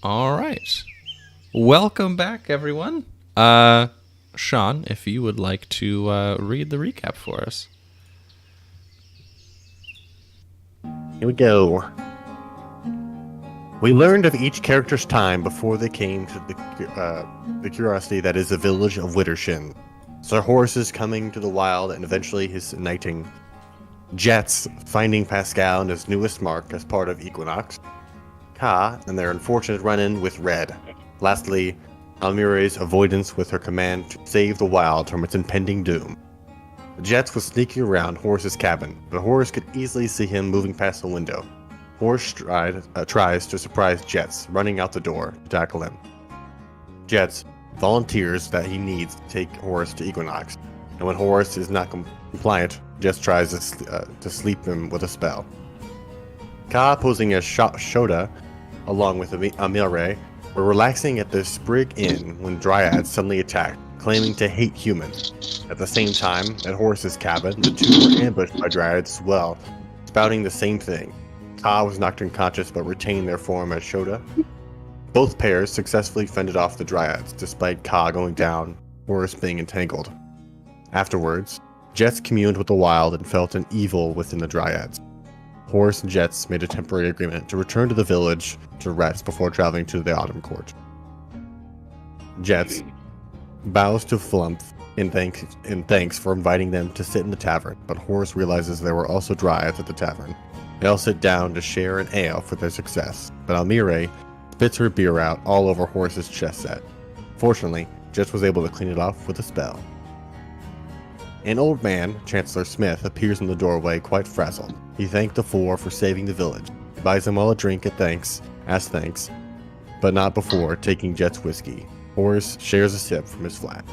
All right. Welcome back, everyone. Sean, if you would like to read the recap for us. Here we go. We learned of each character's time before they came to the curiosity that is the village of Wittershin. Sir Horace's coming to the wild and eventually his knighting. Jeatz finding Pascal and his newest mark as part of Equinox. Ka and their unfortunate run-in with Red. Lastly, Almyre's avoidance with her command to save the wild from its impending doom. Jeatz was sneaking around Horace's cabin, but Horace could easily see him moving past the window. Horace tries to surprise Jeatz, running out the door to tackle him. Jeatz volunteers that he needs to take Horace to Equinox, and when Horace is not compliant, Jeatz tries to sleep him with a spell. Ka, posing as Shota, along with Almyre, were relaxing at the Sprig Inn when Dryads suddenly attacked, claiming to hate humans. At the same time, at Horace's cabin, the two were ambushed by Dryads as well, spouting the same thing. Ka was knocked unconscious but retained their form as Shota. Both pairs successfully fended off the Dryads, despite Ka going down, Horace being entangled. Afterwards, Jeatz communed with the wild and felt an evil within the Dryads. Horace and Jeatz made a temporary agreement to return to the village to rest before traveling to the Autumn Court. Jeatz bows to Flump in thanks for inviting them to sit in the tavern, but Horace realizes there were also Dryads at the tavern. They all sit down to share an ale for their success, but Almyre spits her beer out all over Horace's chest set. Fortunately, Jeatz was able to clean it off with a spell. An old man, Chancellor Smith, appears in the doorway quite frazzled. He thanked the four for saving the village. He buys them all a drink as thanks, but not before taking Jett's whiskey. Horace shares a sip from his flask.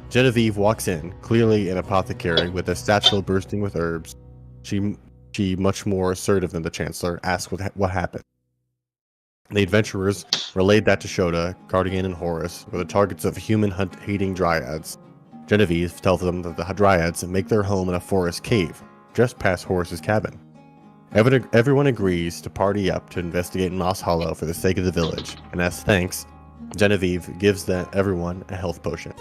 Genevieve walks in, clearly an apothecary with a satchel bursting with herbs. She, much more assertive than the Chancellor, asks what happened. The adventurers relayed that to Shota, Cardigan, and Horace were the targets of human-hating Dryads. Genevieve tells them that the Dryads make their home in a forest cave, just past Horace's cabin. Everyone agrees to party up to investigate Moss Hollow for the sake of the village, and as thanks, Genevieve gives everyone a health potion.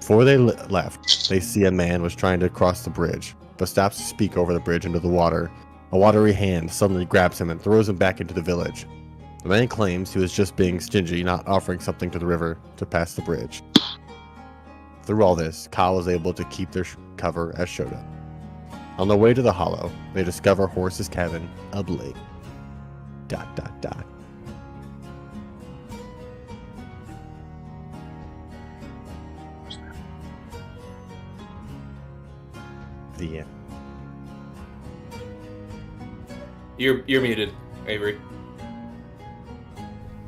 Before they left, they see a man was trying to cross the bridge, but stops to speak over the bridge into the water. A watery hand suddenly grabs him and throws him back into the village. The man claims he was just being stingy, not offering something to the river to pass the bridge. Through all this, Ka was able to keep their cover as Shota. On their way to the hollow, they discover Horace's cabin ablaze. ... The end. You're muted, Avery.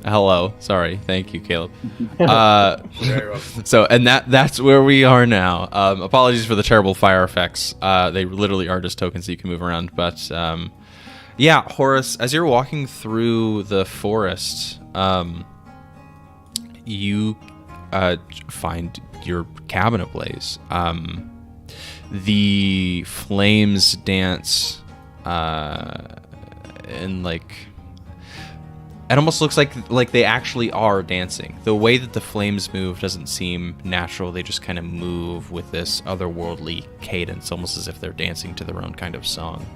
Hello. Sorry. Thank you, Caleb. Very well. So, and that's where we are now. Apologies for the terrible fire effects. They literally are just tokens so you can move around. But yeah, Horace, as you're walking through the forest, you find your cabin ablaze. The flames dance, and it almost looks like they actually are dancing. The way that the flames move doesn't seem natural. They just kind of move with this otherworldly cadence, almost as if they're dancing to their own kind of song.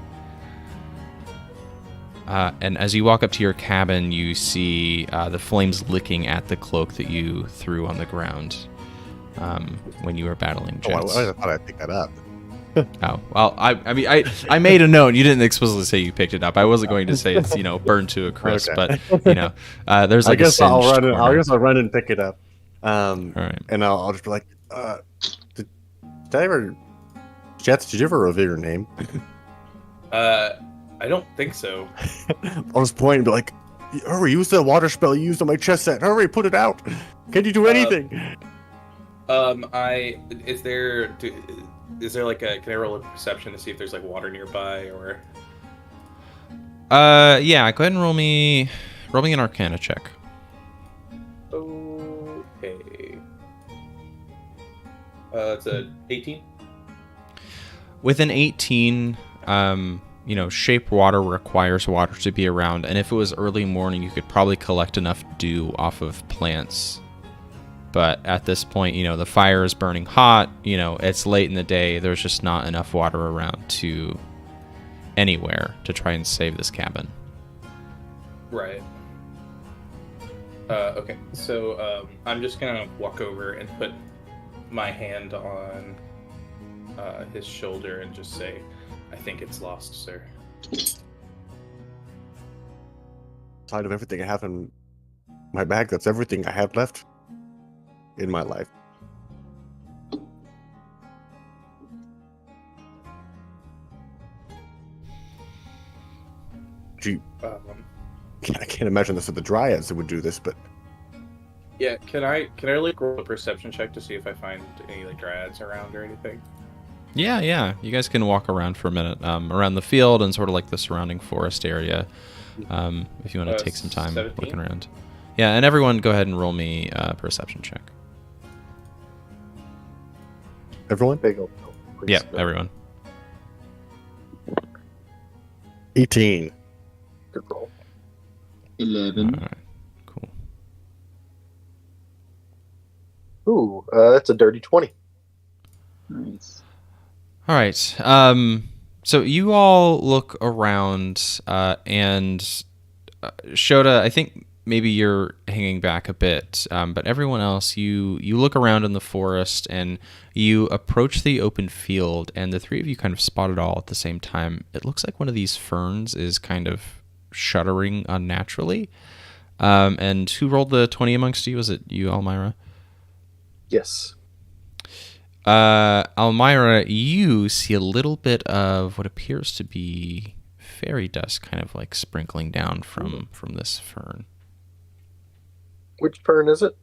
And as you walk up to your cabin, you see the flames licking at the cloak that you threw on the ground when you were battling Jeatz. I thought I'd pick that up. Oh, well, I mean, I made a note. You didn't explicitly say you picked it up. I wasn't going to say it's, burned to a crisp, Okay. but, there's like I guess I'll run. corner. I guess I'll run and pick it up. All right. And I'll just be like, did I ever, Jeatz, did you ever reveal your name? I don't think so. I'll just point and be like, hurry, use the water spell you used on my chest set. Hurry, put it out. Can you do anything? Is there like can I roll a perception to see if there's like water nearby or? Yeah, go ahead and roll me an Arcana check. Okay. It's a 18. With an 18, shape water requires water to be around, and if it was early morning, you could probably collect enough dew off of plants. But at this point, the fire is burning hot, it's late in the day, there's just not enough water around to anywhere to try and save this cabin. Right. Okay, so I'm just gonna walk over and put my hand on his shoulder and just say, I think it's lost, sir. Outside of everything I have in my bag, that's everything I have left in my life. Gee, I can't imagine this at the Dryads that would do this, but yeah, can I roll a perception check to see if I find any Dryads around or anything? Yeah. You guys can walk around for a minute, around the field and sort of the surrounding forest area, if you want to take some time 17? looking around. Yeah, and everyone go ahead and roll me a perception check. everyone? Big old please. Yeah, everyone. 18. Good roll. 11. All right, cool. Ooh, that's a dirty 20. Nice. All right. So you all look around, and Shota, I think maybe you're hanging back a bit, but everyone else, you look around in the forest and you approach the open field, and the three of you kind of spot it all at the same time. It looks like one of these ferns is kind of shuddering unnaturally. And who rolled the 20 amongst you? Was it you, Almyre? Yes. Almyre, you see a little bit of what appears to be fairy dust kind of sprinkling down from this fern. Which fern is it?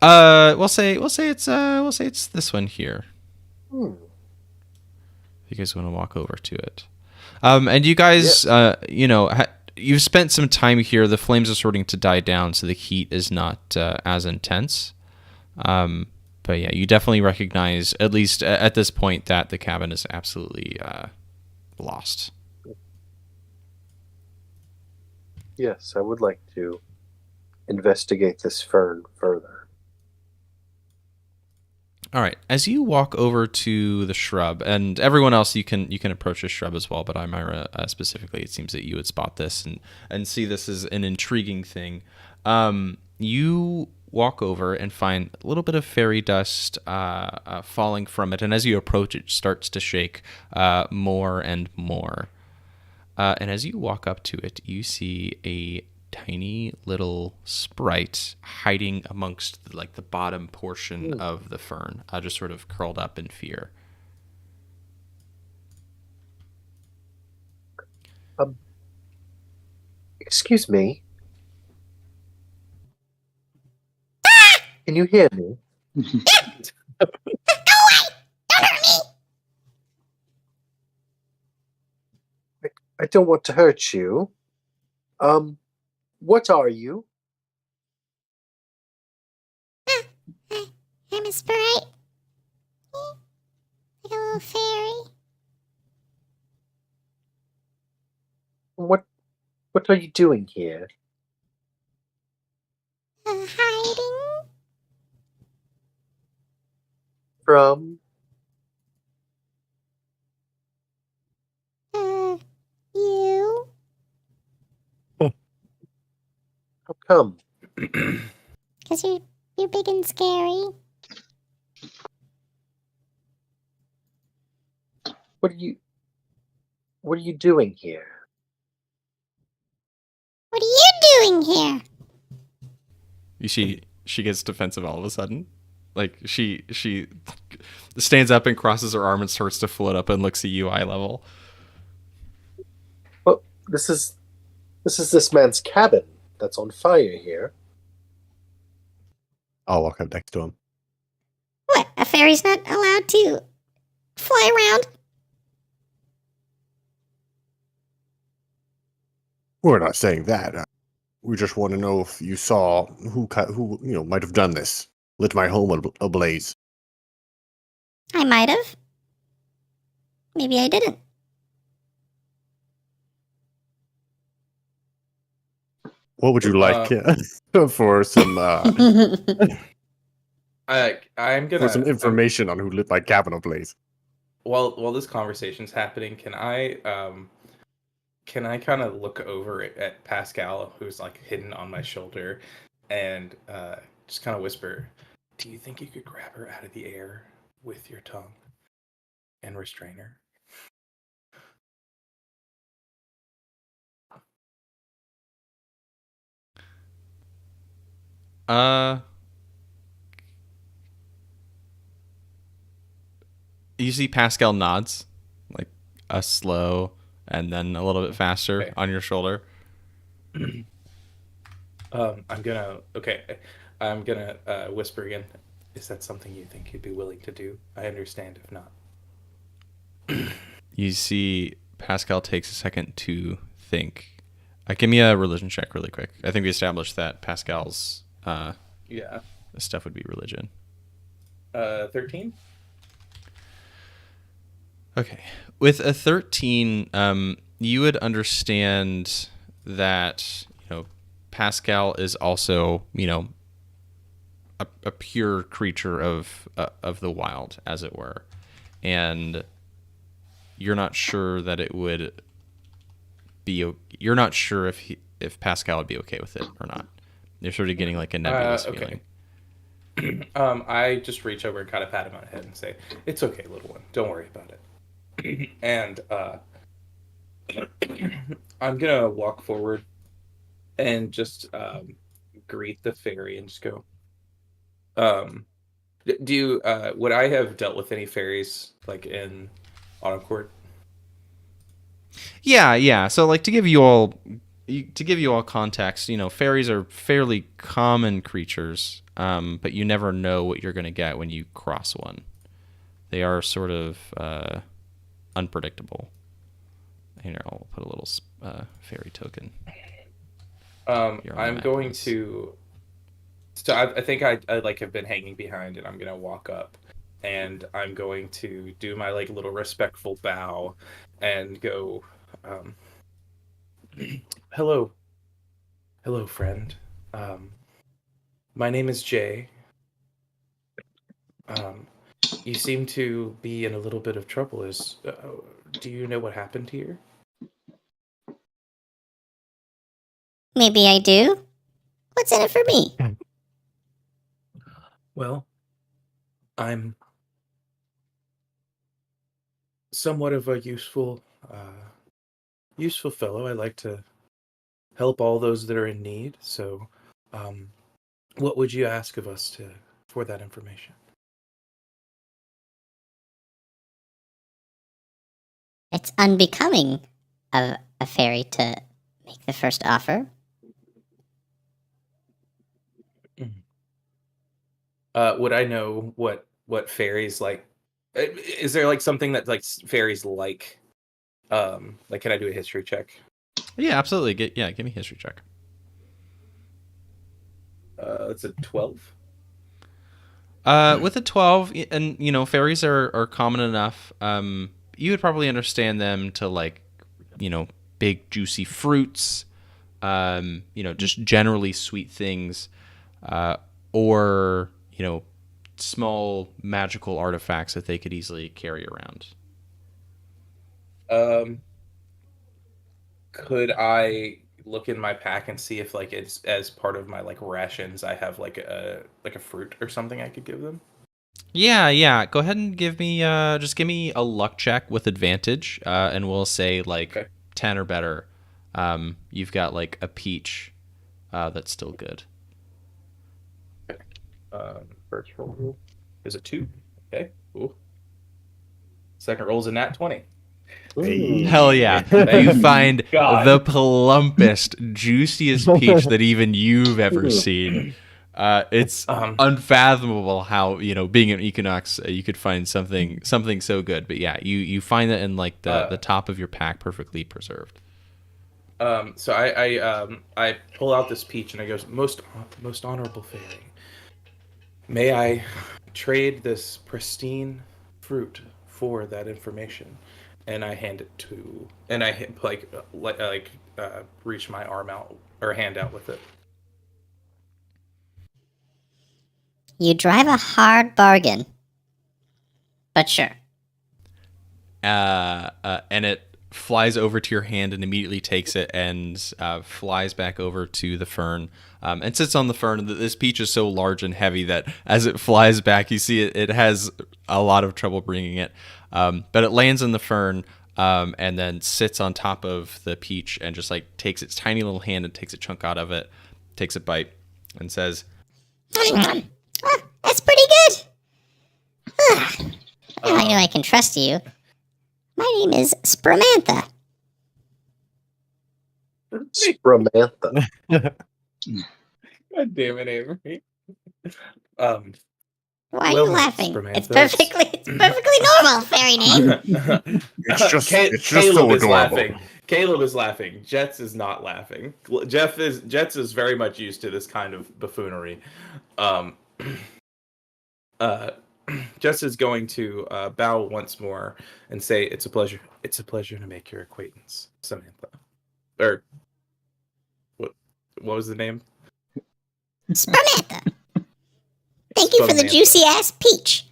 We'll say it's this one here. Hmm. If you guys want to walk over to it. And you guys, you've spent some time here. The flames are starting to die down, so the heat is not as intense. But yeah, you definitely recognize, at least at this point, that the cabin is absolutely lost. Yes, I would like to investigate this fern further. All right. As you walk over to the shrub, and everyone else, you can approach the shrub as well. But Almyre specifically, it seems that you would spot this and see this as an intriguing thing. You walk over and find a little bit of fairy dust falling from it, and as you approach, it starts to shake more and more. And as you walk up to it, you see a tiny little sprite hiding amongst the bottom portion of the fern, just sort of curled up in fear. Excuse me. Can you hear me? I don't want to hurt you. What are you? I'm a sprite. Like a little fairy. What are you doing here? Hiding. From? You. How come? Because you're big and scary. What are you doing here? What are you doing here? You see, she gets defensive all of a sudden. She stands up and crosses her arm and starts to float up and looks at you eye level. Well, this is this man's cabin that's on fire here. I'll walk up next to him. What? A fairy's not allowed to fly around? We're not saying that. We just want to know if you saw who might have done this. Lit my home ablaze. I might have. Maybe I didn't. What would you like for some I'm gonna information on who lit my cabin ablaze? while this conversation's happening, can I kind of look over at Pascal, who's like hidden on my shoulder, and just kind of whisper, "Do you think you could grab her out of the air with your tongue and restrain her?" You see Pascal nods, like a slow and then a little bit faster Okay. on your shoulder. I'm gonna whisper again. Is that something you think you'd be willing to do? I understand if not. You see Pascal takes a second to think. Give me a religion check really quick. I think we established that Pascal's stuff would be religion. 13. Okay. With a 13, you would understand that, Pascal is also, a pure creature of the wild, as it were. And you're not sure that it would be, you're not sure if Pascal would be okay with it or not. You're sort of getting like a nebulous feeling. I just reach over and kind of pat him on the head and say, "It's okay, little one. Don't worry about it." And I'm gonna walk forward and just greet the fairy and just go, do you would I have dealt with any fairies like in Autumn Court? Yeah. So like to give you all context, fairies are fairly common creatures, but you never know what you're going to get when you cross one. They are sort of unpredictable. Here, I'll put a little fairy token. I'm going to. So I think I like have been hanging behind, and I'm gonna walk up, and I'm going to do my like little respectful bow, and go, hello, friend. My name is Jay. You seem to be in a little bit of trouble. Do you know what happened here? Maybe I do. What's in it for me? Well, I'm somewhat of a useful fellow. I like to help all those that are in need. So, what would you ask of us for that information? It's unbecoming of a fairy to make the first offer. Would I know what fairies like? Is there like something that like fairies like? Like, can I do a history check? Yeah, absolutely. Give me a history check. It's a 12. With a 12, and fairies are common enough. You would probably understand them to like, big juicy fruits, just generally sweet things, or small magical artifacts that they could easily carry around. Could I look in my pack and see if like it's as part of my like rations I have like a fruit or something I could give them? Yeah. Go ahead and give me give me a luck check with advantage, and we'll say like Okay. 10 or better. You've got like a peach that's still good. First roll is a 2. Okay. Cool. Second roll is a nat 20. Hey. Hell yeah. You find God. the plumpest, juiciest peach that even you've ever seen. It's unfathomable how, being an Equinox, you could find something so good. But yeah, you find that in like the top of your pack perfectly preserved. So I pull out this peach and I go, most honorable fairy, may I trade this pristine fruit for that information? And I hand it to, and I reach my arm out or hand out with it. You drive a hard bargain. But sure. And it flies over to your hand and immediately takes it and flies back over to the fern and sits on the fern. This peach is so large and heavy that as it flies back, you see it has a lot of trouble bringing it. But it lands in the fern and then sits on top of the peach and just like takes its tiny little hand and takes a chunk out of it, takes a bite, and says, That's pretty good. I know I can trust you. My name is Spramantha. Spramantha. God damn it, Avery. Why are you laughing? It's perfectly normal, fairy name. It's just Caleb so is adorable. laughing. Caleb is laughing. Jeatz is not laughing. Jeatz is very much used to this kind of buffoonery. Jeatz is going to bow once more and say, "It's a pleasure. It's a pleasure to make your acquaintance, Samantha." Or what was the name? Spramantha. Thank you for the juicy ass peach.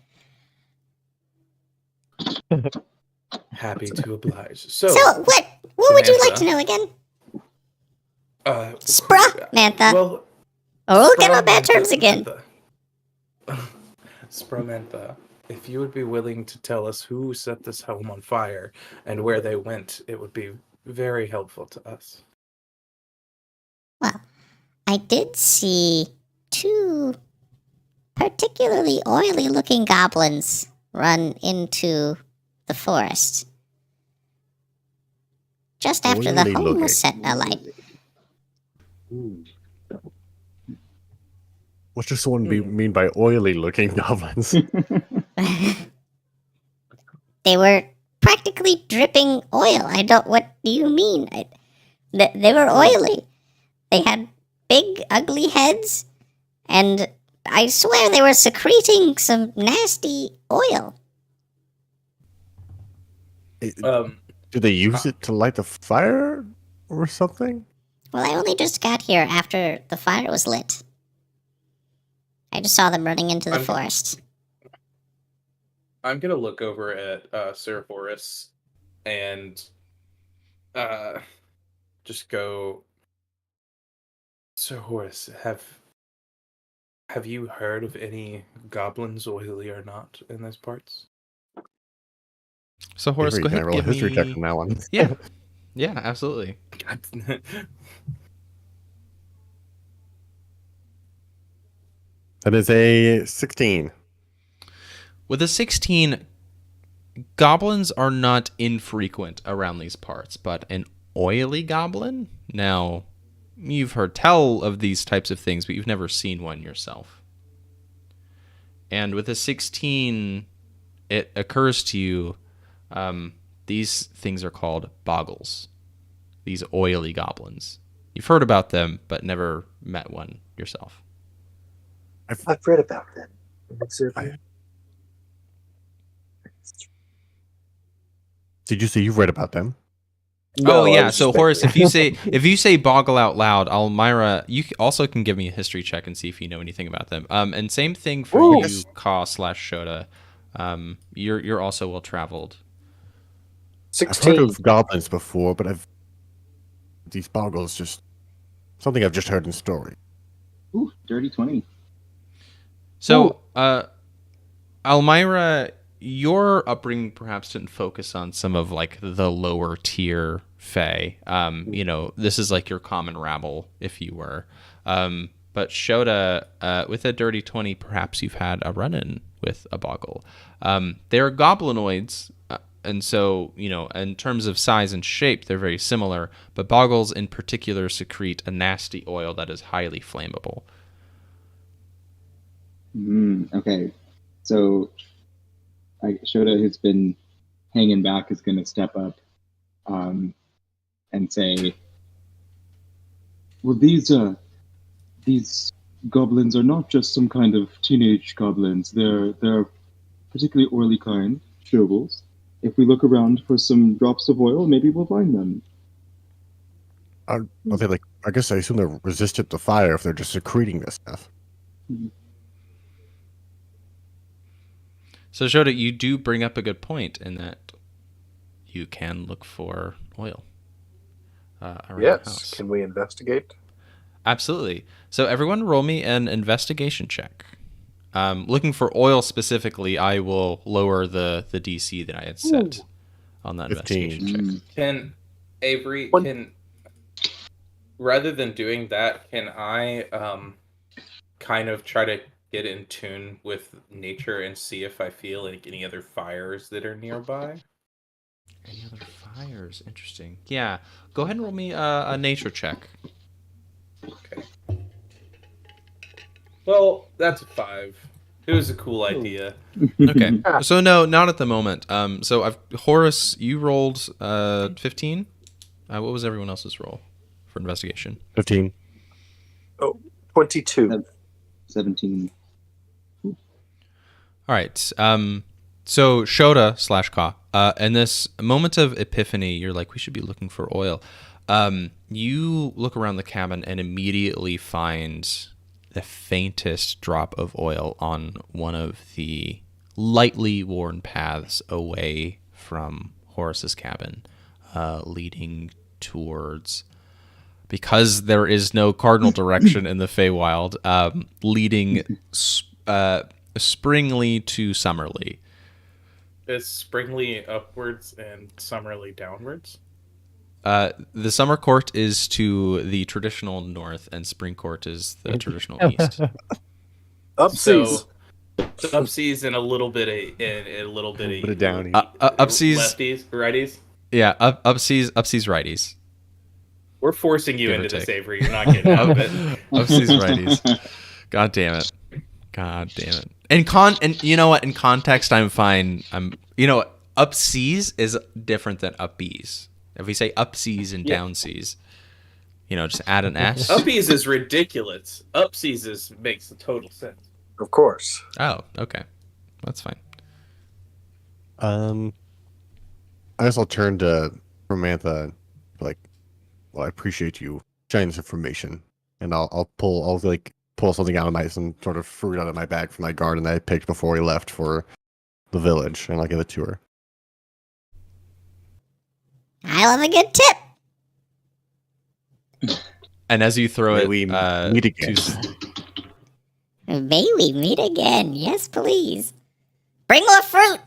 Happy to oblige. So what would you like to know again? Spramantha. Well, We'll get on bad terms again. Spramantha, if you would be willing to tell us who set this home on fire and where they went, it would be very helpful to us. Well, I did see 2 particularly oily-looking goblins run into the forest just after the home was set alight. What's this one mean by oily-looking goblins? They were practically dripping oil. What do you mean? They were oily. They had big, ugly heads, and I swear they were secreting some nasty oil. Do they use it to light the fire or something? Well, I only just got here after the fire was lit. I just saw them running into the forest. I'm going to look over at Sir Horace and just go, Sir Horace, have you heard of any goblins, oily or not, in those parts? So Horace, go ahead. Roll a history check on that one. Yeah, absolutely. That is a 16. With a 16, goblins are not infrequent around these parts, but an oily goblin? Now, you've heard tell of these types of things, but you've never seen one yourself. And with a 16, it occurs to you, these things are called boggles. These oily goblins. You've heard about them, but never met one yourself. I've read about them. Exurbia. Did you say you've read about them? No, yeah. So Horace, if you say boggle out loud, Almyre, you also can give me a history check and see if you know anything about them. And same thing for you, Ka/Shota. You're also well traveled. 16. I've heard of goblins before, but these boggles just something I've just heard in story. Ooh, dirty 20. So, Almyre, your upbringing perhaps didn't focus on some of like the lower tier Fae. This is like your common rabble, if you were. But Shota, with a dirty 20, perhaps you've had a run-in with a boggle. They're goblinoids, and so, in terms of size and shape, they're very similar, but boggles in particular secrete a nasty oil that is highly flammable. Okay, so Shota, who's been hanging back, is going to step up and say, well, these goblins are not just some kind of teenage goblins. They're particularly oily kind, shovels. If we look around for some drops of oil, maybe we'll find them. Are they like? I guess I assume they're resistant to fire if they're just secreting this stuff. So Shoda, you do bring up a good point in that you can look for oil around the house. Yes. Can we investigate? Absolutely. So everyone roll me an investigation check. Looking for oil specifically, I will lower the DC that I had set on that 15. investigation check. Can Avery rather than doing that, can I kind of try to get in tune with nature and see if I feel like any other fires that are nearby? Any other fires? Interesting. Yeah. Go ahead and roll me a nature check. Okay. Well, that's a 5. It was a cool idea. Okay. So no, not at the moment. So Horace, you rolled 15. What was everyone else's roll for investigation? 15. 22. 17. All right. So Shoda / Ka, in this moment of epiphany, you're like, we should be looking for oil. You look around the cabin and immediately find the faintest drop of oil on one of the lightly worn paths away from Horace's cabin, leading towards, because there is no cardinal direction in the Feywild, leading springly to summerly. Is springly upwards and summerly downwards? The summer court is to the traditional north, and spring court is the traditional east. Upseas. So upseas and a little bit of downy. Upseas, lefties, righties. yeah, upseas righties. We're forcing you Give or into this, take. Avery. You're not getting out of it. Upseas righties. God damn it. And you know what? In context, I'm fine. Upseas is different than upbees. If we say upseas and downseas, just add an S. Upbees is ridiculous. Upseas makes total sense. Of course. Oh, okay. That's fine. I guess I'll turn to Samantha, like, well, I appreciate you sharing this information, and I'll pull something out of some sort of fruit out of my bag from my garden that I picked before we left for the village, and I'll give it to her. I love a good tip. And as you throw May it, we meet again. May we meet again? Yes, please. Bring more fruit.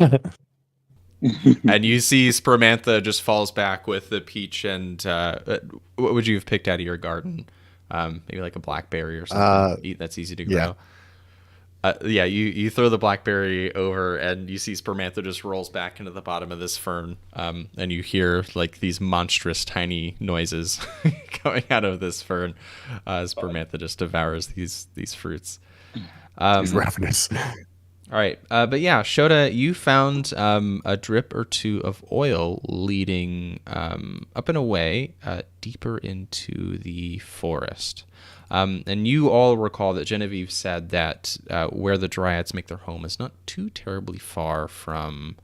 and you see Spermantha just falls back with the peach and what would you have picked out of your garden? Maybe like a blackberry or something. That's easy to grow. Yeah. You throw the blackberry over, and you see Spermantha just rolls back into the bottom of this fern, and you hear like these monstrous tiny noises coming out of this fern as Spermantha just devours these fruits. He's ravenous. All right, but yeah, Shoda, you found a drip or two of oil leading up and away, deeper into the forest. And you all recall that Genevieve said that where the Dryads make their home is not too terribly far from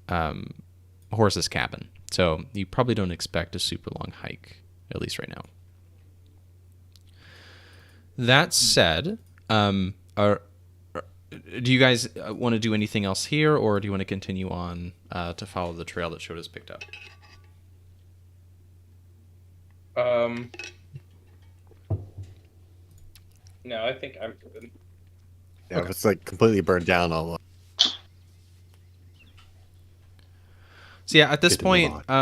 Horace's cabin. So you probably don't expect a super long hike, at least right now. That said, do you guys want to do anything else here, or do you want to continue on to follow the trail that Shoda's picked up? No, I think I'm good. Yeah, if it's like completely burned down, I'll. So yeah, at this Get to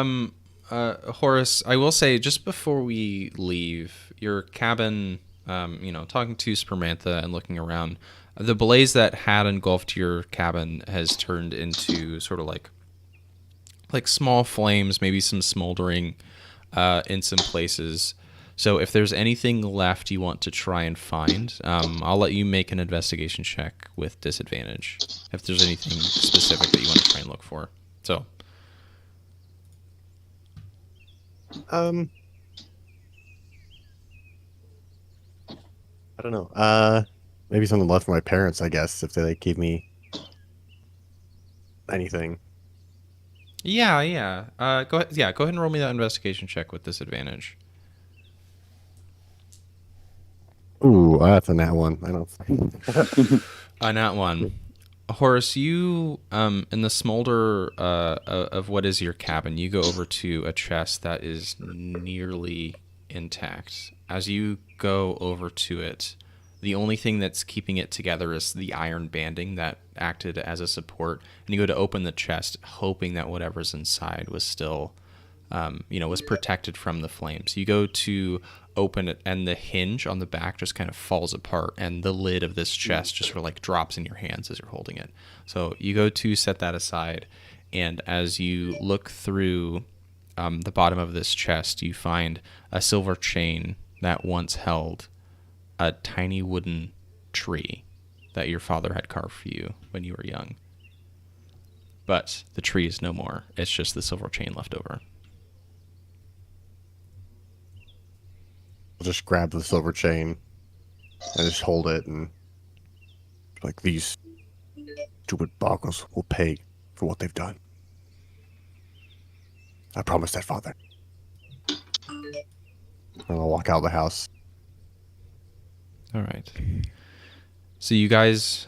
move point, Horace, I will say just before we leave your cabin, talking to Spermantha and looking around, the blaze that had engulfed your cabin has turned into sort of like small flames, maybe some smoldering in some places. So if there's anything left you want to try and find, I'll let you make an investigation check with disadvantage if there's anything specific that you want to try and look for. So. I don't know. Maybe something left for my parents, I guess, if they gave me anything. Yeah. Go ahead. Yeah, go ahead and roll me that investigation check with disadvantage. Ooh, that's a nat one. I don't. Nat one. Horace, you in the smolder of what is your cabin, you go over to a chest that is nearly intact. As you go over to it, the only thing that's keeping it together is the iron banding that acted as a support. And you go to open the chest, hoping that whatever's inside was still, was protected from the flames. You go to open it, and the hinge on the back just kind of falls apart, and the lid of this chest just sort of like drops in your hands as you're holding it. So you go to set that aside, and as you look through the bottom of this chest, you find a silver chain that once held a tiny wooden tree that your father had carved for you when you were young. But the tree is no more. It's just the silver chain left over. I'll just grab the silver chain and just hold it, and like, these stupid boggles will pay for what they've done. I promise that, Father. And I'll walk out of the house. All right. So you guys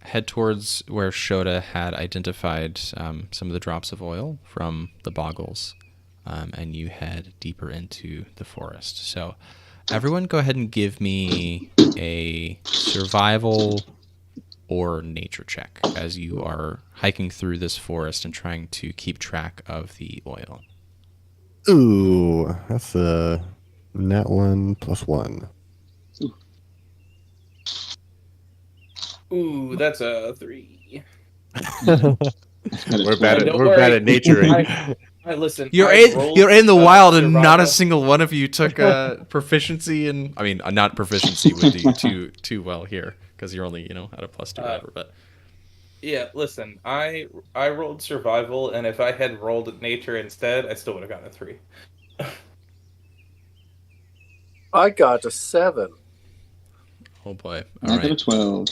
head towards where Shota had identified some of the drops of oil from the boggles, and you head deeper into the forest. So everyone go ahead and give me a survival or nature check as you are hiking through this forest and trying to keep track of the oil. Ooh, that's a nat 1 + 1. Ooh, that's a 3. We're bad Don't at worry. naturing. I listen. You're in the wild, and not a single one of you took proficiency in. I mean, not proficiency would do too well here because you're only at a +2 or whatever. But yeah, listen. I rolled survival, and if I had rolled nature instead, I still would have gotten a 3. I got a 7. oh boy! I All got a right, 12.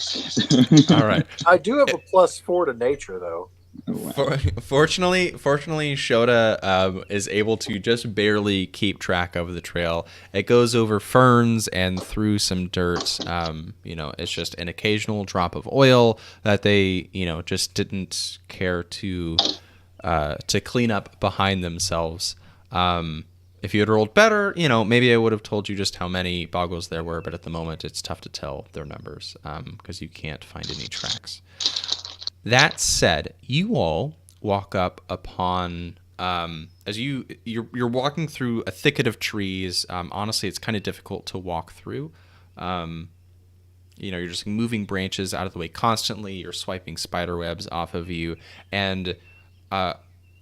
all right. I do have a +4 to nature, though. Oh, wow. Fortunately, Shota is able to just barely keep track of the trail. It goes over ferns and through some dirt. It's just an occasional drop of oil that they, just didn't care to clean up behind themselves. If you had rolled better, maybe I would have told you just how many boggles there were, but at the moment it's tough to tell their numbers because you can't find any tracks. That said, you all walk up upon as you're walking through a thicket of trees. Honestly, it's kind of difficult to walk through. You're just moving branches out of the way constantly. You're swiping spider webs off of you, and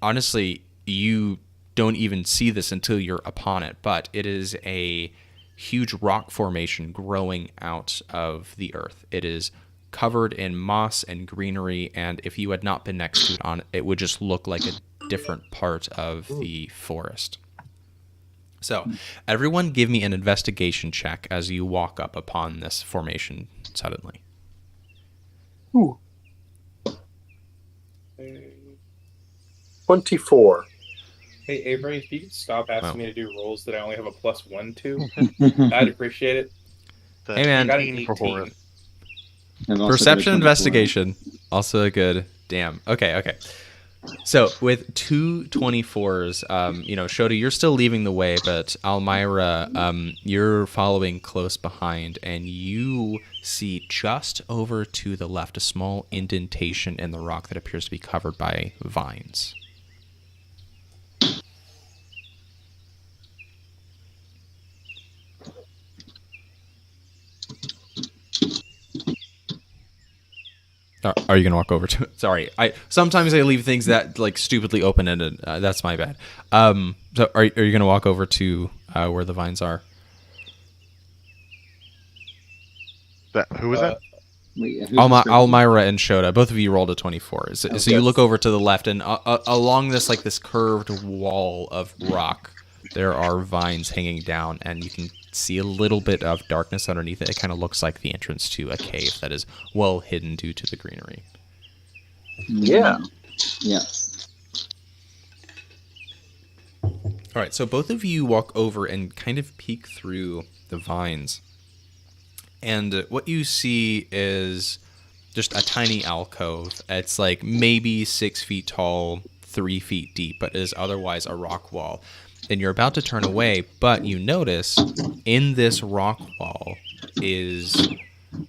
honestly, you don't even see this until you're upon it. But it is a huge rock formation growing out of the earth. It is covered in moss and greenery, and if you had not been next to it, it would just look like a different part of the forest. So everyone give me an investigation check as you walk up upon this formation suddenly. Ooh. 24. Hey, Avery, if you could stop asking me to do rolls that I only have a +1 to, And I'd appreciate it. Hey, man. I got an 18 for 18. Horace. also Perception got a 24. investigation, also a good. Damn. Okay. So with 2 24s, Shota, you're still leaving the way, but Almyre, you're following close behind, and you see just over to the left a small indentation in the rock that appears to be covered by vines. Are you gonna walk over to it? Sorry, sometimes I leave things that like stupidly open ended. That's my bad. So are you gonna walk over to where the vines are? Who was that? Wait, who's describing- Almyre and Shota, both of you rolled a 24. So yes. you look over to the left, and along this curved wall of rock, there are vines hanging down, and you can see a little bit of darkness underneath it. It kind of looks like the entrance to a cave that is well hidden due to the greenery. Yeah. Yeah. All right, so both of you walk over and kind of peek through the vines. And what you see is just a tiny alcove. It's like maybe 6 feet tall, 3 feet deep, but is otherwise a rock wall. And you're about to turn away, but you notice in this rock wall is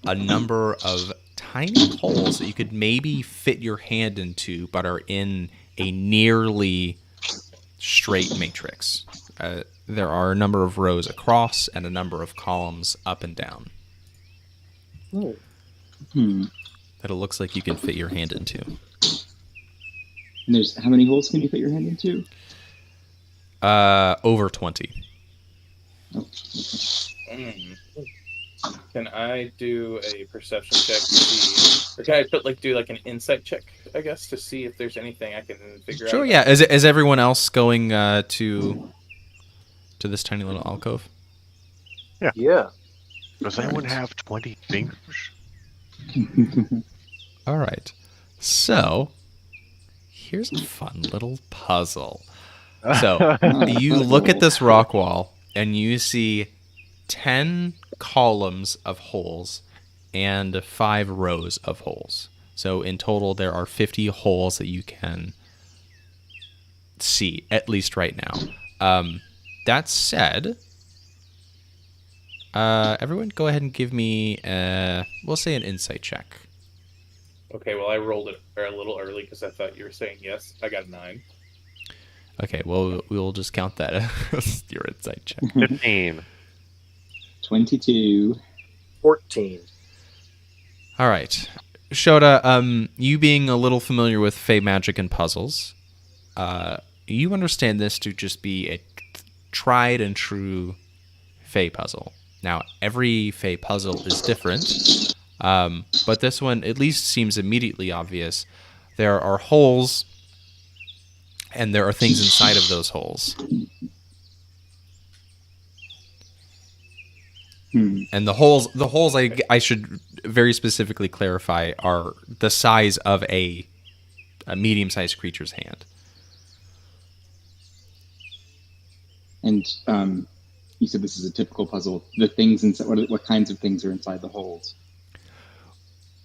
a number of tiny holes that you could maybe fit your hand into, but are in a nearly straight matrix. There are a number of rows across and a number of columns up and down. Oh. That it looks like you can fit your hand into. And there's how many holes can you fit your hand into? Over 20. Oh. Can I do a perception check to see, or can I do an insight check, I guess, to see if there's anything I can figure out? Sure, yeah. Is everyone else going to this tiny little alcove? Yeah. Does anyone have 20 fingers? All right. So, here's a fun little puzzle. So, you look at this rock wall, and you see 10 columns of holes and 5 rows of holes. So, in total, there are 50 holes that you can see, at least right now. That said, everyone go ahead and give me, we'll say an insight check. Okay, well, I rolled it a little early because I thought you were saying yes. I got a 9. Okay, well, we'll just count that as your insight check. 15. 22. 14. All right. Shota, you being a little familiar with Fey magic and puzzles, you understand this to just be a tried and true Fey puzzle. Now, every Fey puzzle is different, but this one at least seems immediately obvious. There are holes, and there are things inside of those holes. And the holes I should very specifically clarify are the size of a medium-sized creature's hand. And you said this is a typical puzzle. The things inside, what kinds of things are inside the holes?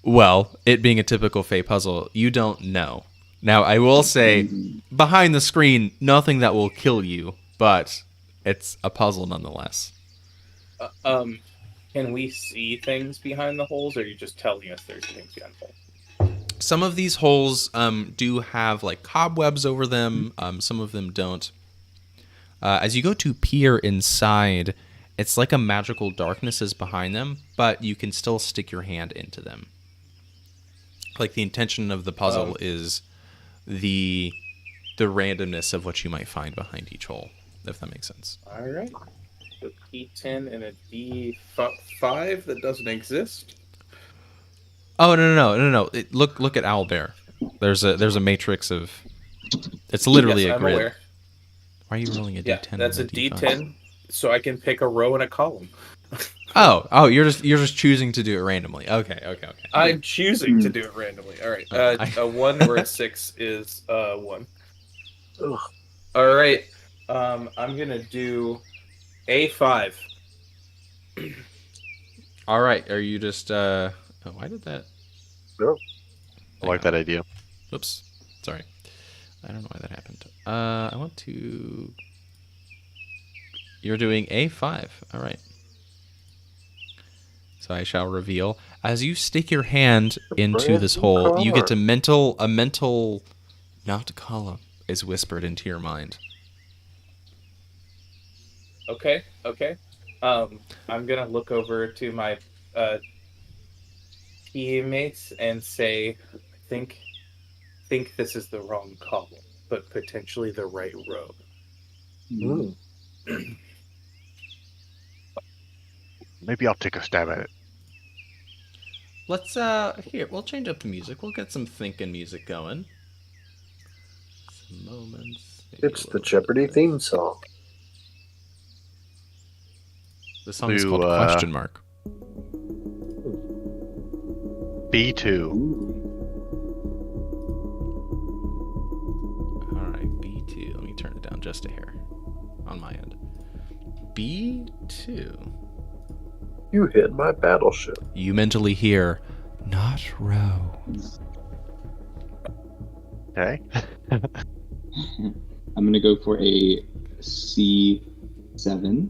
Well, it being a typical Fey puzzle, you don't know. Now, I will say, behind the screen, nothing that will kill you, but it's a puzzle nonetheless. Can we see things behind the holes, or are you just telling us there's things behind the holes? Some of these holes do have like cobwebs over them. Some of them don't. As you go to peer inside, it's like a magical darkness is behind them, but you can still stick your hand into them. Like the intention of the puzzle is the randomness of what you might find behind each hole, if that makes sense. All right. A D10 and a D5 that doesn't exist. Oh no! Look at Owlbear. There's a matrix of. It's literally a I'm grid. Aware. Why are you rolling a D10? That's a D5? D10, so I can pick a row and a column. Oh, you're just choosing to do it randomly. Okay. I'm choosing to do it randomly. All right. A 1 or a 6 is 1. Ugh. All right. I'm gonna do A5. All right. Are you just? Oh, why did that? No. I like that idea. Oops. Sorry. I don't know why that happened. I want to. You're doing A5. All right. So I shall reveal. As you stick your hand into this hole, you get to a mental, not column, is whispered into your mind. Okay. I'm gonna look over to my teammates and say, I think this is the wrong column, but potentially the right row. Mm. Maybe I'll take a stab at it. Let's here, we'll change up the music. We'll get some thinking music going. Some moments. It's the Jeopardy theme song. The song is called Question Mark. B2. All right, B2. Let me turn it down just a hair. on my end. B2. You hit my battleship. You mentally hear, not row. Okay. I'm gonna go for a C7.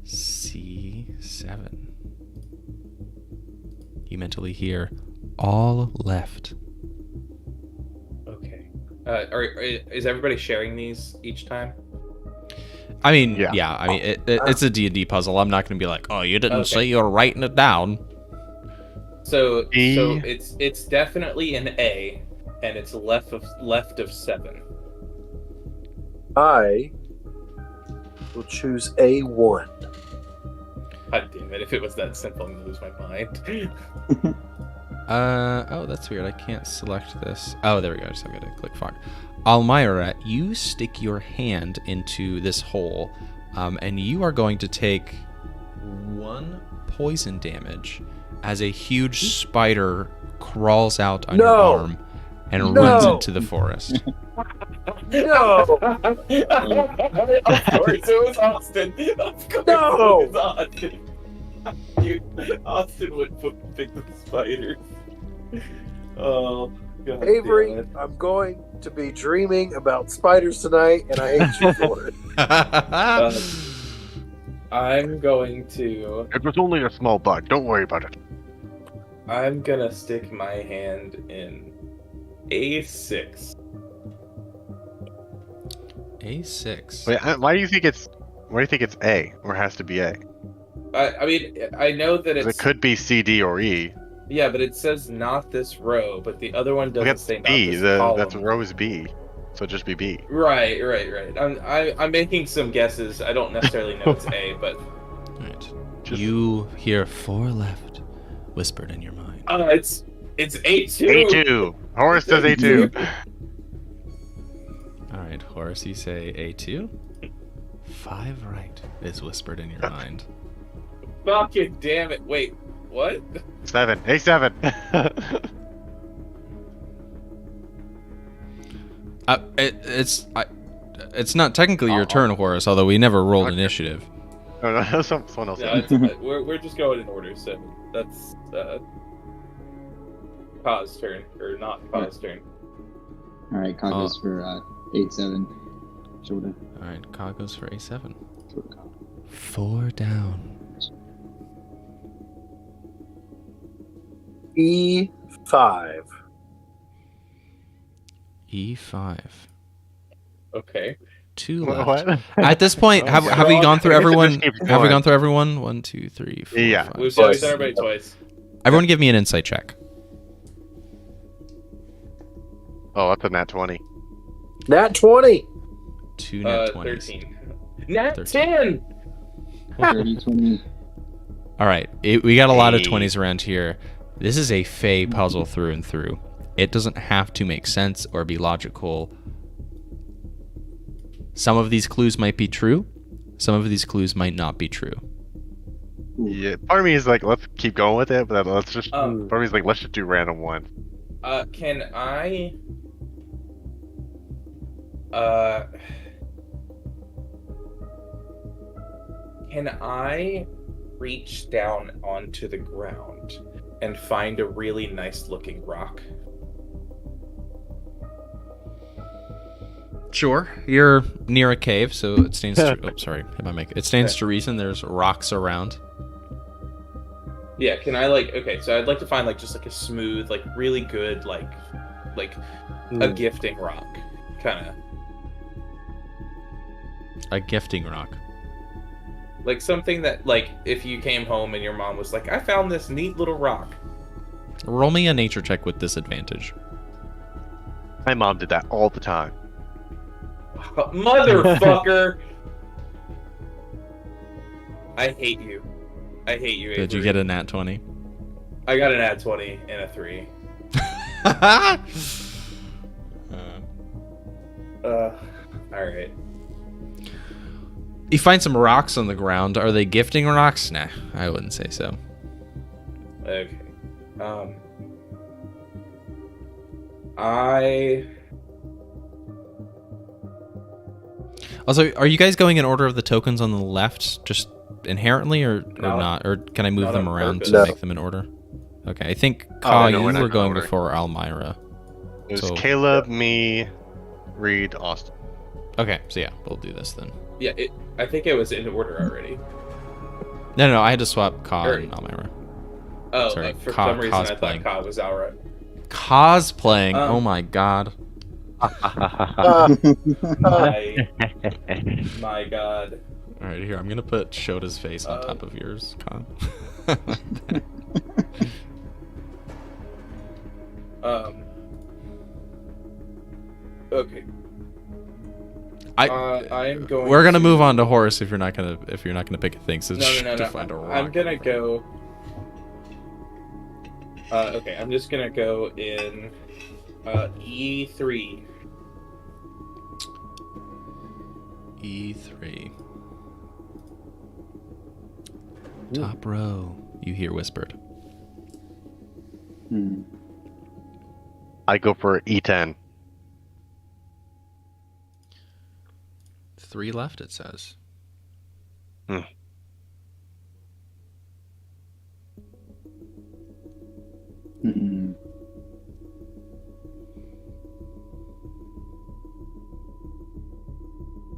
C7. You mentally hear, all left. Okay. Is everybody sharing these each time? I mean, Yeah. yeah, I mean, it's a D&D puzzle. I'm not going to be like, oh, you didn't Okay. say you were writing it down. So E. so it's definitely an A, and it's left of 7. I will choose A1. God damn it! If it was that simple, I'm gonna lose my mind. Oh, that's weird. I can't select this. Oh, there we go. I just have to click fuck. Almyre, you stick your hand into this hole, and you are going to take 1 poison damage as a huge spider crawls out on your arm and runs into the forest. No! Of course it was Austin. Of course No! it was Austin. Austin would pick the spiders. Oh, God Avery, damn it. I'm going to be dreaming about spiders tonight, and I hate you for it. I'm going to. It was only a small bug. Don't worry about it. I'm gonna stick my hand in A6. A6. Wait, why do you think it's A or has to be A? I mean, I know that 'Cause it's. it could be C, D, or E. Yeah, but it says not this row, but the other one Look doesn't at say not B. this column. That's row is B, so just be B. Right. I'm making some guesses. I don't necessarily know it's A, but Right. Just- You hear 4 left whispered in your mind. it's A2. A2. Horace does A2. All right, Horace, you say A2. 5 right is whispered in your mind. Fucking damn it! Wait, what? 7. A7. It's not technically your turn, Horace, although we never rolled Okay. initiative. no, someone else. No, it's, we're just going in order. So that's Pa's turn, or not Pa's turn. All right, Cog goes for 8-7. Shoulder. All right, Cog goes for A7. Shoulder Cog. 4 down. E5. E5. Okay. 2 left. What? At this point, have we gone through I guess it everyone? just keeps Have we going. gone through everyone? 1, 2, 3, 4, Yeah. 5, We've 6. done everybody twice. Everyone, give me an insight check. Oh, that's a nat 20. Nat 20. 2 net 20s. 13. Nat 13. 10. 30, 20. All right, we got a lot of Hey. 20s around here. This is a Fey puzzle through and through. It doesn't have to make sense or be logical. Some of these clues might be true. Some of these clues might not be true. Yeah, part of me is like, let's keep going with it, but let's just. Part Um, of me is like, let's just do random one. Can I? Can I reach down onto the ground and find a really nice looking rock? Sure, you're near a cave, so it stands to. Oh, sorry, hit my mic. It stands to reason there's rocks around. Yeah, can I okay, so I'd like to find just a smooth, really good, a gifting rock. Kinda. A gifting rock. Like something that if you came home and your mom was like, I found this neat little rock. Roll me a nature check with disadvantage. My mom did that all the time. Motherfucker! I hate you. I hate you, Did you Avery. get a nat 20? I got an ad 20 and a 3. Alright. You find some rocks on the ground. Are they gifting rocks? Nah, I wouldn't say so. Okay. I Also, are you guys going in order of the tokens on the left, just inherently, or not? Or can I move them around to make them in order? Okay, I think you were going before Almyre. It was Caleb, me, Reed, Austin. Okay, so yeah, we'll do this then. Yeah, I think it was in order already. No, I had to swap Ka and Almyre. Oh, sorry, for some reason I thought Ka was Alra. Cosplaying? Oh my god. My god. Alright, here, I'm gonna put Shota's face on top of yours, Ka. Okay. I am going. We're gonna move on to Horace if you're not gonna pick a thing. So No. to find a rock. I'm gonna go. Okay, I'm just gonna go in E3. E3. Top row. You hear whispered. I go for E10. 3 left, it says. I'm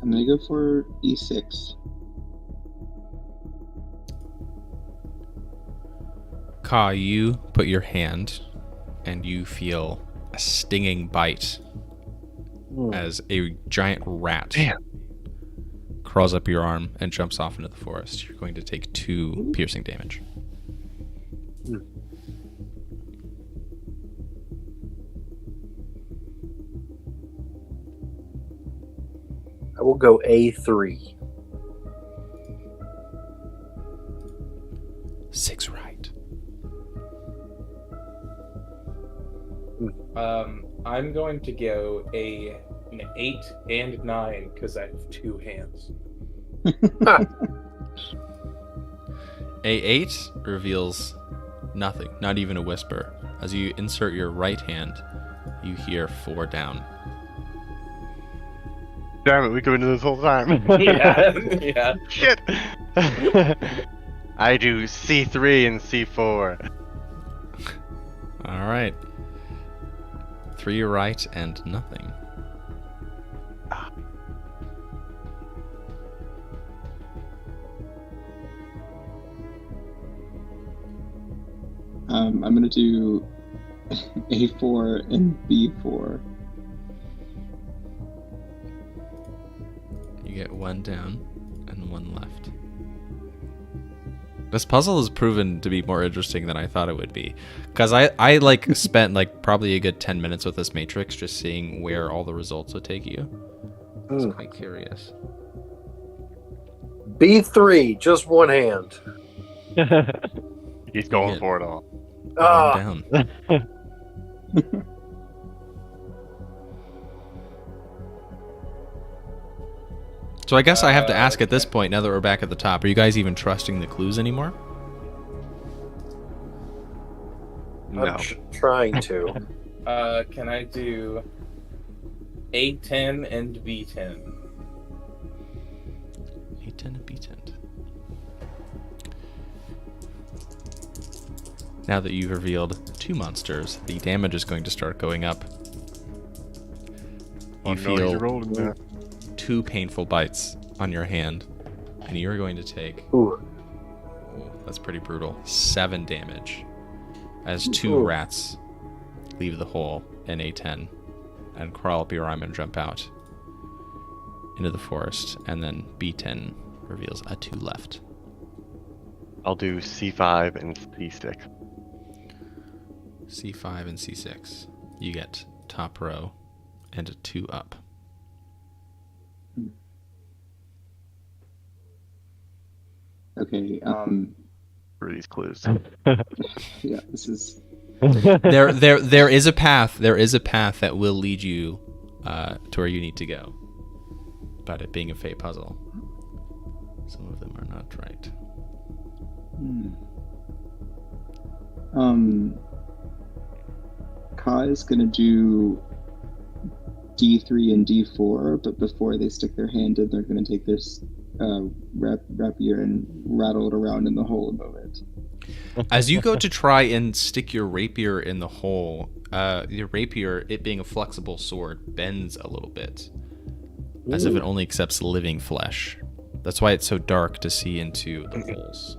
gonna go for E6. Ka, you put your hand and you feel a stinging bite as a giant rat crawls up your arm and jumps off into the forest. You're going to take 2 piercing damage. I will go A3. 6 right. I'm going to go an 8 and 9 because I have 2 hands. A8 reveals nothing, not even a whisper. As you insert your right hand, you hear 4 down. Damn it, we could have done this whole time. Yeah. Shit. I do C3 and C4. All right. 3 right and nothing. I'm gonna do A4 and B4. You get 1 down and 1 left. This puzzle has proven to be more interesting than I thought it would be. Because I like spent like probably a good 10 minutes with this matrix just seeing where all the results would take you. I was quite curious. B3, just 1 hand. He's going for it all. 1 down. So I guess I have to ask at this point, now that we're back at the top, are you guys even trusting the clues anymore? No. I'm trying to. Can I do A10 and B10? A10 and B10. Now that you've revealed 2 monsters, the damage is going to start going up. You feel 2 painful bites on your hand, and you're going to take... Ooh. That's pretty brutal. 7 damage. As 2 rats leave the hole in A10 and crawl up your arm and jump out into the forest, and then B10 reveals a 2 left. I'll do C5 and C6. C5 and C6. You get top row and a 2 up. Okay, For these clues. yeah, this is... There is a path. There is a path that will lead you to where you need to go. But it being a fate puzzle, some of them are not right. Ka is gonna do D3 and D4, but before they stick their hand in, they're going to take their rapier and rattle it around in the hole a moment. As you go to try and stick your rapier in the hole, your rapier, it being a flexible sword, bends a little bit, as if it only accepts living flesh. That's why it's so dark to see into the holes.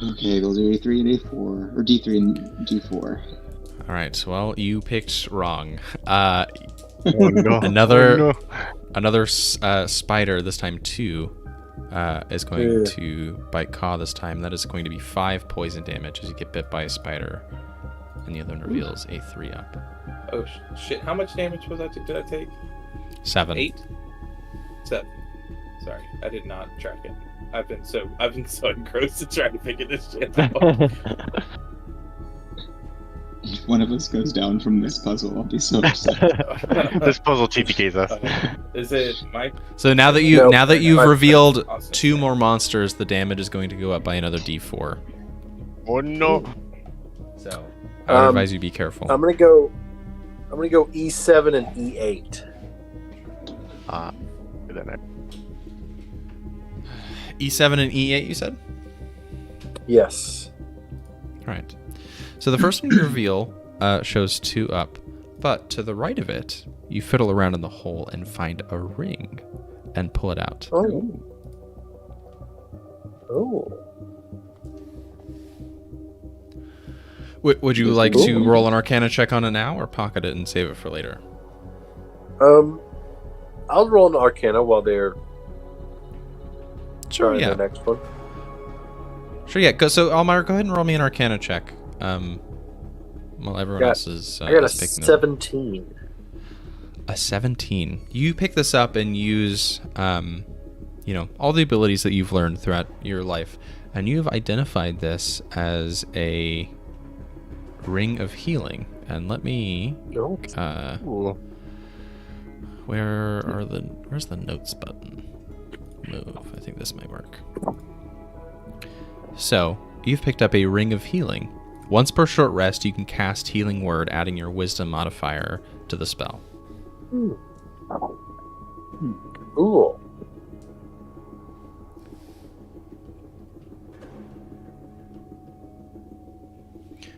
Okay, we'll do A3 and A4, or D3 and D4. All right. Well, you picked wrong. Oh, no. Another spider, this time 2, is going to bite Ka this time. That is going to be 5 poison damage as you get bit by a spider, and the other one reveals a 3 up. Oh shit! How much damage was that? Did I take? 7. 8. 7. Sorry, I did not track it. I've been so engrossed to try to figure this shit out. If one of us goes down from this puzzle, I'll be so upset. This puzzle TPKs us. Is it Mike? So now that you've revealed 2 more monsters, the damage is going to go up by another D4. Oh no! So I would advise you be careful. I'm gonna go E7 and E8. E7 and E8, you said? Yes. All right. So the first one you reveal shows 2 up, but to the right of it, you fiddle around in the hole and find a ring and pull it out. Oh. Oh. Would you like to roll an Arcana check on it now, or pocket it and save it for later? I'll roll an Arcana while they're Sure, trying yeah. the next one. Sure, yeah. So, Almyre, go ahead and roll me an Arcana check. While everyone else is I got a is picking 17. A 17. You pick this up and use, all the abilities that you've learned throughout your life, and you have identified this as a ring of healing. And let me, where's the notes button? Move. I think this might work. So, you've picked up a ring of healing. Once per short rest, you can cast Healing Word, adding your wisdom modifier to the spell. Cool.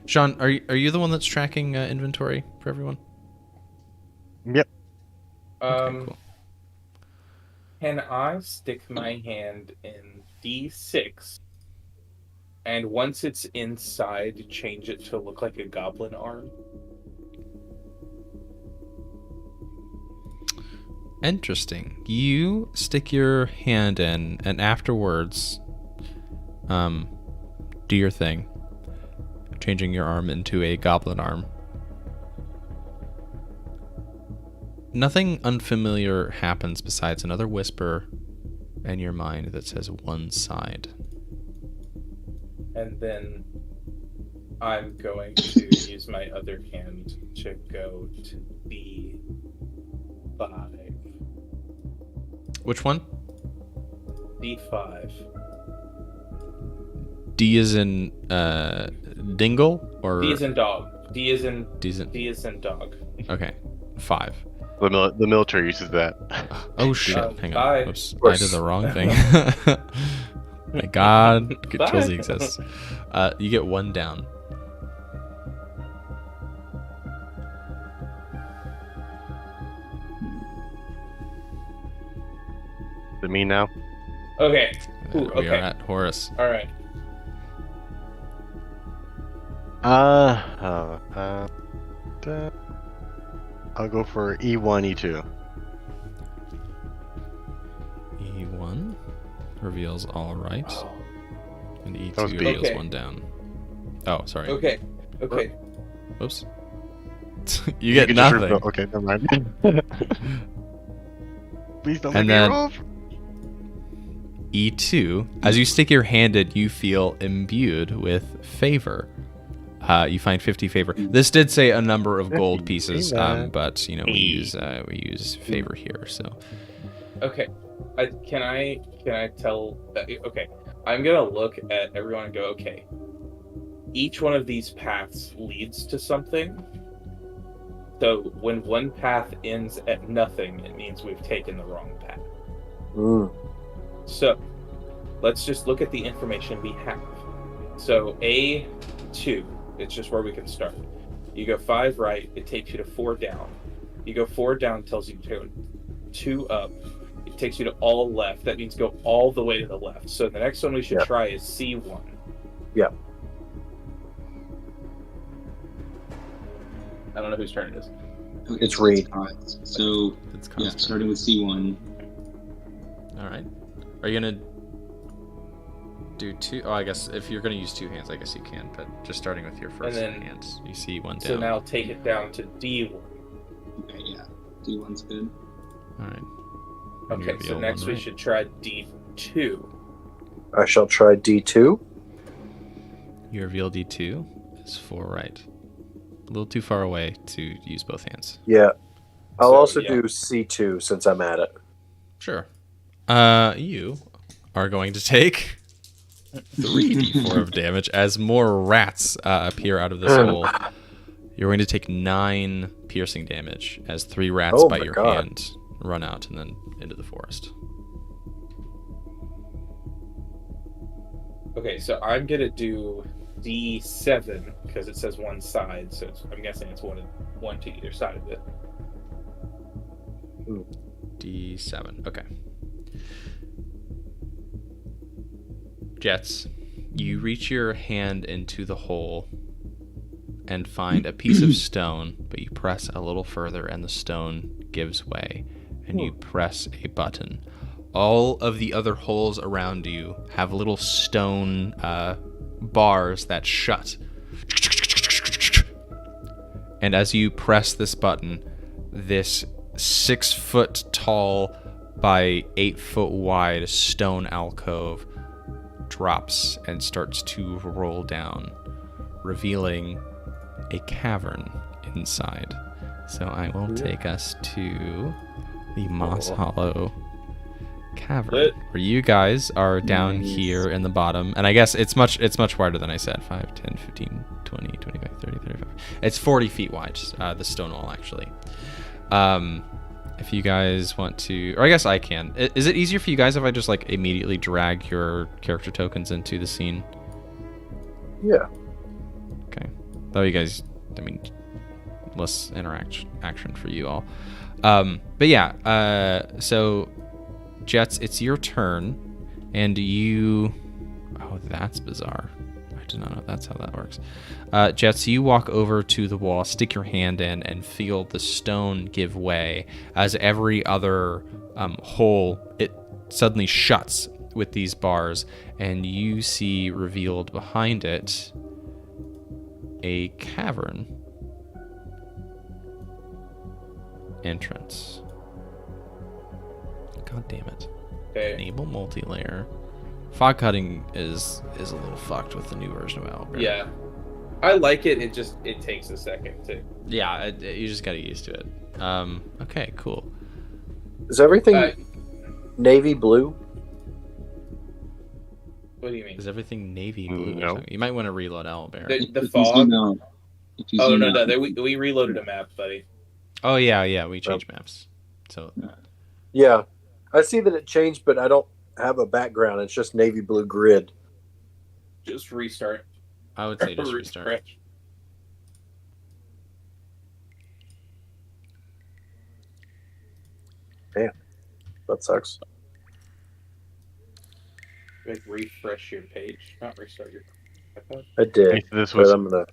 Sean, are you the one that's tracking inventory for everyone? Yep. Okay, cool. Can I stick my hand in D6, and once it's inside, change it to look like a goblin arm? Interesting. You stick your hand in, and afterwards, do your thing, changing your arm into a goblin arm. Nothing unfamiliar happens besides another whisper in your mind that says one side. And then I'm going to use my other hand to go to D5. Which one? D5. D is in dingle, or D is in dog. D is in dog. Okay, 5. The military uses that. Oh shit! Hang bye. on. Oops, I did the wrong thing. My God, Chelsea exists. You get 1 down. Is it me now? Okay. Ooh, We are okay. at Horace. All right. I'll go for E1, E2. E1 reveals all right, Oh, and That was E2 B. reveals Okay. 1 down. Oh, sorry. okay. Okay. Oops. You get can just nothing. okay, never mind. Please don't And make me then- roll. E2, as you stick your hand in, you feel imbued with favor. You find 50 favor. This did say a number of gold pieces, but we use favor here. So Okay. Can I tell? Okay. I'm gonna look at everyone and go, okay. Each one of these paths leads to something. So when one path ends at nothing, it means we've taken the wrong path. So let's just look at the information we have. So A2, it's just where we can start. You go 5 right, it takes you to 4 down. You go 4 down, tells you to go 2 up. It takes you to all left. That means go all the way to the left. So the next one we should try is C1. Yep. I don't know whose turn it is. It's Reed. So, starting with C1. All right. Are you going to do 2? Oh, I guess if you're going to use 2 hands, I guess you can. But just starting with your first hands, you see 1 down. So now take it down to D1. Okay, yeah. D1's good. All right. Okay, so next we should try D2. I shall try D2. You reveal D2 is 4 right. A little too far away to use both hands. Yeah. I'll also do C2 since I'm at it. Sure. You are going to take 3d4 of damage as more rats appear out of this hole. You're going to take 9 piercing damage as 3 rats bite your hand, run out, and then into the forest. Okay, so I'm going to do D7 because it says one side, so I'm guessing it's one to either side of it. D7, okay. Jeatz, you reach your hand into the hole and find a piece of stone, but you press a little further and the stone gives way, and you press a button. All of the other holes around you have little stone bars that shut. And as you press this button, this 6 foot tall by 8 foot wide stone alcove drops and starts to roll down, revealing a cavern inside. So I will take us to the Moss Hollow cavern, where you guys are down here in the bottom, and I guess it's much wider than I said. 5, 10, 15, 20, 25, 30, 35. It's 40 feet wide, the stone wall, actually. If you guys want to, or I guess I can. Is it easier for you guys if I just like immediately drag your character tokens into the scene? Yeah. Okay. Though you guys, I mean, less action for you all. But yeah, so Jeatz, it's your turn, and you... Oh, that's bizarre. I did not know that's how that works. Jeatz, you walk over to the wall, stick your hand in, and feel the stone give way as every other hole, it suddenly shuts with these bars, and you see revealed behind it a cavern entrance. God damn it. Okay. Enable multi-layer. Fog cutting is a little fucked with the new version of Almyre. Yeah. I like it. It takes a second to... Yeah, you just gotta get used to it. Okay, cool. Is everything navy blue? What do you mean? Is everything navy blue? No. You might want to reload Almyre. The fog? No. We reloaded a map, buddy. Oh, yeah, we changed maps. So... Yeah. I see that it changed, but I don't have a background. It's just navy blue grid. Just restart. I would say just restart. Damn. That sucks. Like refresh your page, not restart your iPad. I did. This was but I'm gonna...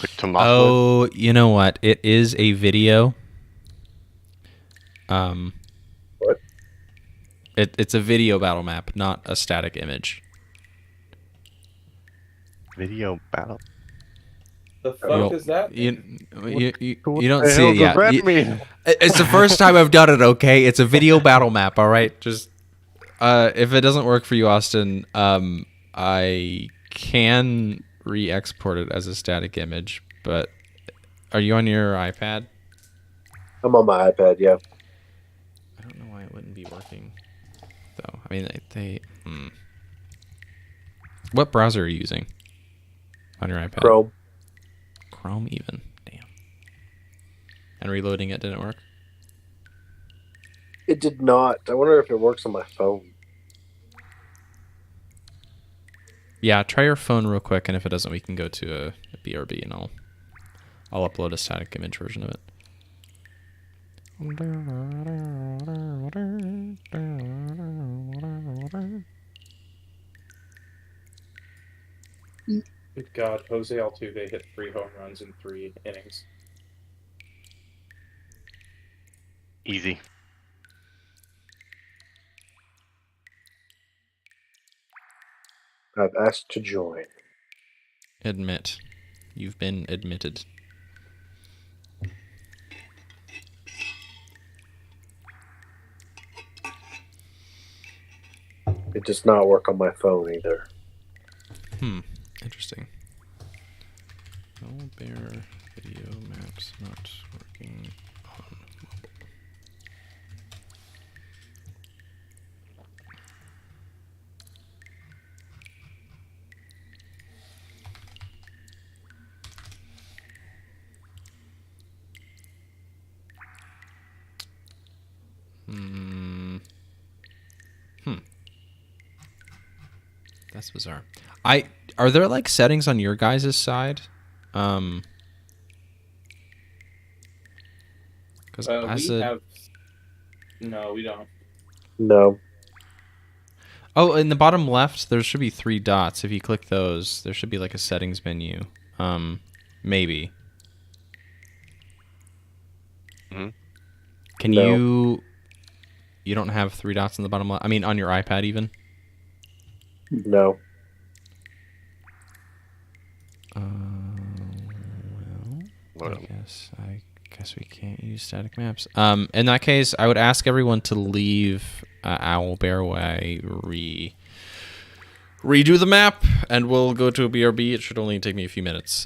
like Tomato. Oh, you know what? It is a video. What? It's a video battle map, not a static image. Video battle. The fuck is that? You What don't the see hell it yet. does that mean? It's the first time I've done it, okay? It's a video battle map, all right? Just if it doesn't work for you, Austin, I can re-export it as a static image, but are you on your iPad? I'm on my iPad, yeah. I don't know why it wouldn't be working, though. I mean, they What browser are you using on your iPad? Chrome. Chrome even. Damn. And reloading it didn't work? It did not. I wonder if it works on my phone. Yeah, try your phone real quick, and if it doesn't, we can go to a BRB, and I'll upload a static image version of it. Good God, Jose Altuve hit 3 home runs in 3 innings. Easy. I've asked to join. Admit. You've been admitted. It does not work on my phone either. Interesting. Owlbear video maps not working on mobile. That's bizarre. Are there like settings on your guys' side? Because No, we don't. No. Oh, in the bottom left, there should be 3 dots. If you click those, there should be like a settings menu. Maybe. Mm-hmm. Can No. You don't have 3 dots in the bottom left? I mean, on your iPad even? No. Well, I guess we can't use static maps. In that case, I would ask everyone to leave Owlbear while I redo the map, and we'll go to a BRB. It should only take me a few minutes.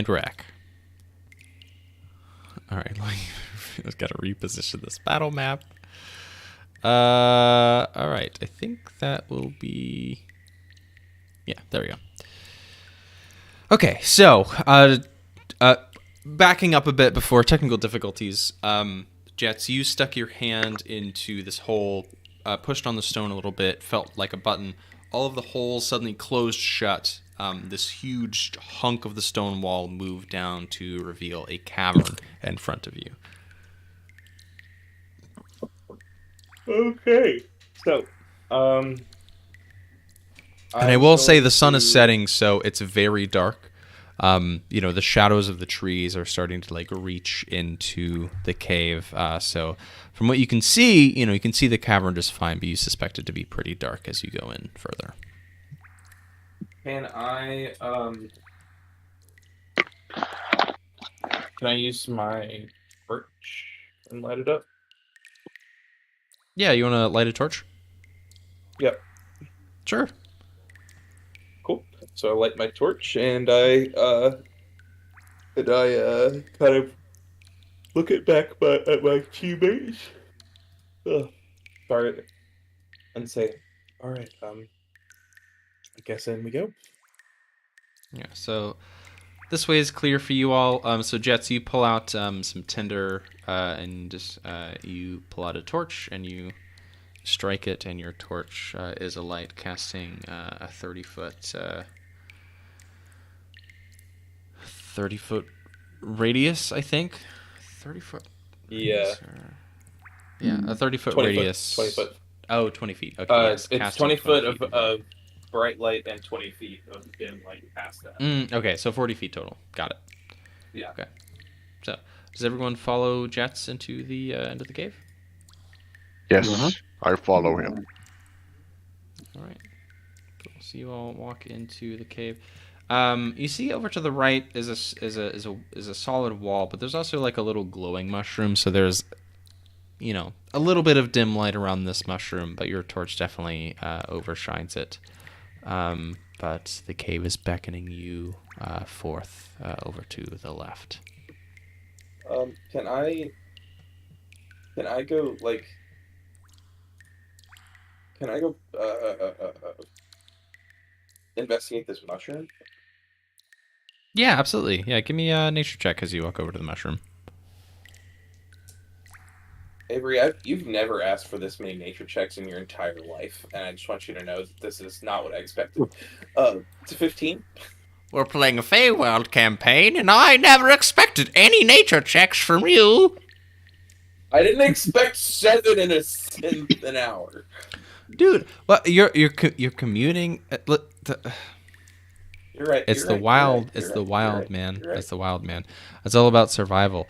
be back. All right, I've got to reposition this battle map. All right, I think that will be... Yeah, there we go. Okay, so backing up a bit before technical difficulties, Jeatz, you stuck your hand into this hole, pushed on the stone a little bit, felt like a button. All of the holes suddenly closed shut. This huge hunk of the stone wall moved down to reveal a cavern in front of you. Okay. So, and I will say the sun is setting, so it's very dark. The shadows of the trees are starting to like reach into the cave. So from what you can see, you can see the cavern just fine, but you suspect it to be pretty dark as you go in further. Can I use my torch and light it up? Yeah, you want to light a torch? Yep. Sure. Cool. So I light my torch and I kind of look at my teammates. Sorry, and say, "All right, I guess in we go." Yeah. So this way is clear for you all. So Jeatz, you pull out some tinder and just you pull out a torch and you strike it, and your torch is alight, casting a 30-foot radius, I think. 30-foot. Yeah. Yeah, a 30-foot 20 radius. 20 foot. Oh, 20 feet. Okay. Yes, it's 20 foot of bright light and 20 feet of dim light past that. Okay, so 40 feet total. Got it. Yeah. Okay. So, does everyone follow Jeatz into the cave? Yes, I follow him. All right. Cool. So you all walk into the cave. You see over to the right is a solid wall, but there's also like a little glowing mushroom. So there's, a little bit of dim light around this mushroom, but your torch definitely overshines it. But the cave is beckoning you forth over to the left. Can I go like? Can I go investigate this mushroom? Yeah, absolutely. Yeah, give me a nature check as you walk over to the mushroom. Avery, you've never asked for this many nature checks in your entire life, and I just want you to know that this is not what I expected. It's a 15. We're playing a Feywild campaign, and I never expected any nature checks from you. I didn't expect 7 in an hour. Dude, well, you're commuting. You're right. It's the wild. It's the wild, man. It's the wild, man. It's all about survival.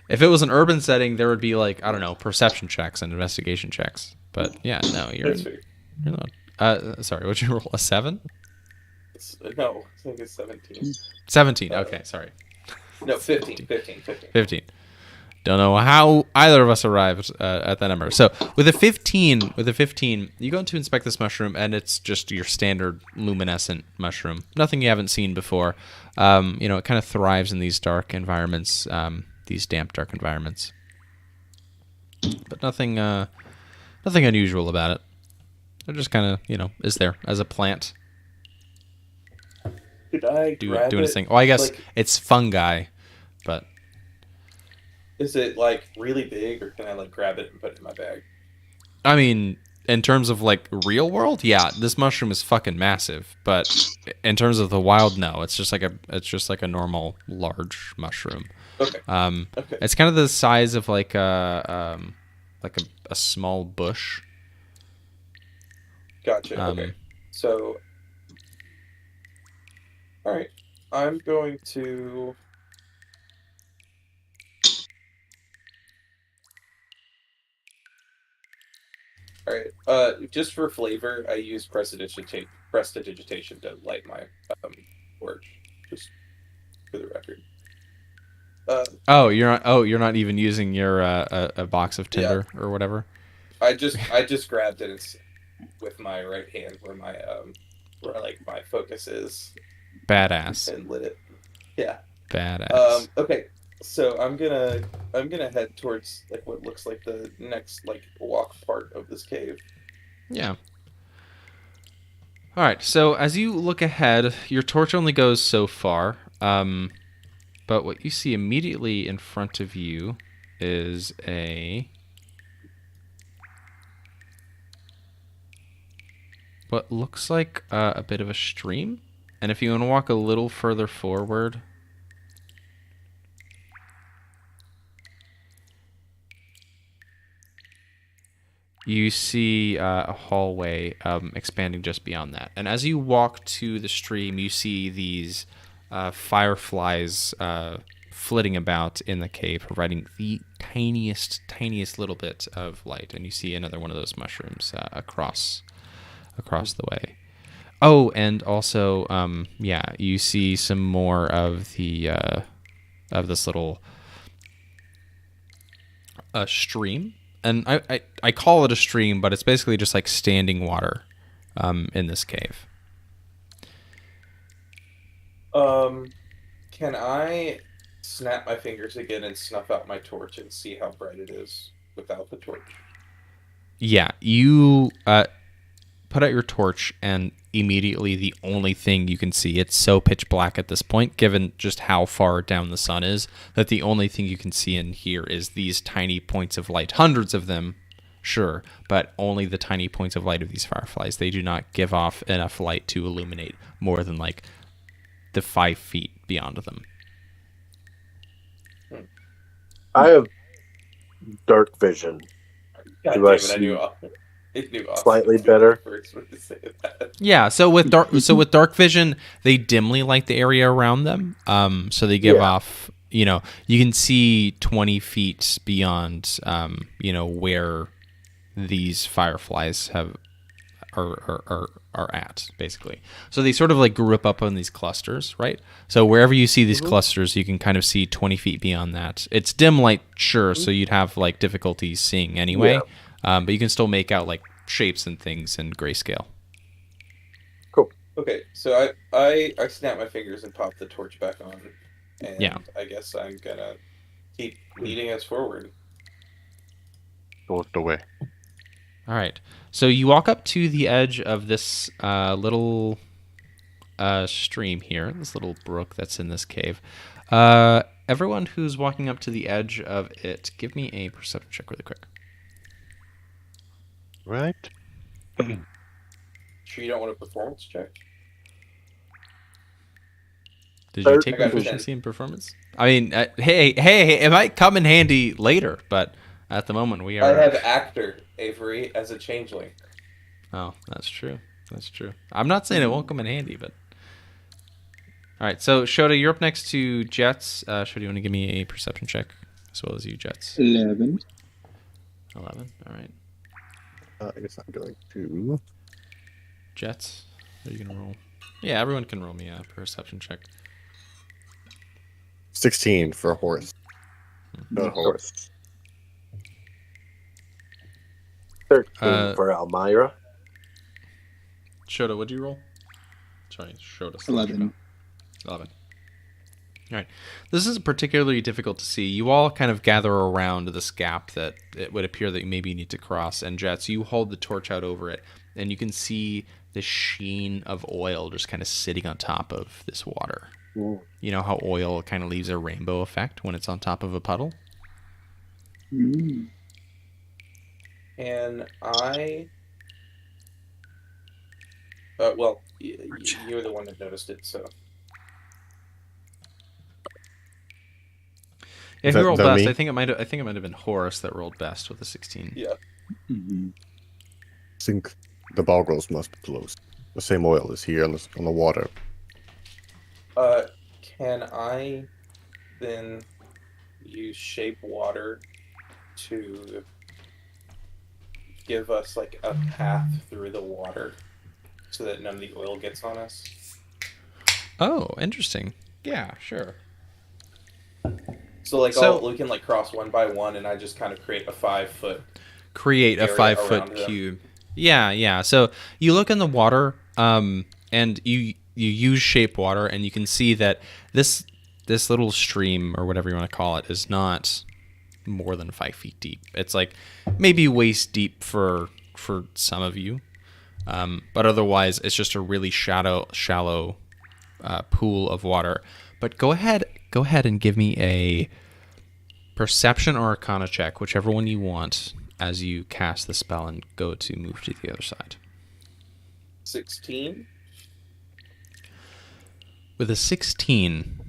If it was an urban setting, there would be like, I don't know, perception checks and investigation checks. But yeah, no, you're not. Sorry, what'd you roll? A 7? No, I think it's 17. 17. Okay, sorry. No, 15. 15. Don't know how either of us arrived at that number. So with a 15, you go in to inspect this mushroom, and it's just your standard luminescent mushroom. Nothing you haven't seen before. It kind of thrives in these dark environments, these damp, dark environments. But nothing unusual about it. It just kind of, is there as a plant. Did I grab doing its thing? Oh, I guess it's fungi, but. Is it like really big, or can I like grab it and put it in my bag? I mean, in terms of like real world, yeah, this mushroom is fucking massive. But in terms of the wild, no, it's just like a normal large mushroom. Okay. Okay. It's kind of the size of like a small bush. Gotcha. Okay. So, all right, I'm going to. All right. Just for flavor, I use prestidigitation to light my torch. Just for the record. You're not even using your a box of tinder or whatever. I just grabbed it. It's with my right hand where my focus is. Badass. And lit it. Yeah. Badass. Okay, so I'm gonna head towards like what looks like the next like walk part of this cave. Yeah. All right. So as you look ahead, your torch only goes so far. But what you see immediately in front of you is what looks like a bit of a stream. And if you want to walk a little further forward, you see a hallway expanding just beyond that. And as you walk to the stream, you see these fireflies flitting about in the cave, providing the tiniest little bit of light. And you see another one of those mushrooms across the way. Oh, and also, you see some more of the of this little stream. And I call it a stream, but it's basically just like standing water in this cave. Can I snap my fingers again and snuff out my torch and see how bright it is without the torch? Yeah, you put out your torch, and immediately the only thing you can see, it's so pitch black at this point, given just how far down the sun is, that the only thing you can see in here is these tiny points of light. Hundreds of them, sure, but only the tiny points of light of these fireflies. They do not give off enough light to illuminate more than like the 5 feet beyond them. I have dark vision. God Do damn I it, I knew slightly better? First when you say that. Yeah, so with dark vision, they dimly light the area around them. So they give off, you can see 20 feet beyond, where these fireflies are at, basically. So they sort of like group up on these clusters, right? So wherever you see these clusters, you can kind of see 20 feet beyond that. It's dim light, sure, so you'd have like difficulty seeing anyway. But you can still make out like shapes and things in grayscale. Cool. Okay, so I snap my fingers and pop the torch back on, and I guess I'm gonna keep leading us forward. Go the way. All right. So you walk up to the edge of this little stream here, this little brook that's in this cave. Everyone who's walking up to the edge of it, give me a perception check really quick. Right. Sure you don't want a performance check? Did you take proficiency in performance? I mean, hey, it might come in handy later, but at the moment we are... I have actor, Avery, as a changeling. Oh, that's true. That's true. I'm not saying it won't come in handy, but... All right, so Shota, you're up next to Jeatz. Shota, you want to give me a perception check, as well as you, Jeatz? 11. 11, all right. I guess I'm going to... Jeatz, are you going to roll? Yeah, everyone can roll me a perception check. 16 for Horace. Horace. 13 for Almyre. Shota, what'd you roll? Sorry, Shota. 11. 11. All right. This is particularly difficult to see. You all kind of gather around this gap that it would appear that you maybe need to cross. And Jeatz, you hold the torch out over it, and you can see the sheen of oil just kind of sitting on top of this water. Ooh. You know how oil kind of leaves a rainbow effect when it's on top of a puddle? Mm. And I... well, you were the one that noticed it, so... Yeah, who rolled best? I think it might have been Horace that rolled best with a 16. Yeah. Mm-hmm. I think the Balgros must be close. The same oil is here on the water. Can I then use shape water to give us like a path through the water so that none of the oil gets on us? Oh, interesting. Yeah, sure. So we can like cross one by one, and I just kind of create a 5-foot. Create a 5-foot cube. Yeah. So you look in the water, and you use shape water, and you can see that this this little stream, or whatever you want to call it, is not more than 5 feet deep. It's like maybe waist deep for some of you, but otherwise it's just a really shallow pool of water. But go ahead and give me a perception or arcana check, whichever one you want, as you cast the spell and go to move to the other side. 16. With a 16,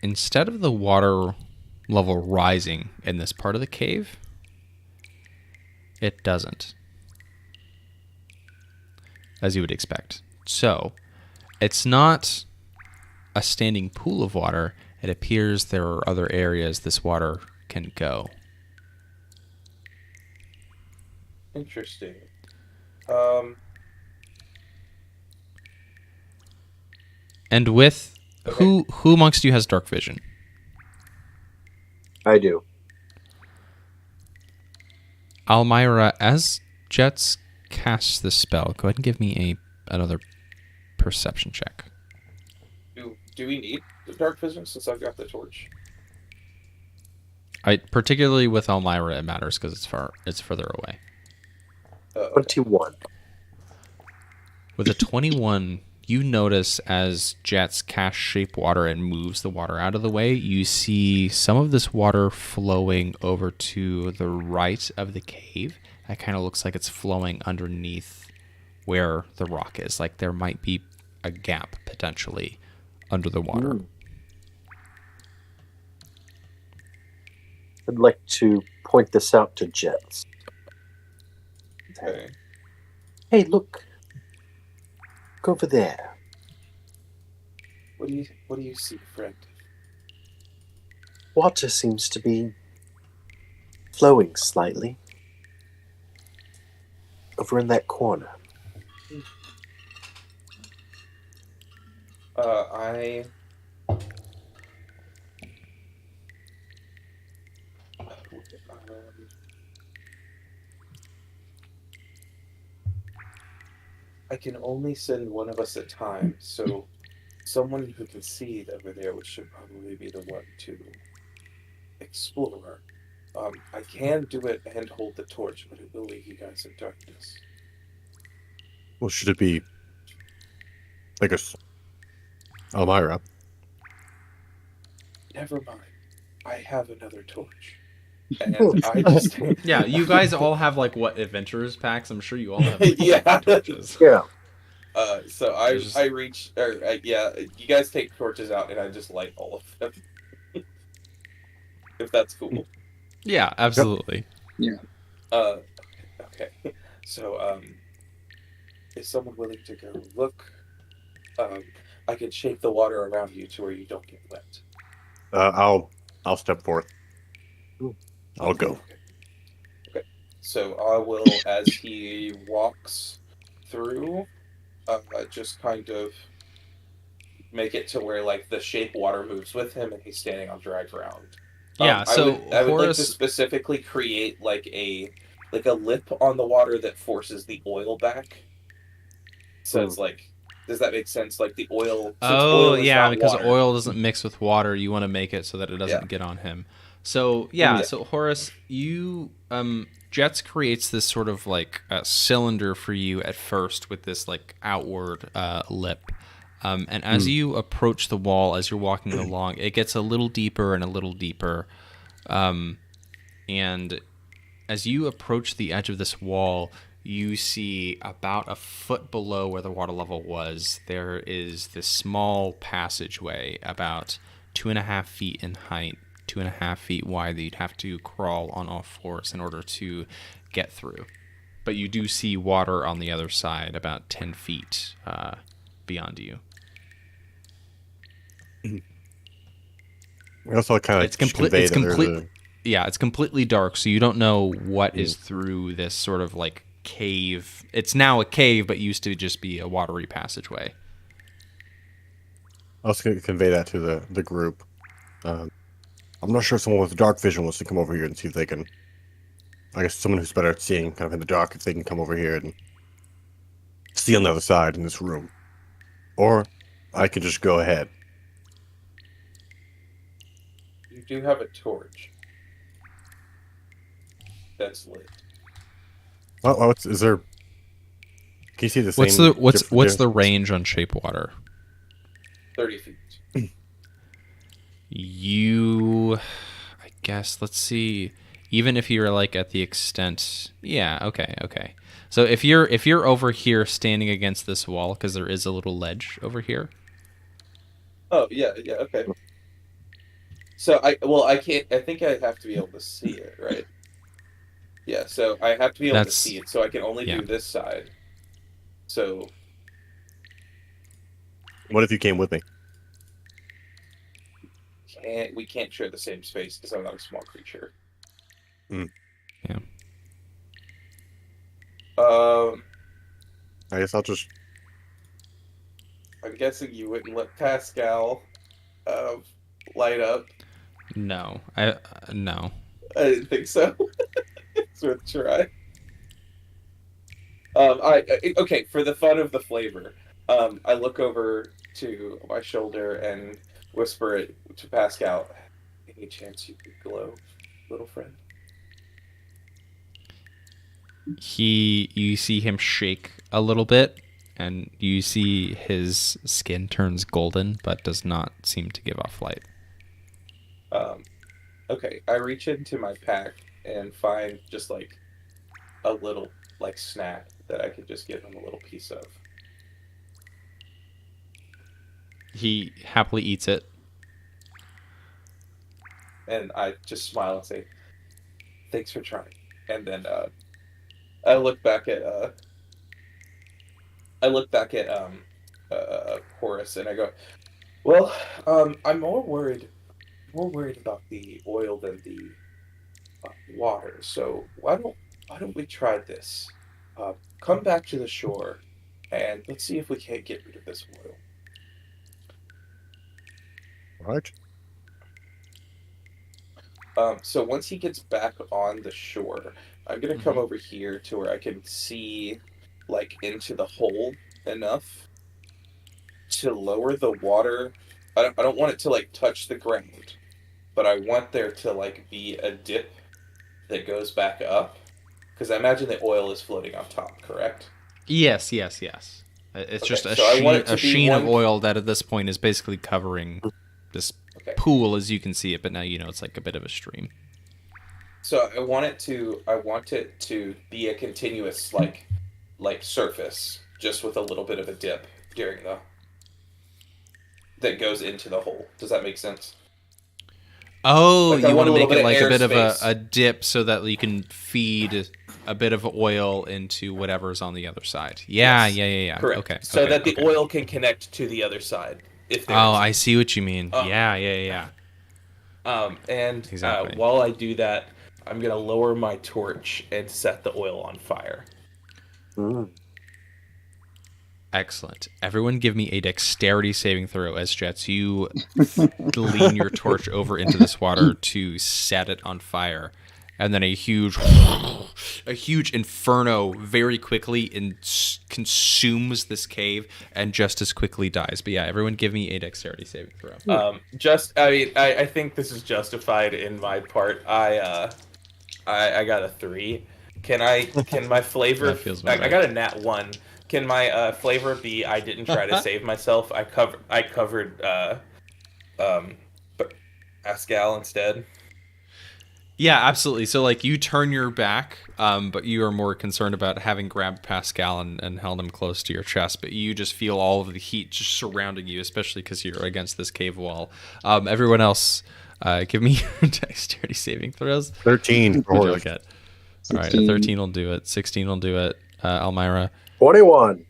instead of the water level rising in this part of the cave, it doesn't, as you would expect. So it's not a standing pool of water. It appears there are other areas this water can go. Interesting. And with who amongst you has dark vision? I do. Almyre, as Jeatz casts this spell, go ahead and give me another perception check. Do we need the dark vision since I've got the torch? Particularly with Almyre, it matters because it's further away. 21. With a 21, you notice as Jeatz casts Shape Water and moves the water out of the way, you see some of this water flowing over to the right of the cave. That kind of looks like it's flowing underneath where the rock is. Like there might be a gap potentially under the water. I'd like to point this out to Jeatz. Okay. Hey, look. Look over there. What do you see, friend? Water seems to be flowing slightly. Over in that corner. I can only send one of us at a time, so someone who can see it over there should probably be the one to explore. I can do it and hold the torch, but it will leave you guys in darkness. Well, should it be like Almyre? Never mind. I have another torch. And I just... Yeah, you guys all have like what adventurers packs? I'm sure you all have yeah. torches. Yeah. So I reach, you guys take torches out and I just light all of them. If that's cool. Yeah, absolutely. Yeah. Okay. So, is someone willing to go look? I can shake the water around you to where you don't get wet. I'll step forth. I'll go. Okay. So I will, as he walks through, just kind of make it to where like the shape water moves with him and he's standing on dry ground. Yeah, so I would Horace... like to specifically create like a lip on the water that forces the oil back. So it's like, does that make sense? Like the oil. Oh, yeah, because water. oil doesn't mix with water. You want to make it so that it doesn't get on him. So so Horace, you Jeatz creates this sort of like a cylinder for you at first with this like outward lip. And as you approach the wall, as you're walking along, it gets a little deeper and a little deeper. And as you approach the edge of this wall, you see about a foot below where the water level was, there is this small passageway about 2.5 feet in height, 2.5 feet wide that you'd have to crawl on all fours in order to get through. But you do see water on the other side about 10 feet beyond you. We also kind of it's completely dark, so you don't know what is through this sort of like cave. It's now a cave, but used to just be a watery passageway. I was going to convey that to the group. I'm not sure if someone with dark vision wants to come over here and see if they can. I guess someone who's better at seeing kind of in the dark, if they can come over here and see on the other side in this room. Or I could just go ahead. You do have a torch that's lit. Is there? Can you see the same? What's the range on shape water? 30 feet. I guess, let's see. Even if you're like at the extent, yeah, okay. So if you're over here standing against this wall, because there is a little ledge over here. Oh yeah, okay. So I can't. I think I have to be able to see it, right? Yeah. So I have to be able to see it. So I can only do this side. So. What if you came with me? We can't share the same space because I'm not a small creature. Mm. Yeah. I guess I'll just. I'm guessing you wouldn't let Pascal light up. No, no. I didn't think so. It's worth a try. Okay, for the fun of the flavor, I look over to my shoulder and whisper it to Pascal. Any chance you could glow, little friend? You see him shake a little bit, and you see his skin turns golden, but does not seem to give off light. Okay, I reach into my pack and find just like a little like snack that I could just give him a little piece of. He happily eats it. And I just smile and say, "Thanks for trying." And then I look back at Horace and I go, "Well, I'm more worried about the oil than the water. So why don't we try this? Come back to the shore, and let's see if we can't get rid of this oil." Right. So once he gets back on the shore, I'm gonna come over here to where I can see, like, into the hole enough to lower the water. I don't want it to like touch the ground, but I want there to like be a dip that goes back up, because I imagine the oil is floating on top. Correct? Yes. It's just a sheen of oil that at this point is basically covering this pool as you can see it, but now you know it's like a bit of a stream. So I want it to be a continuous like surface, just with a little bit of a dip during that goes into the hole. Does that make sense? Oh, like you want to make it like a bit space. of a dip so that you can feed a bit of oil into whatever's on the other side. Yeah. Correct. Okay. So that the oil can connect to the other side. I see what you mean. Yeah. And exactly. While I do that, I'm gonna lower my torch and set the oil on fire. Excellent. Everyone give me a dexterity saving throw as Jeatz, you lean your torch over into this water to set it on fire. And then a huge inferno very quickly consumes this cave and just as quickly dies. But yeah, everyone give me a dexterity saving throw. I think this is justified in my part. I got a 3. Can my flavor? That feels about I got a nat 1. Can my flavor be I didn't try to save myself? I covered Pascal instead. Yeah, absolutely. So like you turn your back, but you are more concerned about having grabbed Pascal and held him close to your chest. But you just feel all of the heat just surrounding you, especially because you're against this cave wall. Everyone else, give me your dexterity saving throws. 13. All right, a 13 will do it. 16 will do it. Almyre. 21.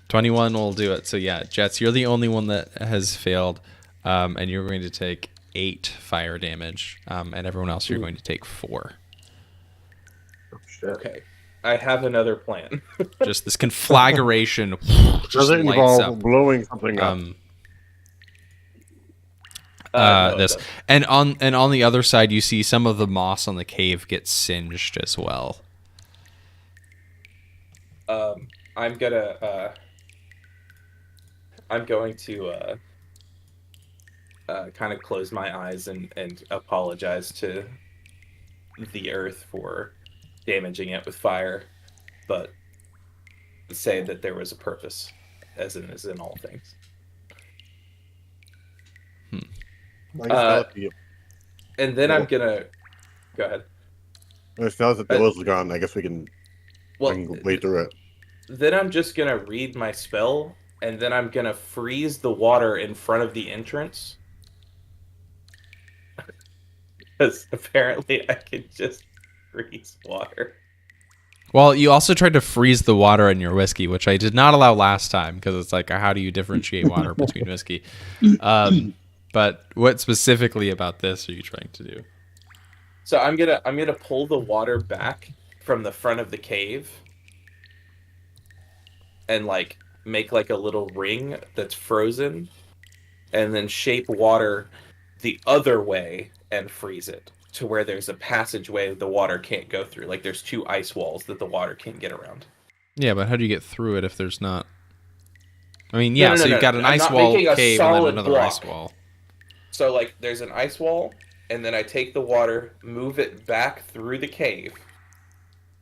21 will do it. So yeah, Jeatz, you're the only one that has failed, and you're going to take 8 fire damage, and everyone else you're going to take 4. Oh, shit. Okay, I have another plan. Just this conflagration Does it lights involve up. blowing something up? No, This and on the other side you see some of the moss on the cave get singed as well. I'm going to kind of close my eyes and apologize to the earth for damaging it with fire, but say that there was a purpose, as in all things. I guess And then I'm gonna go ahead. now that the oil's gone, I guess we can wade through it. Then I'm just gonna read my spell, and then I'm gonna freeze the water in front of the entrance. Because apparently I can just freeze water. Well, you also tried to freeze the water in your whiskey, which I did not allow last time, because it's like, how do you differentiate water between whiskey? But what specifically about this are you trying to do? So I'm gonna pull the water back from the front of the cave, and like make like a little ring that's frozen, and then shape water the other way and freeze it to where there's a passageway the water can't go through. Like there's 2 ice walls that the water can't get around. Yeah, but how do you get through it if there's not? I mean, yeah, so you've got an ice wall cave and then another ice wall. So, like, there's an ice wall, and then I take the water, move it back through the cave,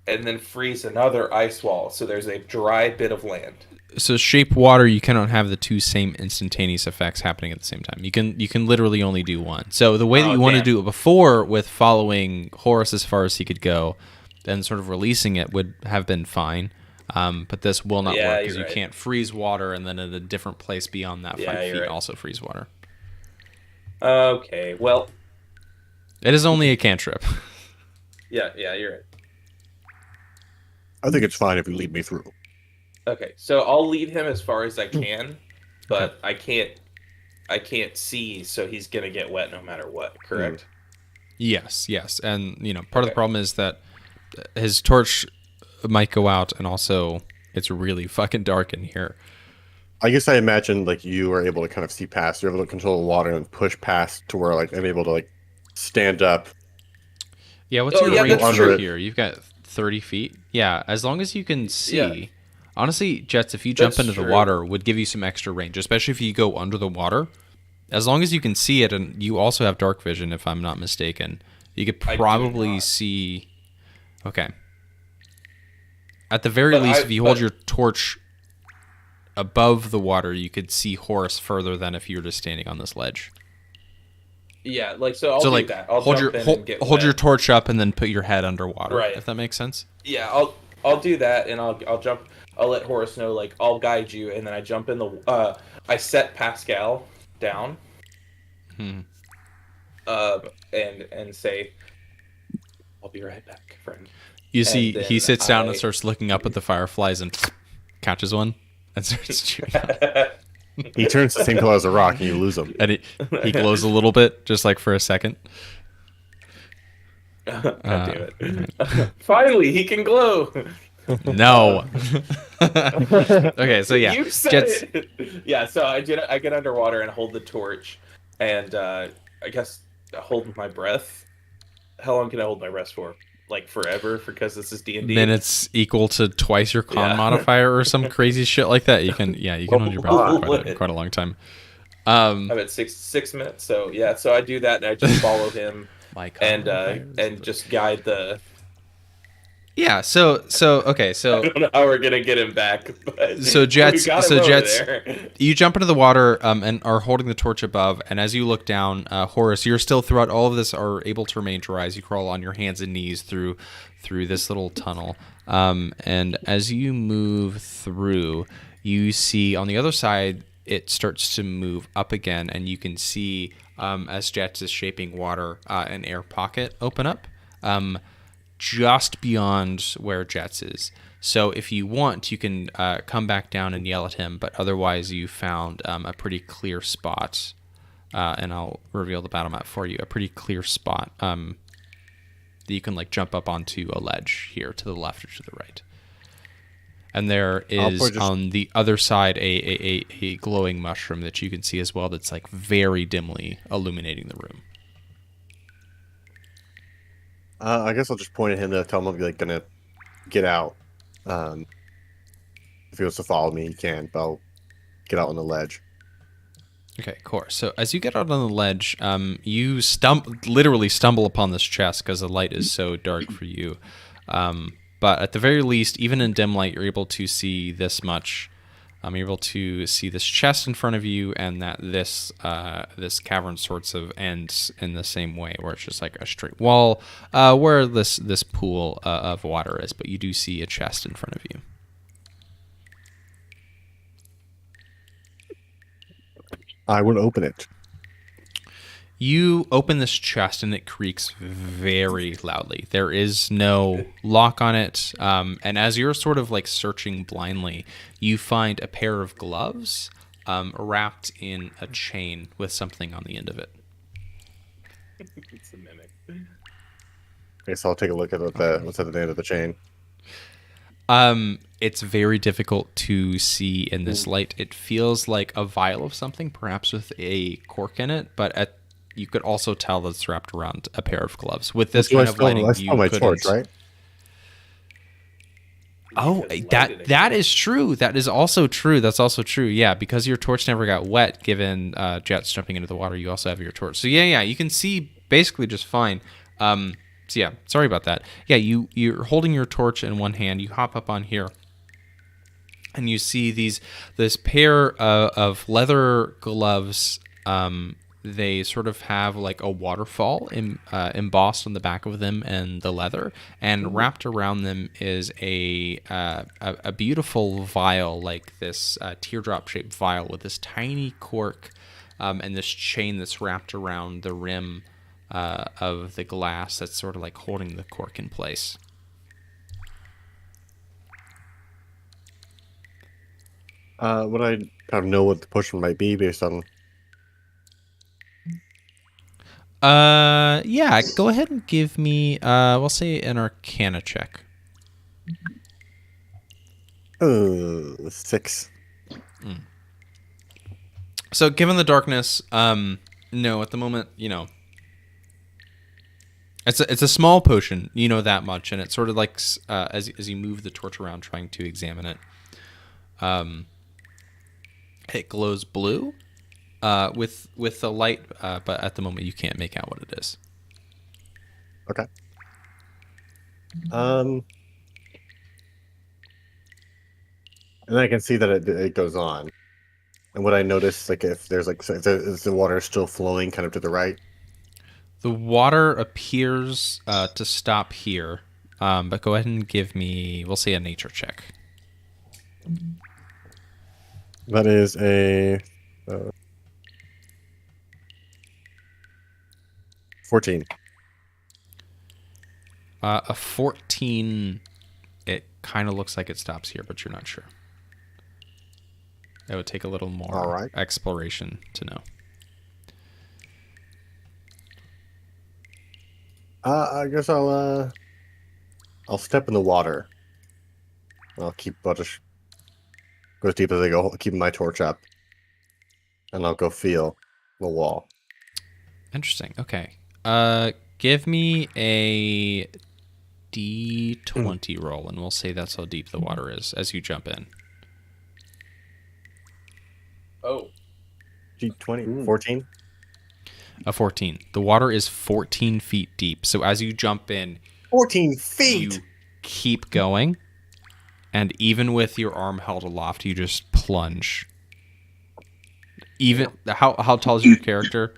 and then freeze another ice wall. So there's a dry bit of land. So shape water, you cannot have the 2 same instantaneous effects happening at the same time. You can literally only do one. So the way that you want to do it before, with following Horace as far as he could go, and sort of releasing it, would have been fine. But this will not work because you can't freeze water and then at a different place beyond that 5 feet also freeze water. Okay, well, it is only a cantrip. Yeah, you're right. I think it's fine if you lead me through. Okay, so I'll lead him as far as I can, but I can't see, so he's gonna get wet no matter what. Correct? Yes, and part of the problem is that his torch might go out, and also it's really fucking dark in here. I guess I imagine like you are able to kind of see past. You're able to control the water and push past to where like I'm able to like stand up. Yeah, what's your range under here? You've got 30 feet. Yeah, as long as you can see. Yeah. Honestly, Jeatz, if you jump into the water, would give you some extra range, especially if you go under the water. As long as you can see it, and you also have dark vision, if I'm not mistaken, you could probably see. Okay. At the very least, if you hold your torch above the water, you could see Horace further than if you were just standing on this ledge. Yeah, like so. I'll do that. I'll hold your torch up and then put your head underwater. Right. If that makes sense. Yeah, I'll do that, and I'll jump. I'll let Horace know, like, I'll guide you, and then I jump in the. I set Pascal down. And say, "I'll be right back, friend." You see, he sits down and starts looking up at the fireflies and catches one and starts shooting. He turns the same color as a rock, and you lose him. And he glows a little bit, just like for a second. God damn it! Finally, he can glow. No. Okay, so yeah, you said it. Yeah, so I get underwater and hold the torch, and I guess hold my breath. How long can I hold my breath for? Like forever, because this is D&D. Minutes equal to twice your con modifier or some crazy shit like that. You can hold your breath for quite a long time. I'm at six minutes, so yeah. So I do that, and I just follow him, and just guide the. Yeah. So okay. So I don't know how we're gonna get him back. But so Jeatz, you jump into the water and are holding the torch above. And as you look down, Horace, you're still throughout all of this are able to remain dry as you crawl on your hands and knees through this little tunnel. And as you move through, you see on the other side it starts to move up again, and you can see as Jeatz is shaping water, an air pocket open up. Just beyond where Jeatz is. So if you want, you can come back down and yell at him, but otherwise you found a pretty clear spot, and I'll reveal the battle map for you, a pretty clear spot that you can like jump up onto a ledge here to the left or to the right. And there is on the other side a glowing mushroom that you can see as well that's like very dimly illuminating the room. I guess I'll just point at him to tell him I'm like gonna get out. If he wants to follow me, he can. But I'll get out on the ledge. Okay, of course. So as you get out on the ledge, you literally stumble upon this chest because the light is so dark for you. But at the very least, even in dim light, you're able to see this much. You're able to see this chest in front of you, and that this cavern sorts of ends in the same way, where it's just like a straight wall, where this pool of water is. But you do see a chest in front of you. I would open it. You open this chest and it creaks very loudly. There is no lock on it. And as you're sort of like searching blindly, you find a pair of gloves wrapped in a chain with something on the end of it. It's a mimic. Okay, so I'll take a look at what's at the end of the chain. It's very difficult to see in this light. It feels like a vial of something, perhaps with a cork in it, but you could also tell that it's wrapped around a pair of gloves. With this kind of lighting, you my couldn't. torch, right? Oh, that is true. That is also true. That's also true. Yeah, because your torch never got wet, given Jeatz jumping into the water, you also have your torch. So yeah, you can see basically just fine. So yeah, sorry about that. Yeah, you're holding your torch in one hand. You hop up on here, and you see this pair of leather gloves. They sort of have like a waterfall embossed on the back of them and the leather, and wrapped around them is a beautiful vial, like this teardrop-shaped vial with this tiny cork and this chain that's wrapped around the rim of the glass that's sort of like holding the cork in place. Would I kind of know what the potion might be based on? Yeah, go ahead and give me, we'll say an Arcana check. 6. So given the darkness, no, at the moment, it's a small potion, that much, and it's sort of like, as you move the torch around trying to examine it, it glows blue. With the light, but at the moment you can't make out what it is. Okay. And I can see that it goes on. And would I notice, like, if there's like, is the water still flowing kind of to the right? The water appears to stop here, but go ahead and give me, we'll say, a nature check. That is a 14. A 14, it kind of looks like it stops here, but you're not sure. It would take a little more exploration to know. I guess I'll step in the water. I'll just go as deep as I go, keeping my torch up. And I'll go feel the wall. Interesting. Okay. Give me a D20 roll, and we'll say that's how deep the water is as you jump in. Oh. D20? 14? A 14. The water is 14 feet deep. So as you jump in, 14 feet! You keep going, and even with your arm held aloft, you just plunge. Even how tall is your character?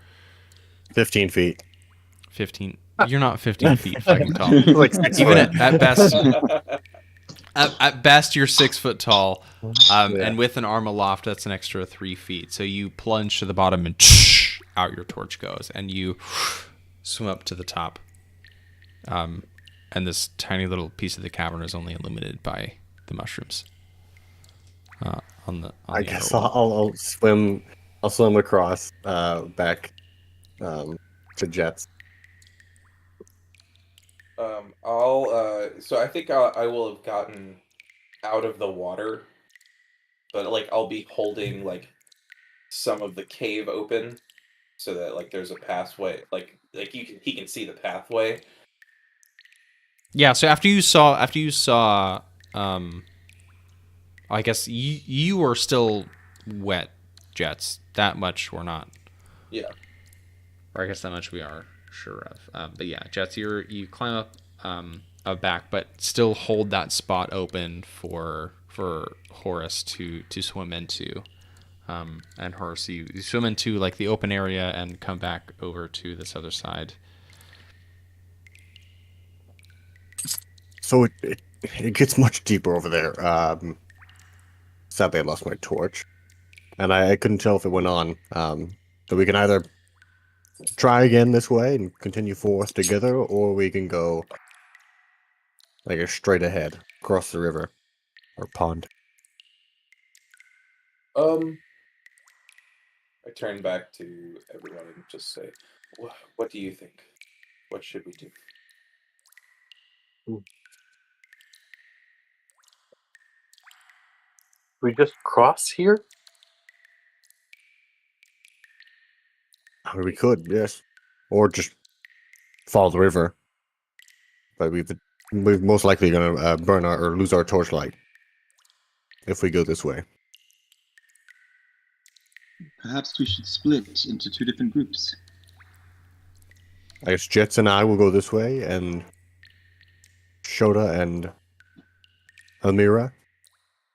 15 feet. 15. You're not 15 feet fucking tall. Like 6 Even foot. at best, at best you're 6 foot tall, and with an arm aloft, that's an extra 3 feet. So you plunge to the bottom, and out your torch goes, and you swim up to the top. And this tiny little piece of the cavern is only illuminated by the mushrooms. I guess I'll swim. I'll swim across back to Jeatz. So I think I will have gotten out of the water, but like I'll be holding like some of the cave open so that like there's a pathway, like he can see the pathway. Yeah. So after you saw, I guess you were still wet Jeatz. That much we're not. Yeah. Or I guess that much we are sure of. But yeah, Jeatz, you climb up back, but still hold that spot open for Horace to swim into. And Horace, you swim into like the open area and come back over to this other side. So it gets much deeper over there. Sadly, I lost my torch, and I couldn't tell if it went on. So we can either try again this way and continue forward together, or we can go like straight ahead across the river or pond. I turn back to everyone and just say, "What do you think? What should we do?" We just cross here? I mean, we could, yes, or just follow the river. But we're most likely going to burn or lose our torchlight if we go this way. Perhaps we should split into 2 different groups. I guess Jeatz and I will go this way, and Shota and Almyre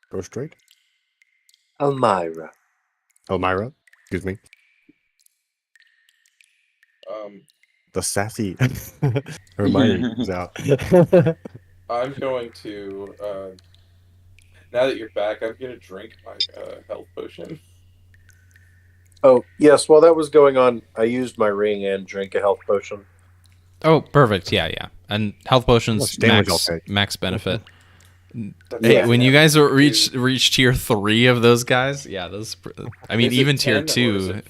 go straight. Almyre. Almyre, excuse me. The sassy Hermione is out. I'm going to, now that you're back, I'm going to drink my health potion. Oh, yes, while that was going on, I used my ring and drank a health potion. Oh, perfect. Yeah. And health potions max benefit. Hey, when you guys reach tier 3 of those guys, yeah, those. I mean, even tier 2.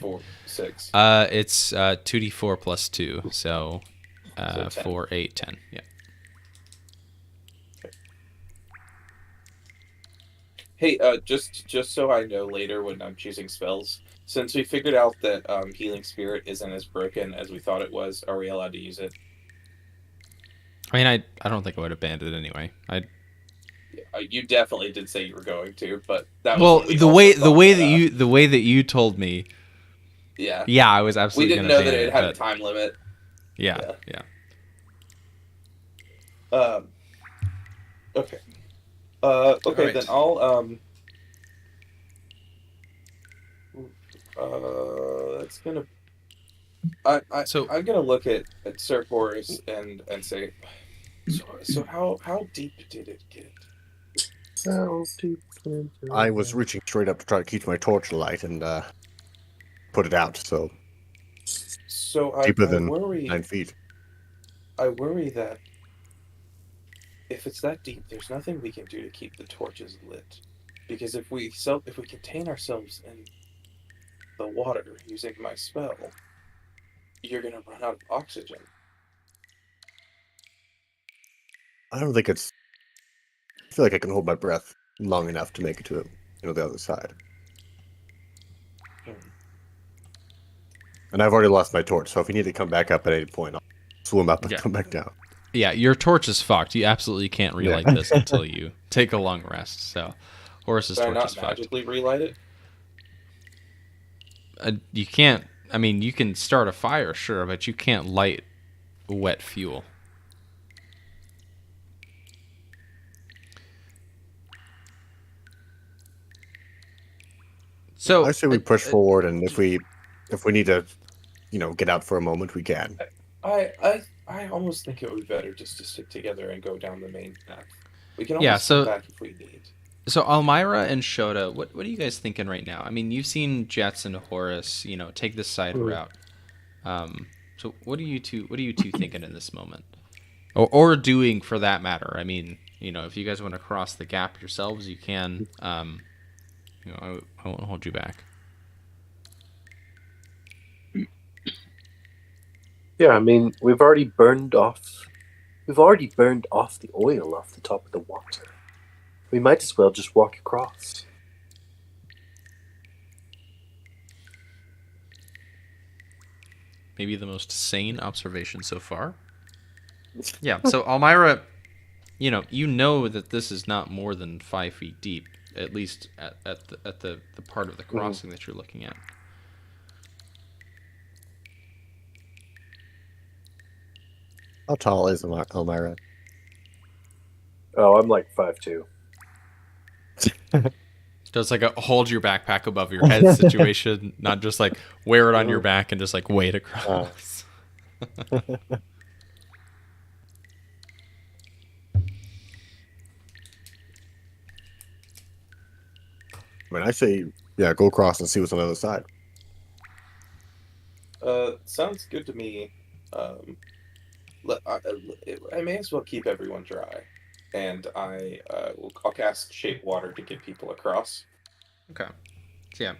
6. It's 2d4 plus 2, so 4, 8, 10. Yeah. Hey, just so I know later when I'm choosing spells, since we figured out that Healing Spirit isn't as broken as we thought it was, are we allowed to use it? I mean, I don't think I would have banned it anyway. You definitely did say you were going to, but that was the way that you told me. Yeah, I was absolutely. We didn't know that it had a time limit. Yeah. Okay. Okay, right. Then I'll that's gonna. I'm gonna look at Sir Horace and say, so how deep did it get? How deep? I was reaching straight up to try to keep my torch alight and put it out. So deeper than 9 feet. I worry that if it's that deep, there's nothing we can do to keep the torches lit. Because if we contain ourselves in the water using my spell, you're gonna run out of oxygen. I don't think it's. I feel like I can hold my breath long enough to make it to the other side. And I've already lost my torch, so if we need to come back up at any point, I'll swim up and come back down. Yeah, your torch is fucked. You absolutely can't relight this until you take a long rest. So, Horace's torch is fucked. Can I not magically relight it? You can't. I mean, you can start a fire, sure, but you can't light wet fuel. So I say we push forward, and if we need to, get out for a moment, we can. I almost think it would be better just to stick together and go down the main path. We can always come back if we need. So Almyre and Shota, what are you guys thinking right now? I mean, you've seen Jeatz and Horace, take this side route. So what are you two thinking in this moment, or doing for that matter? I mean, if you guys want to cross the gap yourselves, you can. I won't hold you back. Yeah, I mean, we've already burned off the oil off the top of the water. We might as well just walk across. Maybe the most sane observation so far. Yeah, so Almyre, you know that this is not more than 5 feet deep. at least at the part of the crossing that you're looking at. How tall is Almyre? Oh, I'm like 5'2". Just like a hold your backpack above your head situation, not just like wear it on your back and just like wade across. I mean, I say, yeah, go across and see what's on the other side. Sounds good to me. I may as well keep everyone dry, and I'll cast Shape Water to get people across. Okay. So yeah.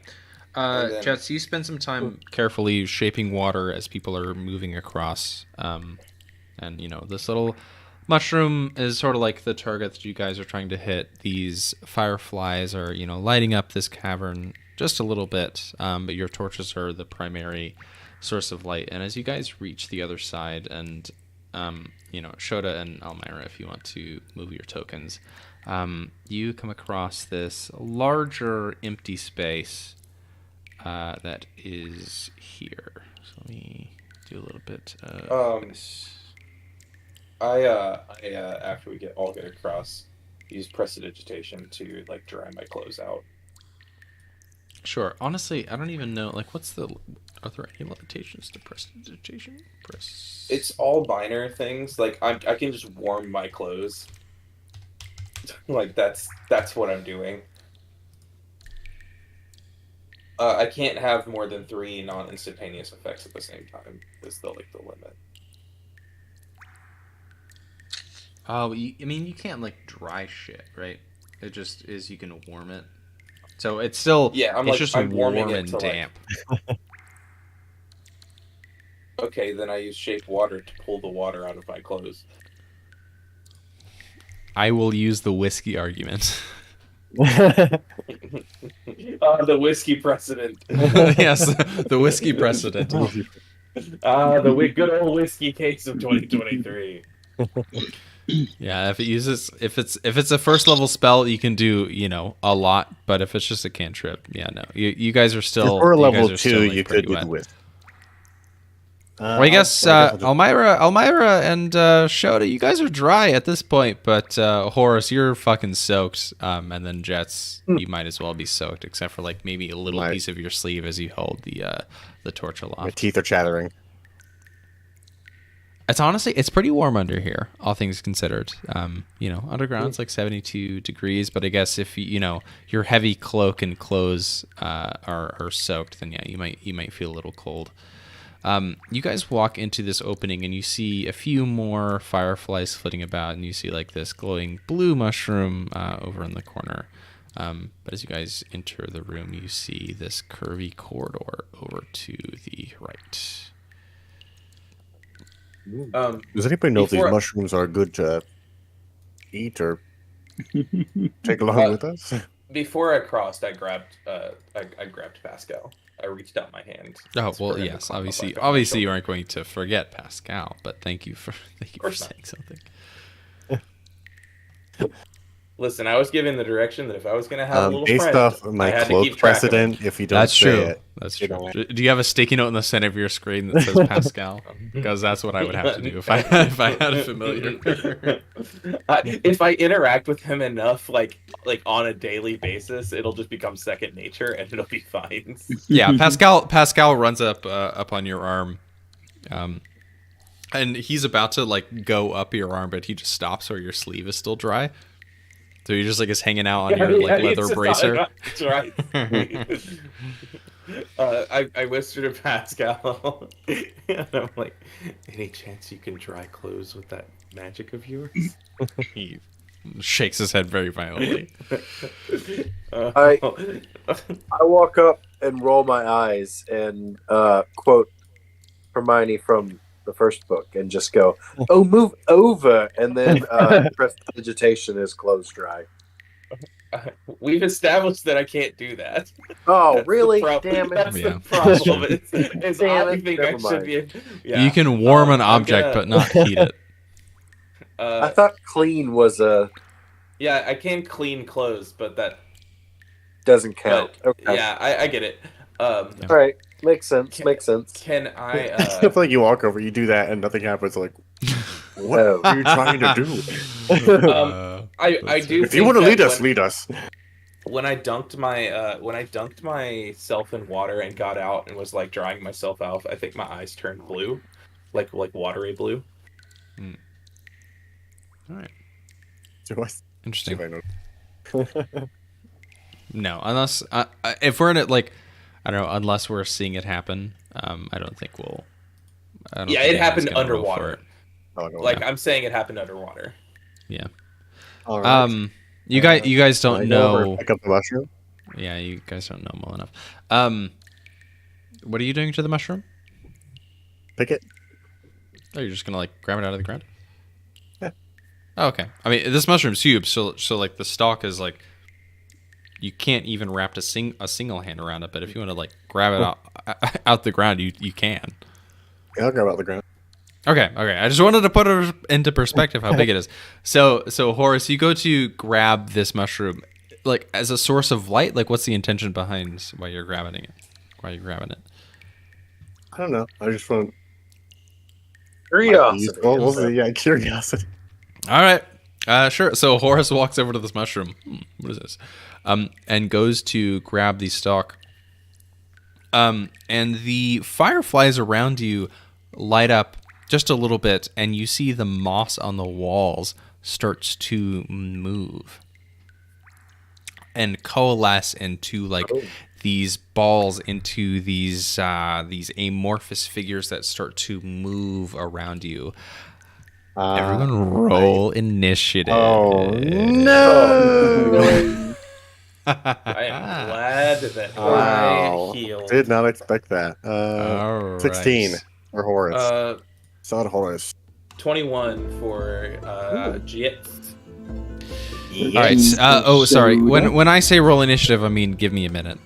Jeatz, you spend some time carefully shaping water as people are moving across. And, this little mushroom is sort of like the target that you guys are trying to hit. These fireflies are, lighting up this cavern just a little bit, but your torches are the primary source of light. And as you guys reach the other side, and, Shota and Almyre, if you want to move your tokens, you come across this larger empty space that is here. So let me do a little bit of this. After we all get across, use Prestidigitation to dry my clothes out. Sure. Honestly, I don't even know. Are there any limitations to Prestidigitation? It's all minor things. I can just warm my clothes. That's what I'm doing. I can't have more than 3 non-instantaneous effects at the same time. Is the limit. Oh, you can't dry shit, right? It just is you can warm it. So it's still it's just I'm warm warming and damp. Okay, then I use Shape Water to pull the water out of my clothes. I will use the whiskey argument. The whiskey precedent. Yes, the whiskey precedent. The good old whiskey case of 2023. Yeah, if it's a first level spell, you can do a lot. But if it's just a cantrip, no, you guys are still. For level 2, still, you could do wet. the whisk. Well, I guess Almyre and Shota, you guys are dry at this point, but Horace, you're fucking soaked. And then Jeatz, you might as well be soaked, except for maybe a little piece of your sleeve as you hold the torch aloft. My teeth are chattering. It's pretty warm under here, all things considered. Underground's 72 degrees, but I guess if your heavy cloak and clothes are soaked, then you might feel a little cold. You guys walk into this opening and you see a few more fireflies flitting about, and you see this glowing blue mushroom over in the corner. But as you guys enter the room, you see this curvy corridor over to the right. Does anybody know if these mushrooms are good to eat or take along with us? Before I crossed, I grabbed Pascal. I reached out my hand. Oh well, yes. Obviously, you aren't going to forget Pascal, but thank you for saying something. Listen, I was given the direction that if I was going to have a little based friend, off of my cloak precedent, if you don't say it. That's true. Do you have a sticky note in the center of your screen that says Pascal? Because that's what I would have to do if I had a familiar. If I interact with him enough, on a daily basis, it'll just become second nature, and it'll be fine. Yeah, Pascal runs up on your arm, and he's about to go up your arm, but he just stops where your sleeve is still dry. So you're just is hanging out on your leather bracer. That's right. I whisper to Pascal, and I'm like, "Any chance you can dry clothes with that magic of yours?" He shakes his head very violently. I walk up and roll my eyes and quote Hermione from the first book and just go, "Oh, move over," and then Prestidigitation is closed dry. We've established that I can't do that. Oh, That's really? Damn it! That's Yeah. the problem. It's Damn I it. think Never I should be. Yeah. You can warm an object, but not heat it. I thought clean was a. Yeah, I can clean clothes, but doesn't count. But, Okay. yeah, I get it. All right, makes sense. Can I? I feel like you walk over, you do that, and nothing happens. Like, what are you trying to do? I do. If you want to lead us, lead us. When I dunked myself in water and got out and was like drying myself out, I think my eyes turned blue, like watery blue. All right. Interesting. No, unless if we're in it, like, I don't know, unless we're seeing it happen, I don't think we'll. Yeah, it happened underwater. Like I'm saying, it happened underwater. Yeah. All right. You guys don't know. Pick up the mushroom. Yeah, you guys don't know well enough. What are you doing to the mushroom? Pick it. Oh, you're just gonna like grab it out of the ground? Yeah. Oh, okay. I mean, this mushroom's huge, so like the stalk is like, you can't even wrap a single hand around it. But if you want to like grab it out the ground, you can. Yeah, I'll grab it out the ground. Okay. I just wanted to put it into perspective how big it is. So Horace, you go to grab this mushroom, like as a source of light. Like, what's the intention behind why you're grabbing it? I don't know. I just want Curiosity. Curiosity. All right. Sure. So Horace walks over to this mushroom. What is this? And goes to grab the stalk. And the fireflies around you light up just a little bit, and you see the moss on the walls starts to move and coalesce into these balls, into these amorphous figures that start to move around you. Everyone roll initiative. Oh no! I am glad that I healed. Did not expect that. All 16 right. for Horace. Solid Horace. 21 for Jeatz. All right. Sorry. When I say roll initiative, I mean give me a minute.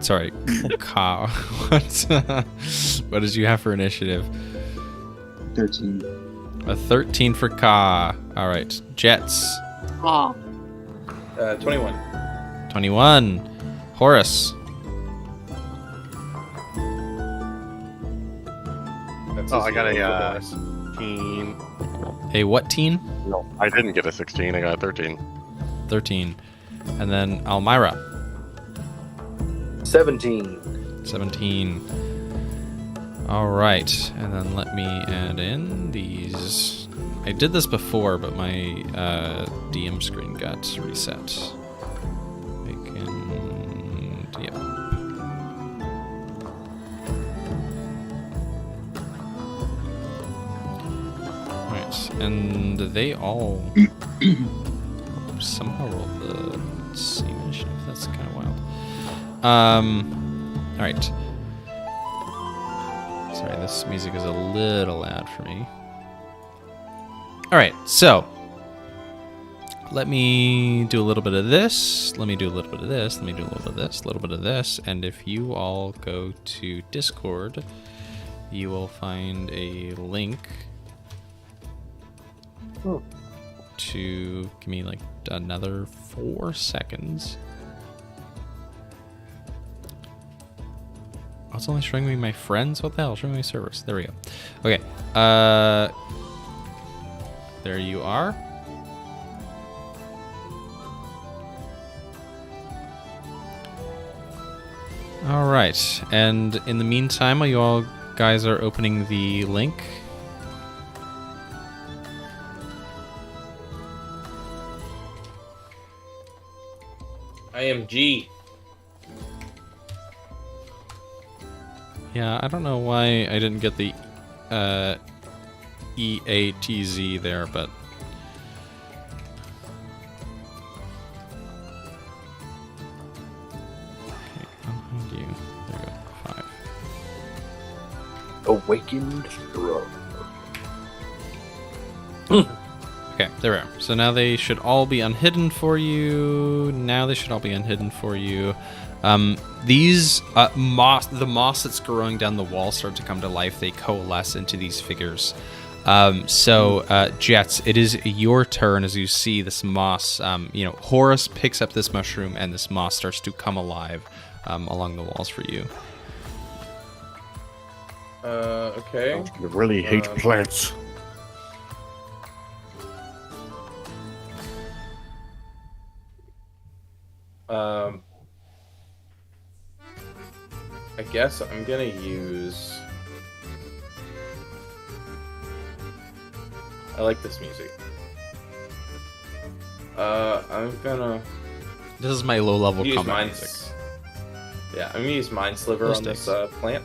Sorry. Ka. What did you have for initiative? 13. A 13 for Ka. All right. Jeatz. 21. 21. Horace. That's I got a Horace. 16. A what teen? No, I didn't get a 16. I got a 13. 13. And then Almyre. 17. 17. All right. And then let me add in these. I did this before, but my DM screen got reset. Yep. Alright, and they all somehow roll the same initiative. That's kind of wild. Alright. Sorry, this music is a little loud for me. Alright, so let me do a little bit of this. Let me do a little bit of this. Let me do a little bit of this. A little bit of this. And if you all go to Discord, you will find a link to give me like another 4 seconds. Oh, it's only showing me my friends? What the hell? Showing me servers. There we go. Okay. There you are. All right. And in the meantime, while you all guys are opening the link, I am G. yeah, I don't know why I didn't get the EATZ there, but okay, unhide you. There you go. 5. Awakened hero. Okay, there we are. So now they should all be unhidden for you. Now they should all be unhidden for you. These moss, the moss that's growing down the wall, start to come to life. They coalesce into these figures. Jeatz, it is your turn as you see this moss. Horace picks up this mushroom, and this moss starts to come alive along the walls for you. Okay. I really hate plants. I guess I'm gonna use... I like this music. I'm gonna... This is my low-level use combat music. Yeah, I'm gonna use Mind Sliver on this plant.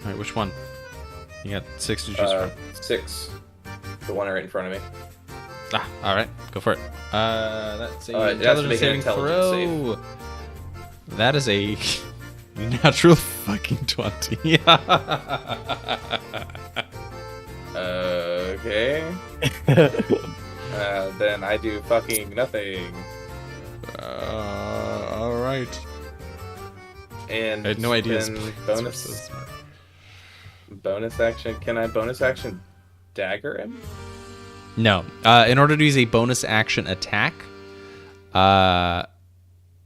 Alright, which one? You got 6 to choose from. 6. The one right in front of me. Alright, go for it. That's a it has to make an intelligence save. That is a natural fucking 20. Okay. Then I do fucking nothing. Alright. And I had no idea. Bonus action. Can I bonus action dagger him? No. In order to use a bonus action attack,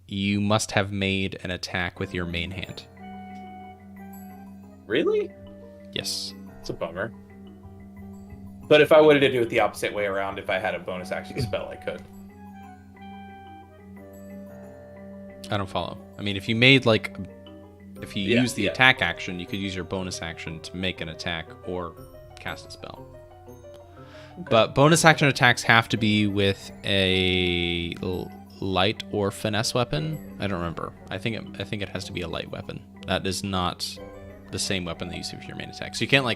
you must have made an attack with your main hand. Really? Yes. It's a bummer. But if I wanted to do it the opposite way around, if I had a bonus action spell, I could. I don't follow. I mean, if you made if you use the attack action, you could use your bonus action to make an attack or cast a spell. Okay. But bonus action attacks have to be with a light or finesse weapon. I don't remember. I think it has to be a light weapon. That is not the same weapon that you use for your main attack. So you can't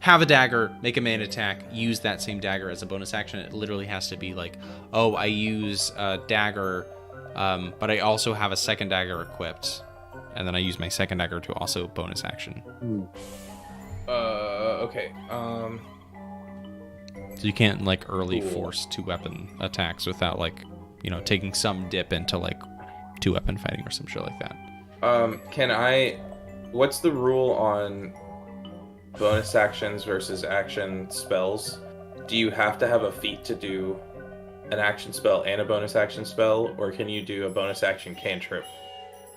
have a dagger, make a main attack, use that same dagger as a bonus action. It literally has to be I use a dagger, but I also have a second dagger equipped, and then I use my second dagger to also bonus action. Okay. So you can't early force 2-weapon attacks without taking some dip into 2-weapon fighting or some shit like that. What's the rule on bonus actions versus action spells? Do you have to have a feat to do an action spell and a bonus action spell, or can you do a bonus action cantrip?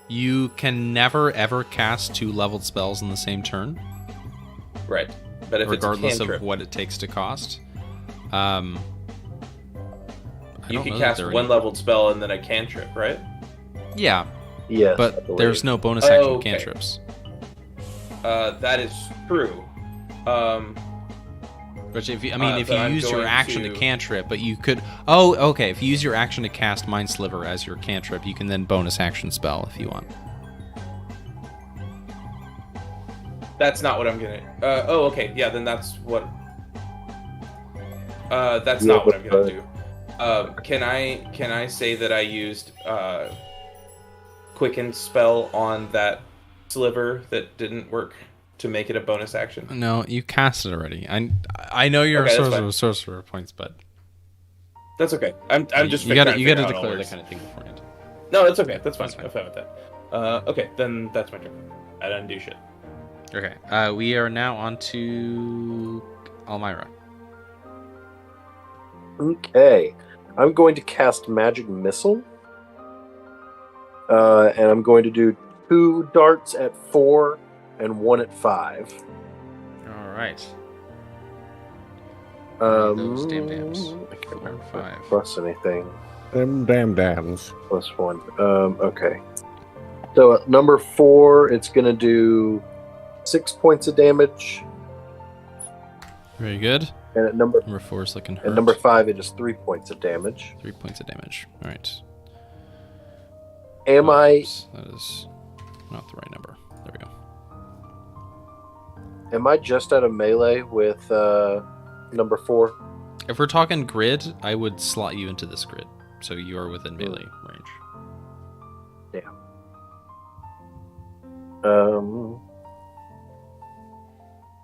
You can never ever cast 2 leveled spells in the same turn. Right. But if regardless it's of what it takes to cost. You can cast 1 leveled spell and then a cantrip, right? Yeah. Yes. But there's no bonus action cantrips. That is true. Which if you use your action to cantrip, but you could... Oh, okay. If you use your action to cast Mind Sliver as your cantrip, you can then bonus action spell if you want. That's not what I'm gonna... okay. Yeah, then that's what... That's not what I'm gonna do. Can I say that I used Quicken spell on that sliver that didn't work to make it a bonus action? No, you cast it already. I know you're a sorcerer points, but that's okay. I'm just you got to declare that kind of thing beforehand. No, that's okay. That's fine. I'm fine with that. Okay, then that's my turn. I didn't do shit. Okay, we are now on to Almyre. Okay, I'm going to cast Magic Missile, and I'm going to do 2 darts at 4 and 1 at 5. All right. Those damn dams. I can't 4 and 5. Plus anything. Them damn dams. Plus 1. Okay. So at number 4, it's going to do 6 points of damage. Very good. And at number 4 is looking hurt. At number 5, it is 3 points of damage. 3 points of damage. All right. That is not the right number. There we go. Am I just out of melee with number 4? If we're talking grid, I would slot you into this grid, so you are within melee range. Yeah.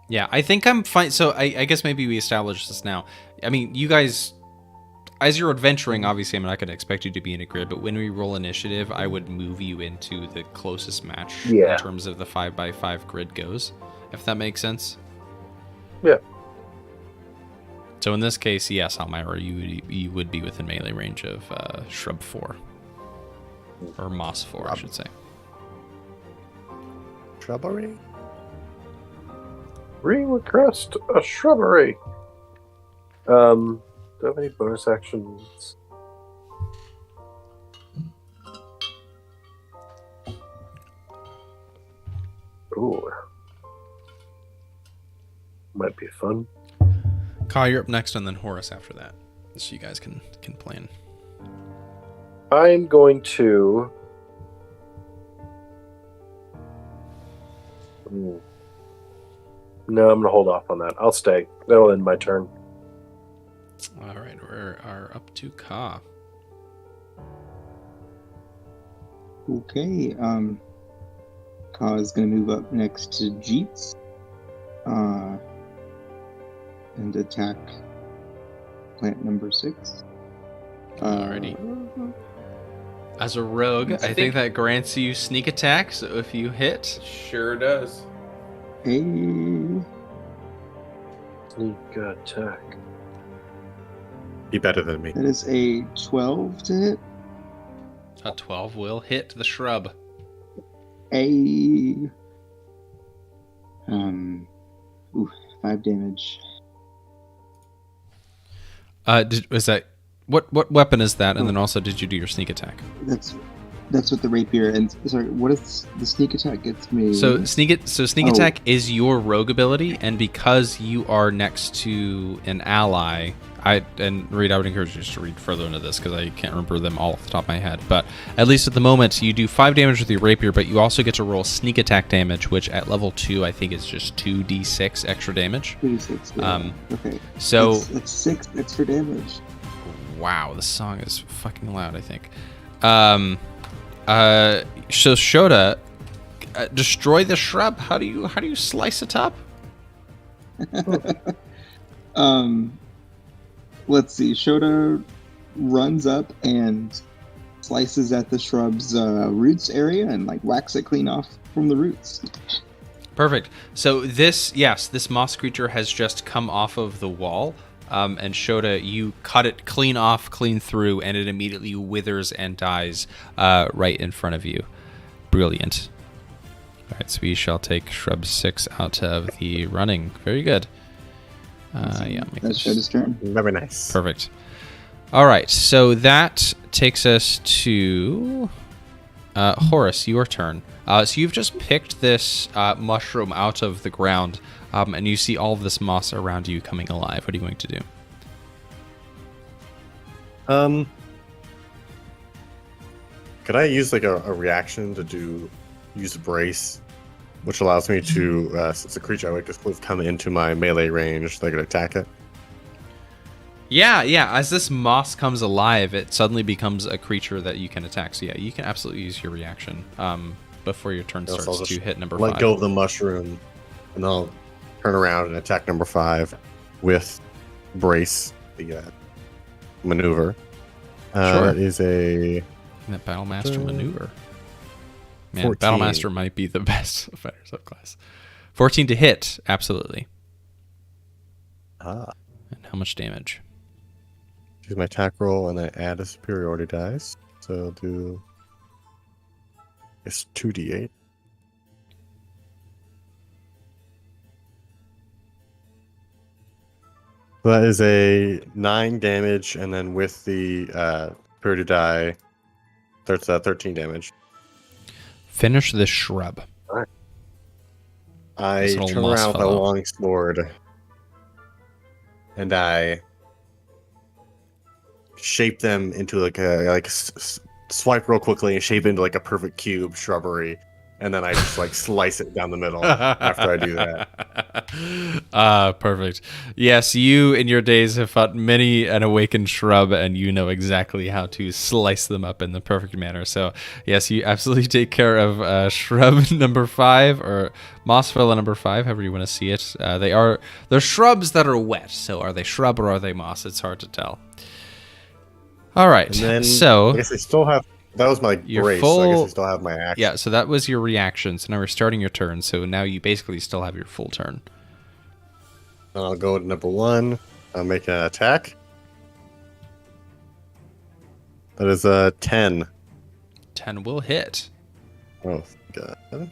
Yeah, I think I'm fine. So I guess maybe we establish this now. I mean, you guys, as you're adventuring, obviously I'm not going to expect you to be in a grid, but when we roll initiative, I would move you into the closest match in terms of the 5x5 grid goes, if that makes sense. Yeah. So in this case, yes, Almyre, you would be within melee range of shrub 4. Or moss 4, I should say. Shrubbery? Request a shrubbery. Do I have any bonus actions? Ooh. Might be fun. Kyle, you're up next, and then Horace after that. So you guys can plan. I'm going to... No, I'm going to hold off on that. I'll stay. That'll end my turn. All right, we're up to Ka. Okay, Ka is going to move up next to Jeatz and attack plant number 6. Alrighty. As a rogue, I think that grants you sneak attack, so if you hit... Sure does. Hey. Sneak attack. Be better than me. That is a 12 to hit. A 12 will hit the shrub. A 5 damage. Was that what weapon is that? And then also, did you do your sneak attack? That's with the rapier. And sorry, what is the sneak attack gets me? So sneak attack is your rogue ability, and because you are next to an ally, Reed, I would encourage you just to read further into this because I can't remember them all off the top of my head. But at least at the moment, you do 5 damage with your rapier, but you also get to roll sneak attack damage, which at level 2 I think is just 2d6 extra damage. 2d6. Yeah. Okay. So it's 6 extra damage. Wow, this song is fucking loud, I think. So Shota, destroy the shrub. How do you slice it up? Let's see. Shota runs up and slices at the shrub's roots area and whacks it clean off from the roots. Perfect. So this moss creature has just come off of the wall. And Shota, you cut it clean off, clean through, and it immediately withers and dies right in front of you. Brilliant. All right, so we shall take shrub 6 out of the running. Very good. That's Shota's turn. Very nice. Perfect. All right, so that takes us to Horace, your turn. So you've just picked this mushroom out of the ground, and you see all of this moss around you coming alive. What are you going to do? Could I use a reaction to use brace, which allows me to, since the creature I like to come into my melee range, so I could attack it? Yeah. As this moss comes alive, it suddenly becomes a creature that you can attack. So yeah, you can absolutely use your reaction before your turn starts to hit number 5. Let go of the mushroom, and I'll turn around and attack number 5 with brace, the maneuver. Sure. That is a... That Battlemaster maneuver. Man, 14. Battlemaster might be the best fighter subclass. 14 to hit, absolutely. Ah. And how much damage? Use my attack roll and I add a superiority dice. So I'll do... It's 2d8. So that is a 9 damage, and then with the superiority die, that's 13 damage. Finish this shrub. I turn around with a long sword, and I shape them into swipe real quickly and shape into a perfect cube shrubbery, and then I just slice it down the middle after I do that. Perfect. Yes, you in your days have fought many an awakened shrub, and you know exactly how to slice them up in the perfect manner. So yes, you absolutely take care of shrub number 5, or moss fella number 5, however you want to see it. They're shrubs that are wet. So are they shrub or are they moss? It's hard to tell. All right. And then, so I guess I still have. That was my brace, so I guess I still have my action. Yeah, so that was your reaction. So now we're starting your turn. So now you basically still have your full turn. I'll go to number 1. I'll make an attack. That is a 10. 10 will hit. Oh, God.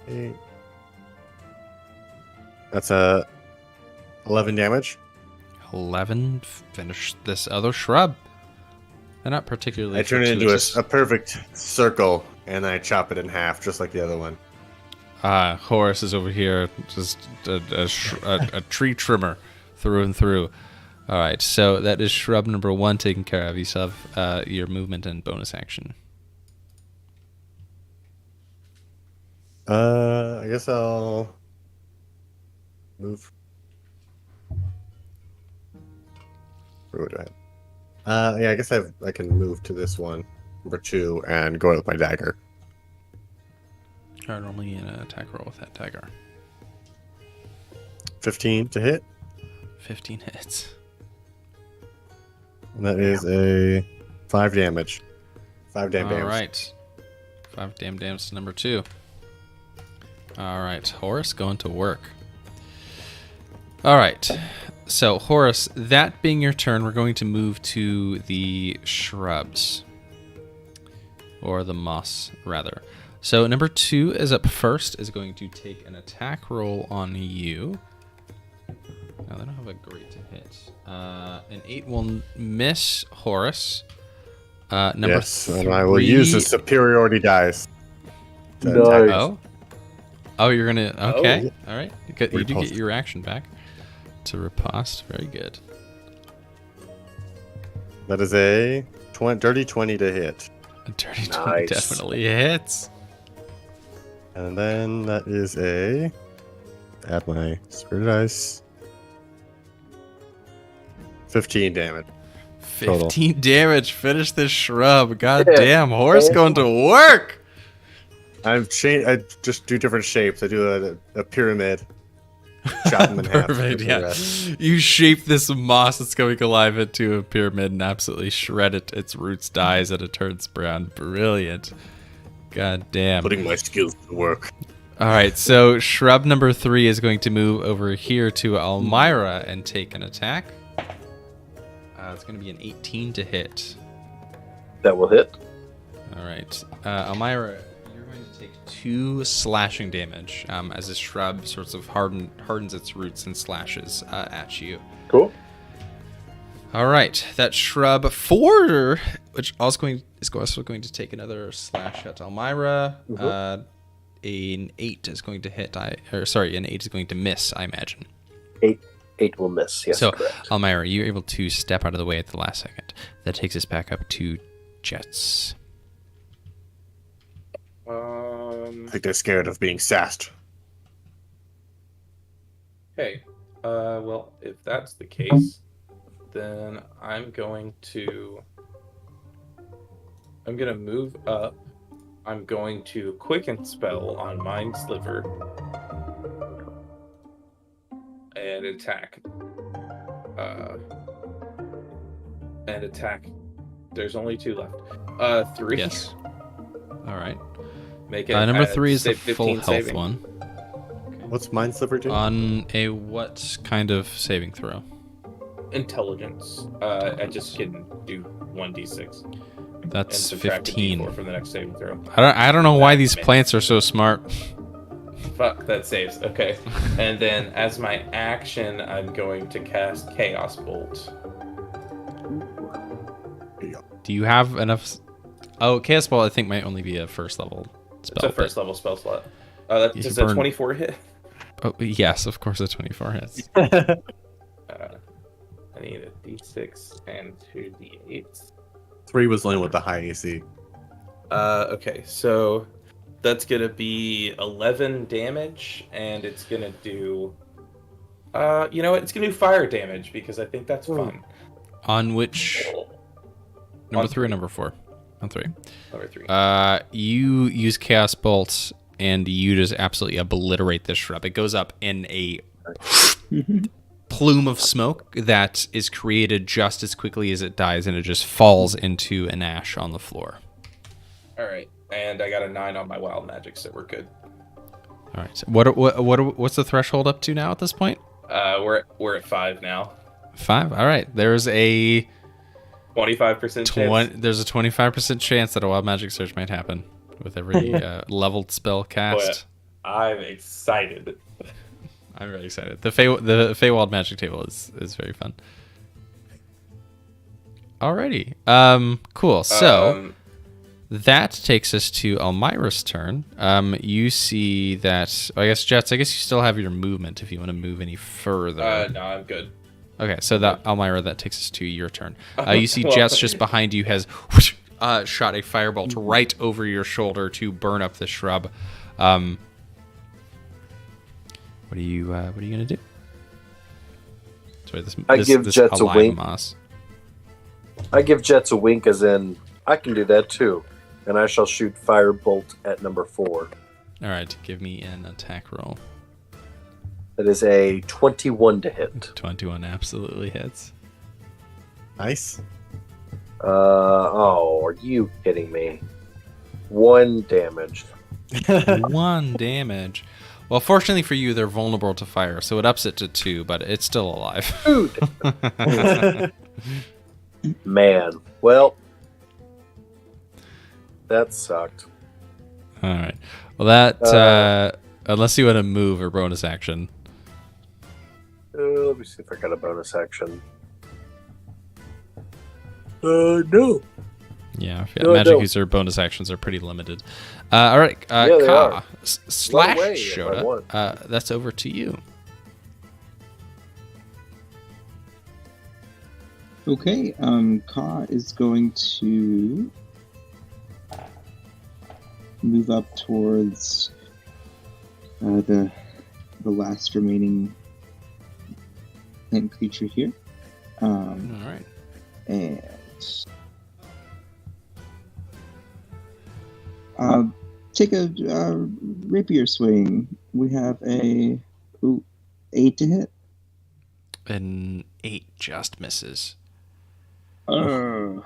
8. That's a 11 damage. 11. Finish this other shrub. They're not particularly. I turn it into a perfect circle, and I chop it in half, just like the other one. Horace is over here, just a tree trimmer through and through. All right, so that is shrub number 1 taken care of. You still have your movement and bonus action. I guess I'll move. Where do I have? Yeah, I guess I can move to this one, number 2, and go out with my dagger. Normally an attack roll with that dagger. 15 to hit. 15 hits. And that is a 5 damage. 5 damage. All right. 5 damage to number 2. All right, Horace, going to work. All right. So, Horace, that being your turn, we're going to move to the shrubs. Or the moss, rather. So, number 2 is up first, is going to take an attack roll on you. Now, they don't have a great to hit. An 8 will miss Horace. Number yes, 3... and I will use the superiority dice. Nice. Oh, you're going to... Okay, Oh. all right. You do get your action back. To riposte, very good. That is a dirty 20 to hit. A dirty 20 definitely hits. And then that is a... Add my spirit dice. 15 damage. 15 damage. Finish this shrub. God damn, Horace going to work. I just do different shapes. I do a pyramid. Chop them in half. Perfect, yeah. You shape this moss that's going alive into a pyramid and absolutely shred it. Its roots dies and it turns brown. Brilliant. God damn. Putting my skills to work. All right, so shrub number 3 is going to move over here to Almyre and take an attack. It's going to be an 18 to hit. That will hit. All right. Almyre, you're going to take 2 slashing damage as this shrub sort of hardens its roots and slashes at you. Cool. All right. That shrub 4, which is also going to take another slash at Almyre. Mm-hmm. An 8 is going to hit. An 8 is going to miss, I imagine. 8 will miss, yes, so, correct. Almyre, you're able to step out of the way at the last second. That takes us back up to Jeatz. I think they're scared of being sassed. Okay. Well, if that's the case, then I'm going to move up. I'm going to quicken spell on Mind Sliver and attack. There's only 2 left. 3. Yes. All right. Make it. Number 3 is the full 15 health saving. one. What's Mind Sliver do? On a what kind of saving throw? Intelligence. I just can do 1d6. That's and subtract a 15. D4 from the next saving throw. I don't know why these plants are so smart. Fuck, that saves. Okay. And then as my action, I'm going to cast Chaos Bolt. Do you have enough? Oh, Chaos Ball I think might only be a first level spell. It's a first level spell slot. Does a 24 hit? Oh, yes, of course a 24 hits. I need a d6 and 2 d8s. 3 was the one with the high AC. Okay, so that's gonna be 11 damage, and it's gonna do. You know what? It's gonna do fire damage because I think that's fun. On which? Number On 3 or number 4? On 3. Number 3. You use Chaos Bolt and you just absolutely obliterate this shrub. It goes up in a plume of smoke that is created just as quickly as it dies, and it just falls into an ash on the floor. All right, and I got a 9 on my wild magic, so we're good. All right. So what's the threshold up to now at this point? We're at 5 now. 5. All right. There's a 25% chance. There's a 25% chance that a wild magic surge might happen with every leveled spell cast. Boy, I'm excited. I'm really excited. The Feywild magic table is very fun. Alrighty. Cool. So that takes us to Almyre's turn. You see that. I guess Jeatz. I guess you still have your movement if you want to move any further. No, I'm good. Okay, so that Almyre, that takes us to your turn. You see Jeatz just behind you has shot a firebolt right over your shoulder to burn up the shrub. What are you gonna do? Sorry, I give Jeatz a wink. Moss. I give Jeatz a wink, as in I can do that too, and I shall shoot firebolt at number 4. All right, give me an attack roll. That is a 21 to hit. 21 absolutely hits. Nice. Are you kidding me? 1 damage. 1 damage. Well, fortunately for you, they're vulnerable to fire, so it ups it to 2, but it's still alive. Dude. Man. Well, that sucked. All right. Well, that unless you want to move or bonus action. Let me see if I got a bonus action. No. Yeah, magic user bonus actions are pretty limited. All right, Ka slash Shota. That's over to you. Okay, Ka is going to move up towards the last remaining plant creature here. All right. And take a rapier swing. We have a 8 to hit. An 8 just misses. Okay.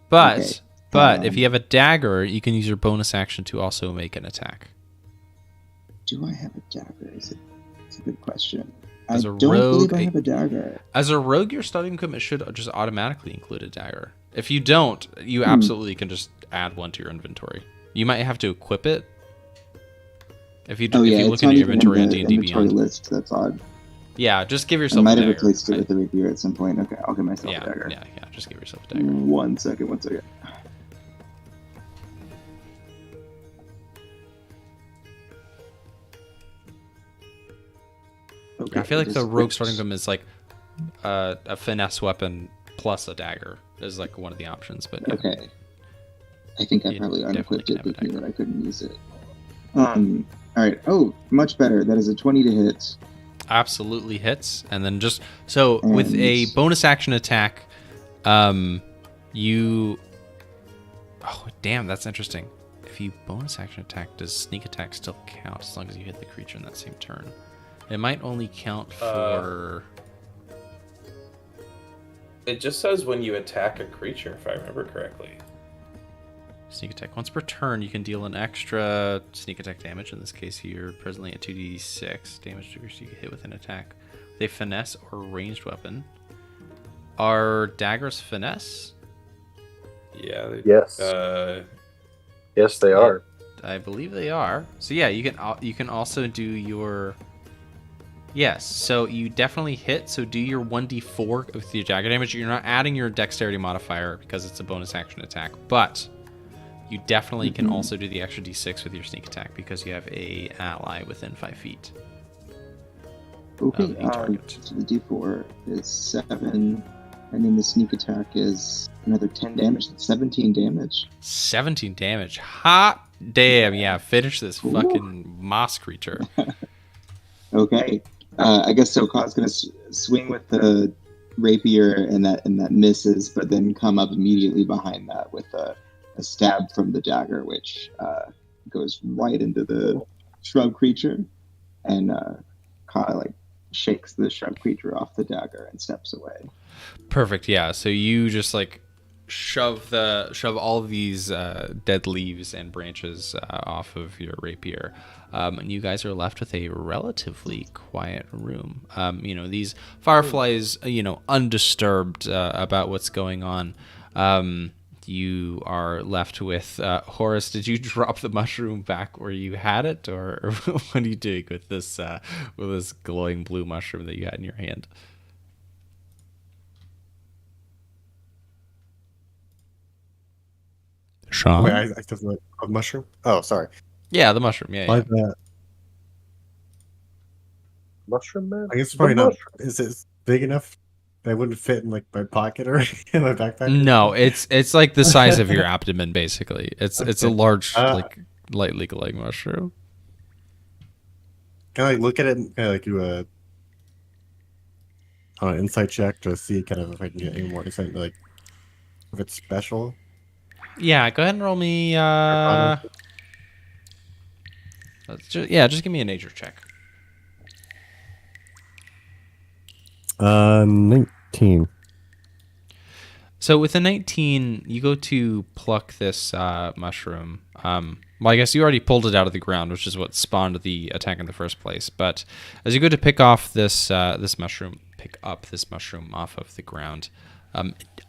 But if you have a dagger, you can use your bonus action to also make an attack. Do I have a dagger? It's a good question. I As a don't believe rogue, I have a dagger. As a rogue, your starting equipment should just automatically include a dagger. If you don't, you absolutely can just add one to your inventory. You might have to equip it. If you look into your inventory on D&D Beyond. List, that's odd. Yeah, just give yourself I might a have dagger. replaced it with the rapier at some point. Okay, I'll give myself a dagger. Yeah, just give yourself a dagger. One second. Okay, I feel like the rogue starting equipment is like a finesse weapon plus a dagger is like one of the options. But yeah. Okay, I think I probably unequipped it thinking that I couldn't use it. All right. Oh, much better. That is a 20 to hit. Absolutely hits, and then with a bonus action attack, you. Oh damn, that's interesting. If you bonus action attack, does sneak attack still count as long as you hit the creature in that same turn? It might only count for. It just says when you attack a creature, if I remember correctly. Sneak attack. Once per turn, you can deal an extra sneak attack damage. In this case, you're presently at 2d6 damage to creatures you can hit with an attack. With a finesse or ranged weapon. Are daggers finesse? Yeah. Yes. Yes, they are. I believe they are. So yeah, you can also do your. Yes, so you definitely hit. So do your 1d4 with your dagger damage. You're not adding your dexterity modifier because it's a bonus action attack, but you definitely can also do the extra d6 with your sneak attack because you have a ally within 5 feet. Okay, so the d4 is 7, and then the sneak attack is another 10 damage. That's 17 damage. 17 damage. Hot damn, yeah. Finish this fucking moss creature. Okay. I guess so. Ka's going to swing with the rapier, and that misses, but then come up immediately behind that with a stab from the dagger, which goes right into the shrub creature, and Ka shakes the shrub creature off the dagger and steps away. Perfect. Yeah. So you just shove all of these dead leaves and branches off of your rapier, and you guys are left with a relatively quiet room. These fireflies, undisturbed about what's going on. You are left with Horace. Did you drop the mushroom back where you had it, or what are you doing with this glowing blue mushroom that you had in your hand? Sean? Wait, I still like a mushroom? Oh, sorry. Yeah, the mushroom. Yeah. Mushroom man? I guess it's probably not. Is it big enough that it wouldn't fit in like my pocket or in my backpack? No, it's like the size of your abdomen, basically. It's a large, like lightly glowing mushroom. Can I look at it and kind of like do an insight check to see kind of if I can get any more insight, like if it's special? Yeah, go ahead and roll me. Just give me a nature check. 19. So with a 19, you go to pluck this mushroom. Well, I guess you already pulled it out of the ground, which is what spawned the attack in the first place. But as you go to pick off this mushroom off of the ground,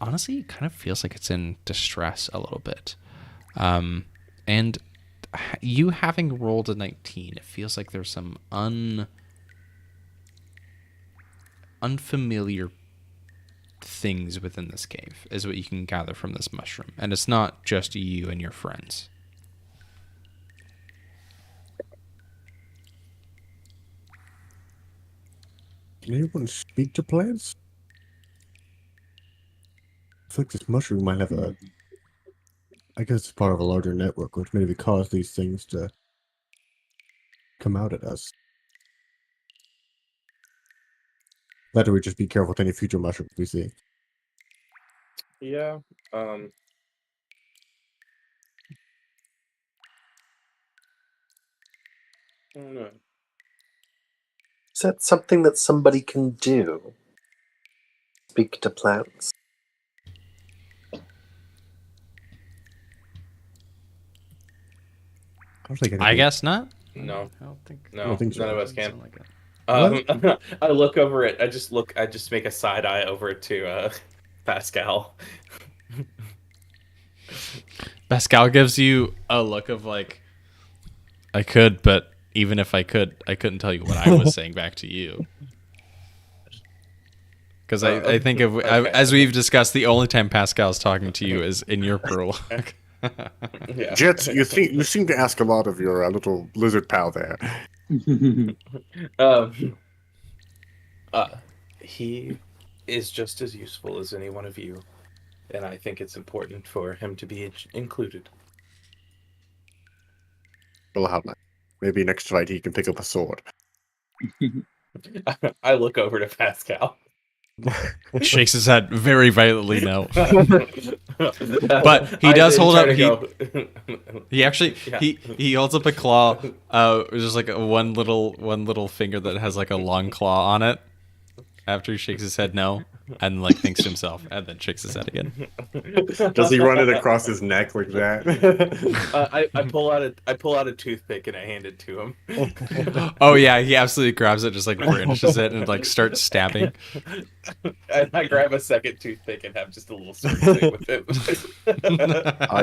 honestly, it kind of feels like it's in distress a little bit. And you having rolled a 19, it feels like there's some unfamiliar things within this cave, is what you can gather from this mushroom. And it's not just you and your friends. Can anyone speak to plants? I feel like this mushroom might have I guess it's part of a larger network, which maybe caused these things to come out at us. Better we just be careful with any future mushrooms we see. Yeah. I don't know. Is that something that somebody can do? Speak to plants? I guess not. No. I don't think. No, I don't think so. none of us can. Like that. I look over it. I just make a side eye over to Pascal. Pascal gives you a look of like, I could, but even if I could, I couldn't tell you what I was saying back to you. Because I think as we've discussed, the only time Pascal's talking to you is in your prologue. Yeah. Jeatz, you seem to ask a lot of your little lizard pal there. He is just as useful as any one of you, and I think it's important for him to be included. Well, how much? Maybe next fight he can pick up a sword. I look over to Pascal. Shakes his head very violently no. But he does hold up. He actually he holds up a claw, just like one little finger that has like a long claw on it. After he shakes his head no, and like thinks to himself, and then shakes his head again. Does he run it across his neck like that? I pull out a toothpick and I hand it to him. Oh yeah, he absolutely grabs it, just like brandishes it, and like starts stabbing. And I grab a second toothpick and have just a little sword thing with it.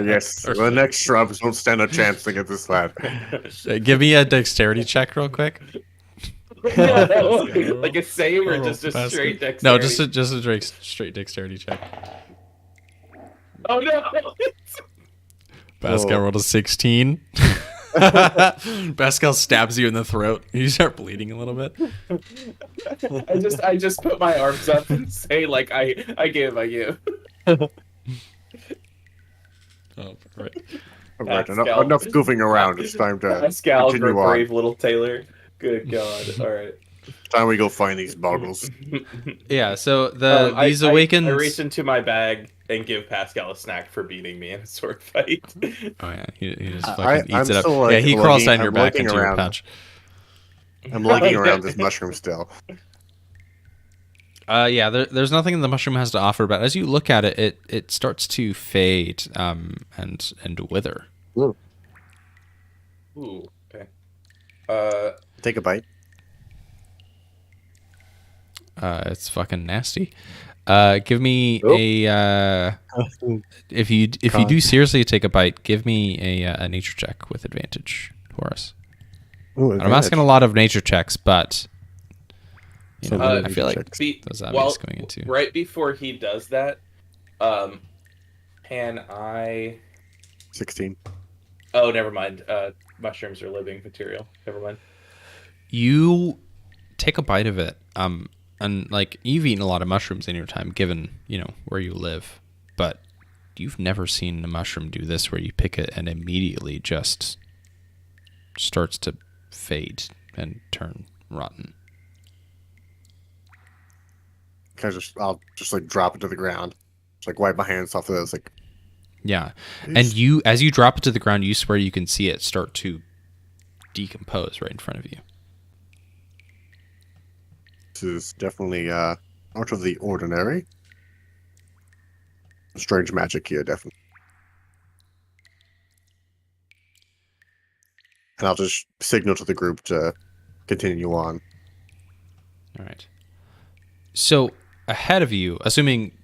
Yes, the next shrubs don't stand a chance against this lad. Give me a dexterity check real quick. Like a save or just a straight dexterity? No, just a straight dexterity check. Oh no! Pascal rolled a 16. Pascal stabs you in the throat. You start bleeding a little bit. I just put my arms up and say like I give. Oh, right. All right, enough goofing around. It's time to Pascal, continue on. brave little Taylor. Good God! All right. Time we go find these boggles. Yeah. So these awakens. I reach into my bag and give Pascal a snack for beating me in a sword fight. Oh yeah, he just fucking eats it up. still, like, Yeah, he crawls down I'm your back looking into your around. pouch. I'm lugging around this mushroom still. Yeah, there's nothing the mushroom has to offer, but as you look at it, it starts to fade and wither. Ooh, okay. Take a bite. It's fucking nasty. Give me a if you do seriously take a bite, give me a nature check with advantage, Horace. Ooh, And I'm asking a lot of nature checks, but you know, I feel like those obvious going into right before he does that, can I 16. Oh, never mind. Mushrooms are living material. Never mind. You take a bite of it, and like you've eaten a lot of mushrooms in your time, given where you live, but you've never seen a mushroom do this, where you pick it and immediately just starts to fade and turn rotten. I'll just like drop it to the ground, just like wipe my hands off of this, like. Yeah, and as you drop it to the ground, you swear you can see it start to decompose right in front of you. This is definitely out of the ordinary. Strange magic here, definitely. And I'll just signal to the group to continue on. All right. So ahead of you, assuming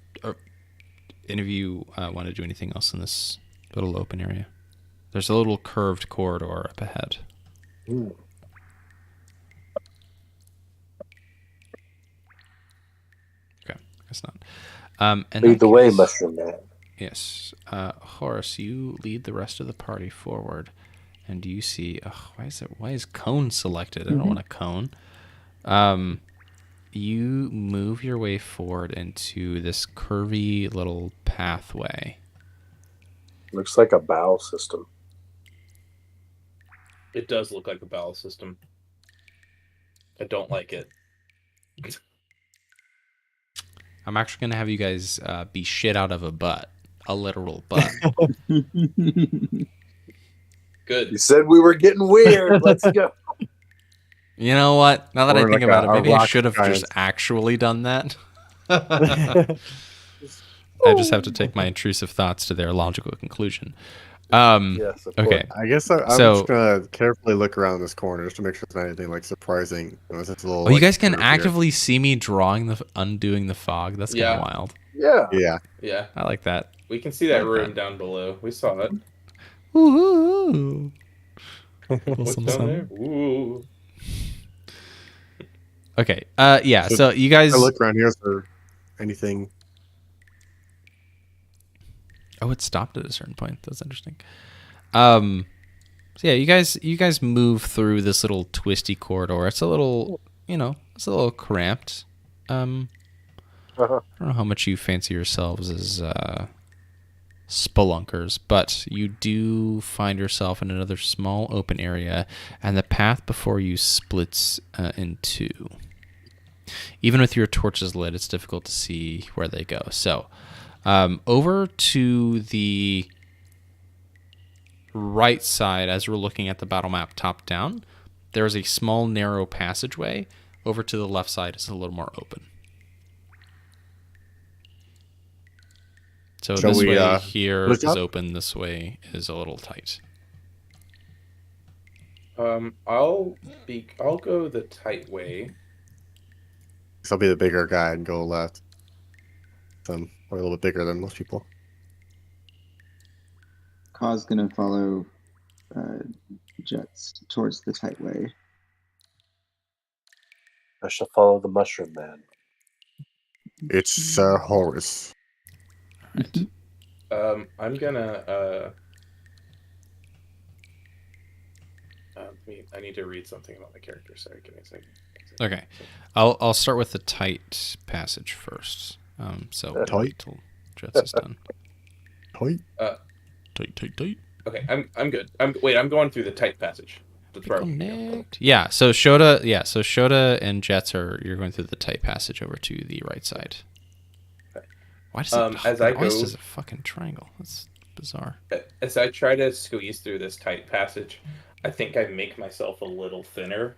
any of you want to do anything else in this little open area, there's a little curved corridor up ahead. Ooh. Okay, guess not. And Lead the way, Mushroom Man. Yes. Horace, you lead the rest of the party forward, and you see... why is cone selected? I don't want a cone. You move your way forward into this curvy little pathway. Looks like a bowel system. It does look like a bowel system. I don't like it. I'm actually going to have you guys be shit out of a butt. A literal butt. Good. You said we were getting weird. Let's go. You know what? Now that I think like about it, maybe I rock should have giant. just actually done that. I just have to take my intrusive thoughts to their logical conclusion. Yes, of Okay. course. I guess I'm just gonna carefully look around this corner just to make sure there's not anything like surprising. It's a little, you guys can curve here. actively see me undoing the fog. That's kind of wild. Yeah. Yeah. I like that. We can see that like room that. down below. We saw it. Ooh. What's down there? Ooh. Okay. Yeah. So you guys. I look around here. Is there anything? Oh, it stopped at a certain point. That's interesting. So yeah, you guys move through this little twisty corridor. It's a little, it's a little cramped. I don't know how much you fancy yourselves as spelunkers, but you do find yourself in another small open area, and the path before you splits in two. Even with your torches lit, it's difficult to see where they go. So, over to the right side, as we're looking at the battle map top down, there is a small narrow passageway. Over to the left side is a little more open. So this way here is open, this way is a little tight. I'll go the tight way. So I'll be the bigger guy and go left. I'm a little bit bigger than most people. Ka's gonna follow Jeatz towards the tight way. I shall follow the Mushroom Man. It's Sir Horace. I'm gonna I need to read something about my character. Sorry, give me a second. Okay, I'll start with the tight passage first. So we'll Tight? wait till Jeatz is done. Tight. Tight. Okay, I'm good. I'm going through the tight passage. That's where Yeah, so Shota and Jeatz you're going through the tight passage over to the right side. Okay. Why does it as I always go, does a fucking triangle? That's bizarre. As I try to squeeze through this tight passage, I think I make myself a little thinner.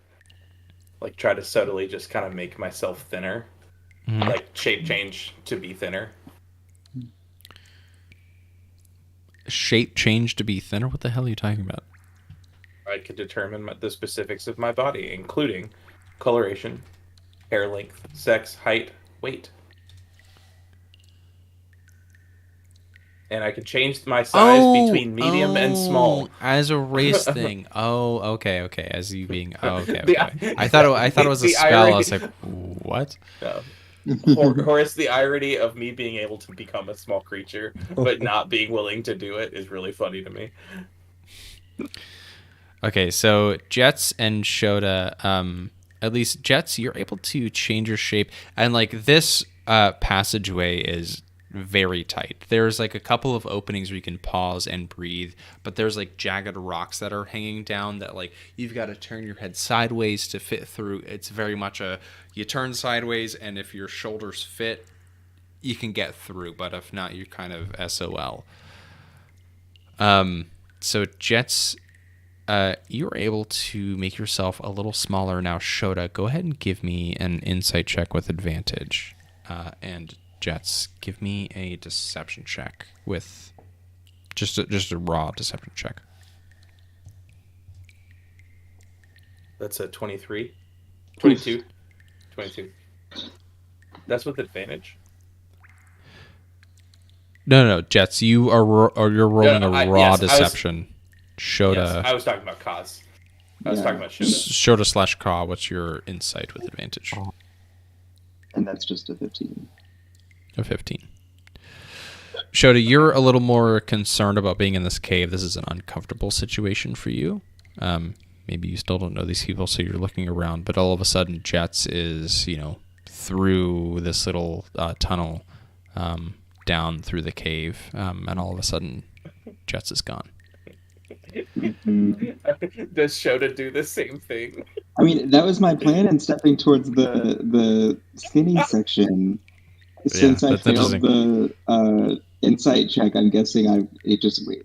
Like try to subtly just kind of make myself thinner. like shape change to be thinner. Shape change to be thinner? What the hell are you talking about? I could determine the specifics of my body, including coloration, hair length, sex, height, weight. And I can change my size between medium and small. As a race thing. Okay. As you being okay. I thought it was a spell. I was like, what? No. Horace, the irony of me being able to become a small creature but not being willing to do it is really funny to me. Okay, so Jeatz and Shota, at least Jeatz, you're able to change your shape, and like this passageway is very tight. There's like a couple of openings where you can pause and breathe, but there's like jagged rocks that are hanging down that like you've got to turn your head sideways to fit through. It's very much you turn sideways, and if your shoulders fit, you can get through, but if not, you're kind of SOL. So Jeatz, you're able to make yourself a little smaller now. Shota, go ahead and give me an insight check with advantage, and Jeatz, give me a deception check with just a raw deception check. That's a 23. 22. 22. That's with advantage. No, Jeatz, you're rolling a raw deception. Shota. Yes, I was talking about Kaz. I was talking about Shota. Shota/Ka, what's your insight with advantage? And that's just a 15. A 15. Shota, you're a little more concerned about being in this cave. This is an uncomfortable situation for you. Maybe you still don't know these people, so you're looking around, but all of a sudden Jeatz is, through this little tunnel down through the cave, and all of a sudden Jeatz is gone. Does Shota do the same thing? I mean, that was my plan in stepping towards the skinny section. Since I failed the insight check, I'm guessing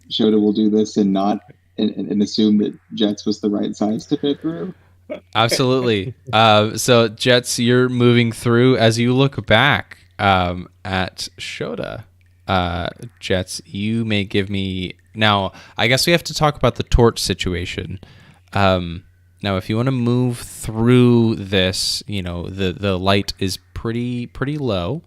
Shota will do this and not and assume that Jeatz was the right size to fit through. Absolutely. So Jeatz, you're moving through. As you look back at Shota, Jeatz, you may give me. Now, I guess we have to talk about the torch situation. Now, if you want to move through this, the light is pretty low.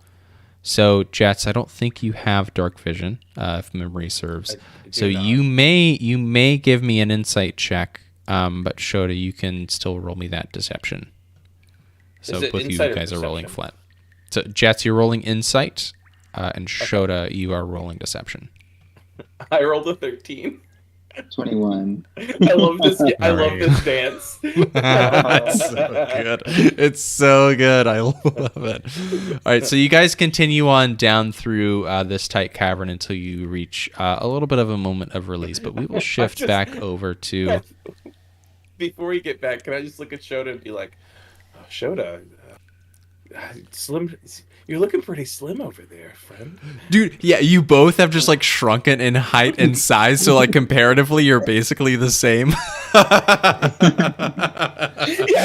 So, Jeatz, I don't think you have dark vision, if memory serves. So you may give me an insight check, but Shota, you can still roll me that deception. So both of you guys are rolling flat. So, Jeatz, you're rolling insight, and Shota, you are rolling deception. I rolled a 13. 21. I love this. I love this dance. It's so good. It's so good. I love it. All right, so you guys continue on down through this tight cavern until you reach a little bit of a moment of release. But we will shift back over to. Before we get back, can I just look at Shota and be like, oh, Shota, slim. You're looking pretty slim over there, friend. Dude, yeah, you both have just like shrunken in height and size, so like comparatively, you're basically the same. Yeah,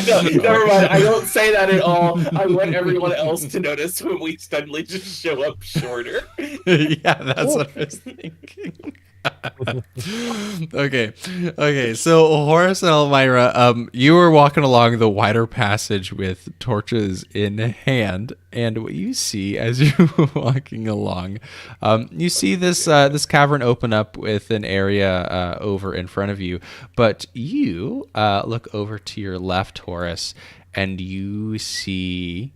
no, never mind. I don't say that at all. I want everyone else to notice when we suddenly just show up shorter. Yeah, that's what I was thinking. Okay. So Horace and Almyre, you were walking along the wider passage with torches in hand, and what you see as you're walking along, you see this cavern open up with an area over in front of you, but you look over to your left, Horace, and you see,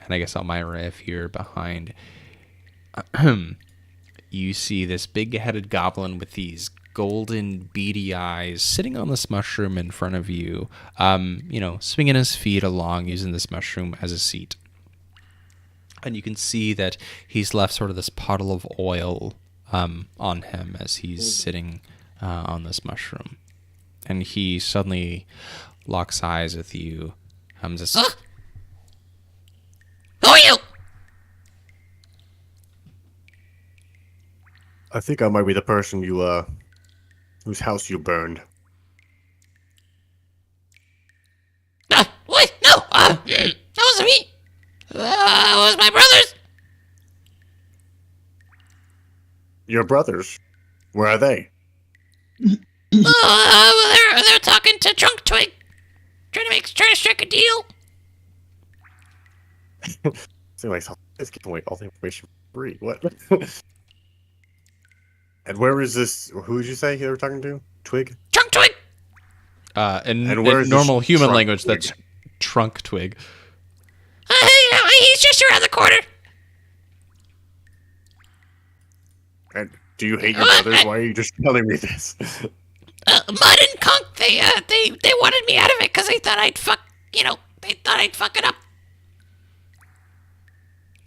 and I guess Almyre, if you're behind. You see this big-headed goblin with these golden, beady eyes sitting on this mushroom in front of you, swinging his feet along, using this mushroom as a seat. And you can see that he's left sort of this puddle of oil on him as he's sitting on this mushroom. And he suddenly locks eyes with you. Says, Who are you? I think I might be the person whose house you burned. What? No, that wasn't me. was my brothers? Your brothers? Where are they? They're talking to Trunk Twig, trying to strike a deal. Seems like this giving away all the information for free. What? And where is this? Who did you say you were talking to? Twig? Trunk Twig. In where is normal this human Trunk language, Twig? that's Trunk Twig. He's just around the corner. And do you hate your brothers? Why are you just telling me this? Mud and Conk, they wanted me out of it because they thought I'd fuck it up.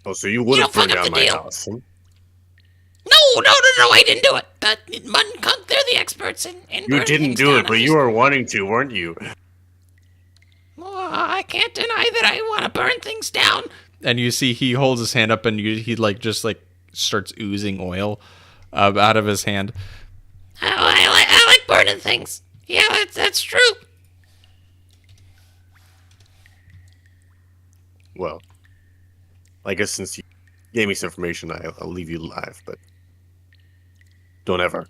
Oh, so you would have fuck burned up down the my deal. house. Huh? No, I didn't do it. Mud and Conk, they're the experts in You burning didn't things do down. it, but you were wanting to, weren't you? I can't deny that I want to burn things down. And you see he holds his hand up and he just starts oozing oil out of his hand. I like burning things. Yeah, that's true. Well, I guess since you gave me some information, I'll leave you alive, but don't ever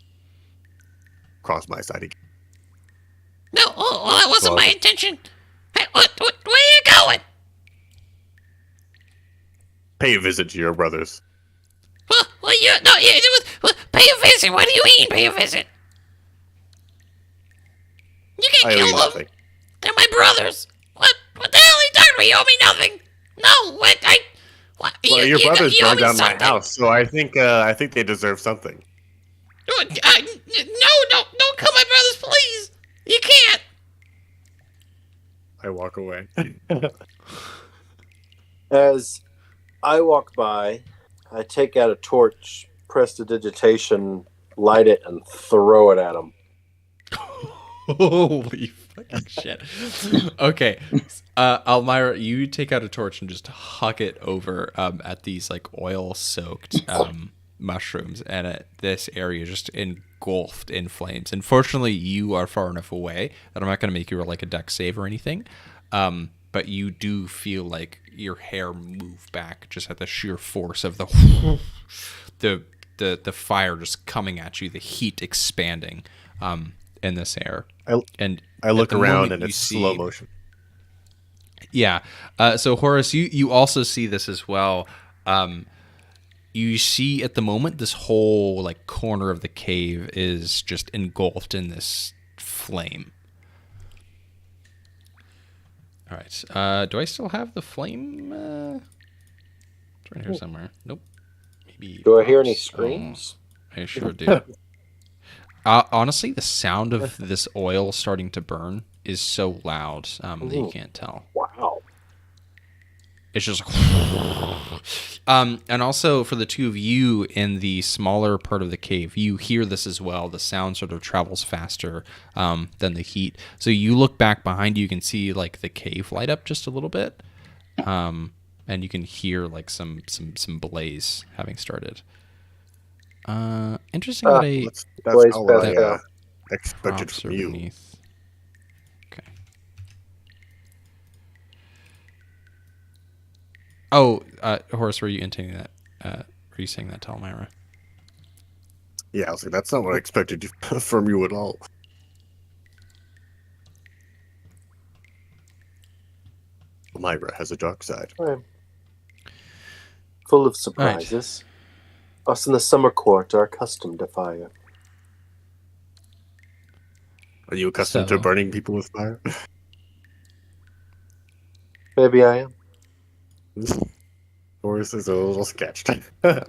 cross my side again. No, well, that wasn't my intention. Hey, where are you going? Pay a visit to your brothers. Pay a visit. What do you mean, pay a visit? You I can't owe kill you them. nothing. They're my brothers. What the hell are you talking about? You owe me nothing. No, Well, your brothers you owe burned me down my something. house, so I think they deserve something. No, don't kill my brothers, please. You can't. I walk away. As I walk by, I take out a torch, prestidigitation, light it, and throw it at him. Holy fucking shit. Okay. Almyre, you take out a torch and just huck it over at these oil-soaked mushrooms, and this area just engulfed in flames. Unfortunately, you are far enough away that I'm not going to make you roll a dex save or anything. But you do feel like your hair move back just at the sheer force of the fire just coming at you, the heat expanding in this air. I look around and it's slow motion. Yeah. So Horace, you also see this as well. You see at the moment this whole corner of the cave is just engulfed in this flame. All right. Do I still have the flame? It's right here somewhere. Nope. Maybe. Do I hear any screams? I sure do. Honestly, the sound of this oil starting to burn is so loud that you can't tell. Wow. It's just and also for the two of you in the smaller part of the cave, you hear this as well. The sound sort of travels faster than the heat. So you look back behind you, can see the cave light up just a little bit, and you can hear some blaze having started. Interesting that That's Blaze not what Pascal. I expected from you. beneath. Okay. Oh, Horace, were you intimating that? Were you saying that to Almyre? Yeah, I was like, that's not what I expected from you at all. Almyre has a dark side. I'm full of surprises. Us in the summer court are accustomed to fire. Are you accustomed to burning people with fire? Maybe I am. Horace is a little sketched. All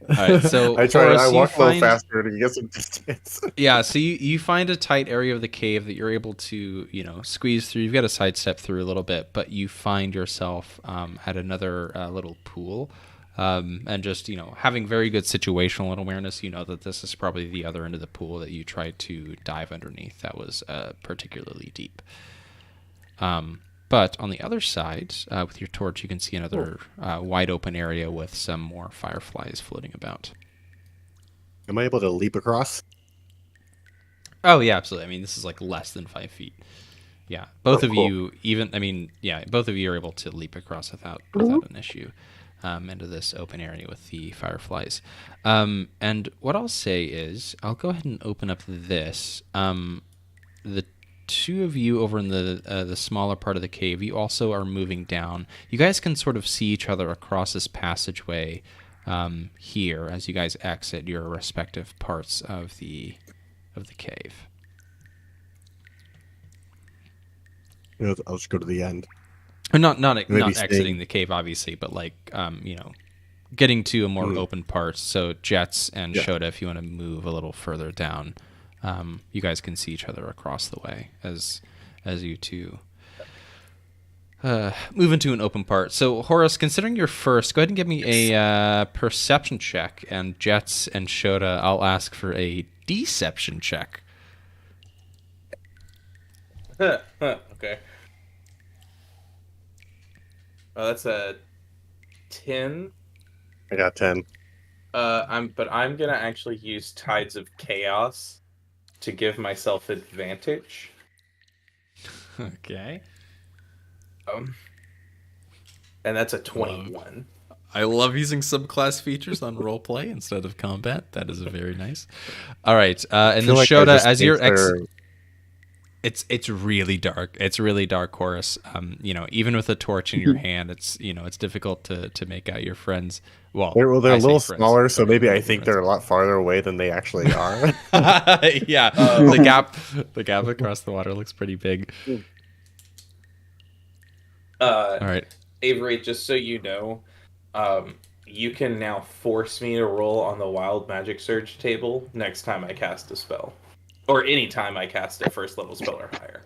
right, so I Horace, walk a little faster to get some distance. Yeah, so you find a tight area of the cave that you're able to, squeeze through. You've got to sidestep through a little bit, but you find yourself at another little pool. And just, having very good situational awareness, you know that this is probably the other end of the pool that you tried to dive underneath. That was particularly deep. But on the other side, with your torch, you can see another wide open area with some more fireflies floating about. Am I able to leap across? Oh, yeah, absolutely. I mean, this is less than 5 feet. Yeah, both of cool. you, both of you are able to leap across without an issue into this open area with the fireflies. And what I'll say is, I'll go ahead and open up this. The two of you over in the smaller part of the cave, you also are moving down. You guys can sort of see each other across this passageway here as you guys exit your respective parts of the cave. I'll just go to the end. Not Maybe exiting staying. the cave, obviously, but like getting to a more open part. So Jeatz and Shota, if you want to move a little further down, you guys can see each other across the way as you two move into an open part. So Horace, considering you're first, go ahead and give me a perception check, and Jeatz and Shota, I'll ask for a deception check. Okay. That's a 10. I got 10. I'm gonna actually use Tides of Chaos to give myself advantage. Okay. And that's a 21. I love using subclass features on roleplay instead of combat. That is very nice. All right, and then Shota, as you're it's really dark. It's really dark, Horace. Even with a torch in your hand, it's difficult to make out your friends. Well, They're a little friends, smaller, so maybe I friends. think they're a lot farther away than they actually are. Yeah, the gap across the water looks pretty big. All right, Avery, just so you know, you can now force me to roll on the Wild Magic Surge table next time I cast a spell. Or any time I cast a first level spell or higher.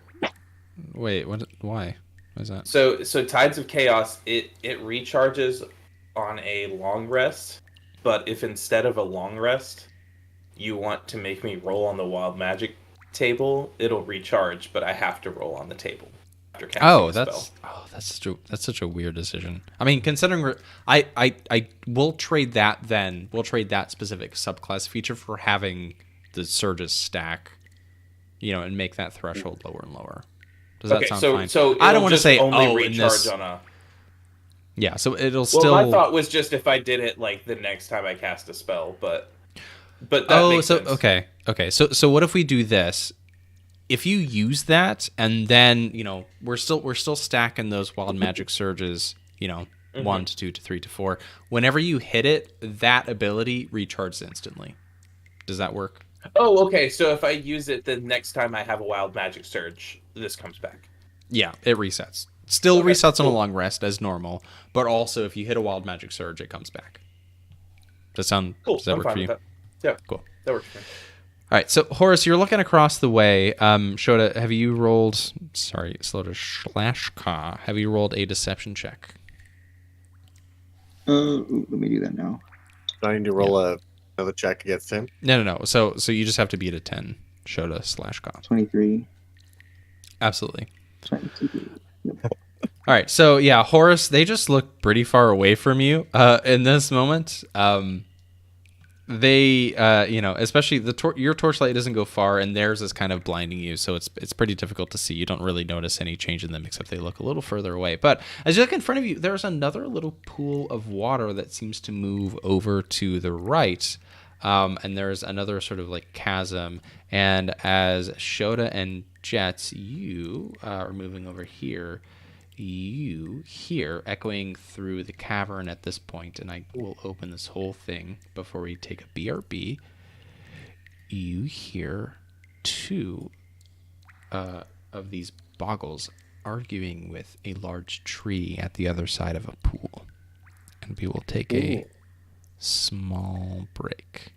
Wait, what? Why? Why is that? So Tides of Chaos, it recharges on a long rest, but if instead of a long rest, you want to make me roll on the Wild Magic table, it'll recharge, but I have to roll on the table after casting a spell. That's such a weird decision. I mean, considering I will trade that then. We'll trade that specific subclass feature for having the surges stack, and make that threshold lower and lower. Does that sound fine? So I don't want to say only in recharge this. on a. Yeah, so it'll Well, still. my thought was just if I did it like the next time I cast a spell, but that makes sense. Okay. So what if we do this? If you use that, and then we're still stacking those wild magic surges. 1 to 2 to 3 to 4. Whenever you hit it, that ability recharges instantly. Does that work? Oh, okay. So if I use it, the next time I have a wild magic surge, this comes back. Yeah, it resets. Still resets on a long rest as normal, but also if you hit a wild magic surge, it comes back. Does that work for you? Yeah, cool. That works for me. All right, so Horace, you're looking across the way. Shota, have you rolled? Sorry, slow to Shlashka. Have you rolled a deception check? Let me do that now. I need to roll another check against him. No. So you just have to beat a 10. Shota /Ka. 23. Absolutely. 23. Yep. All right, so yeah, Horace, they just look pretty far away from you in this moment. They, especially your torchlight doesn't go far, and theirs is kind of blinding you, so it's pretty difficult to see. You don't really notice any change in them, except they look a little further away. But as you look in front of you, there's another little pool of water that seems to move over to the right, and there's another sort of like chasm. And as Shota and Jeatz, you are moving over here. You hear echoing through the cavern at this point, and I will open this whole thing before we take a BRB. You hear two of these boggles arguing with a large tree at the other side of a pool. And we will take a small break.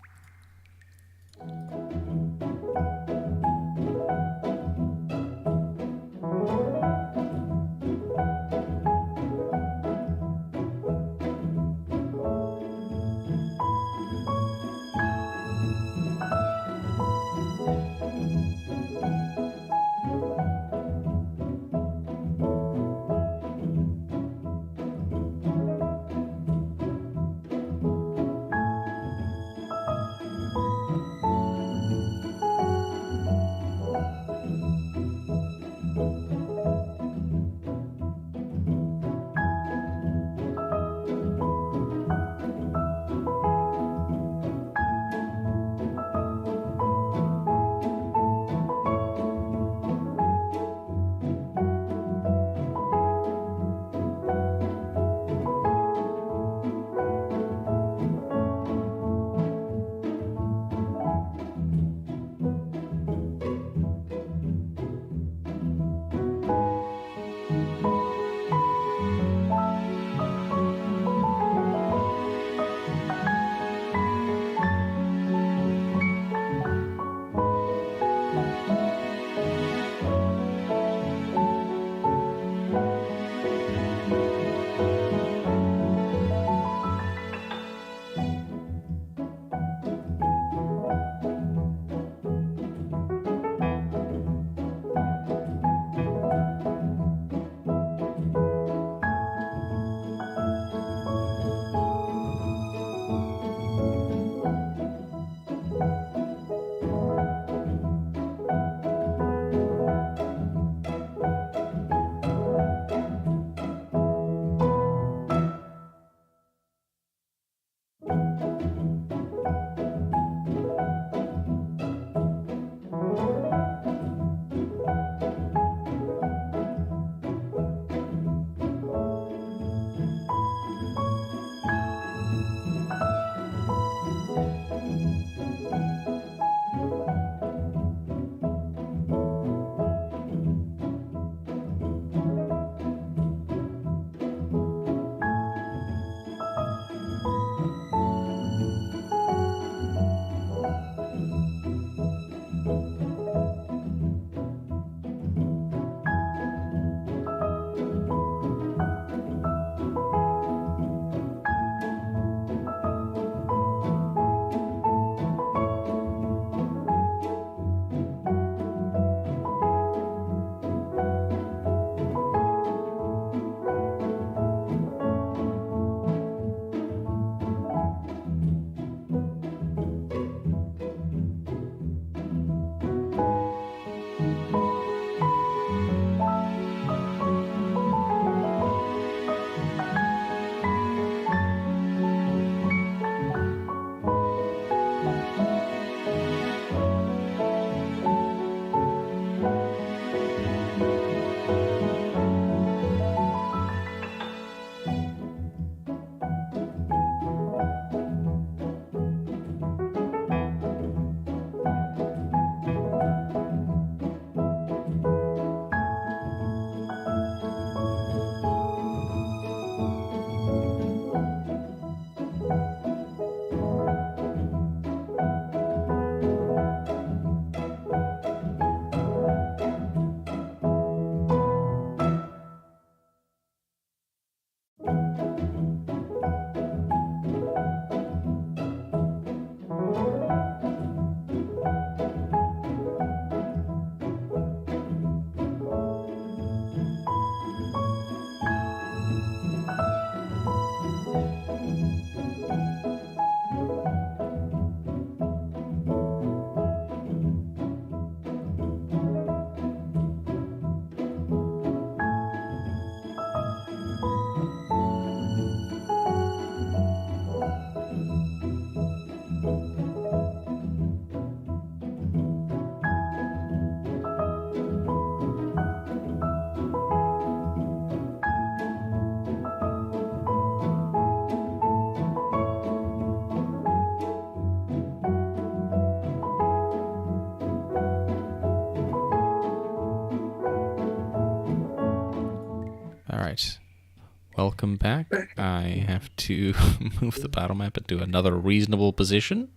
welcome back. I have to move the battle map into another reasonable position.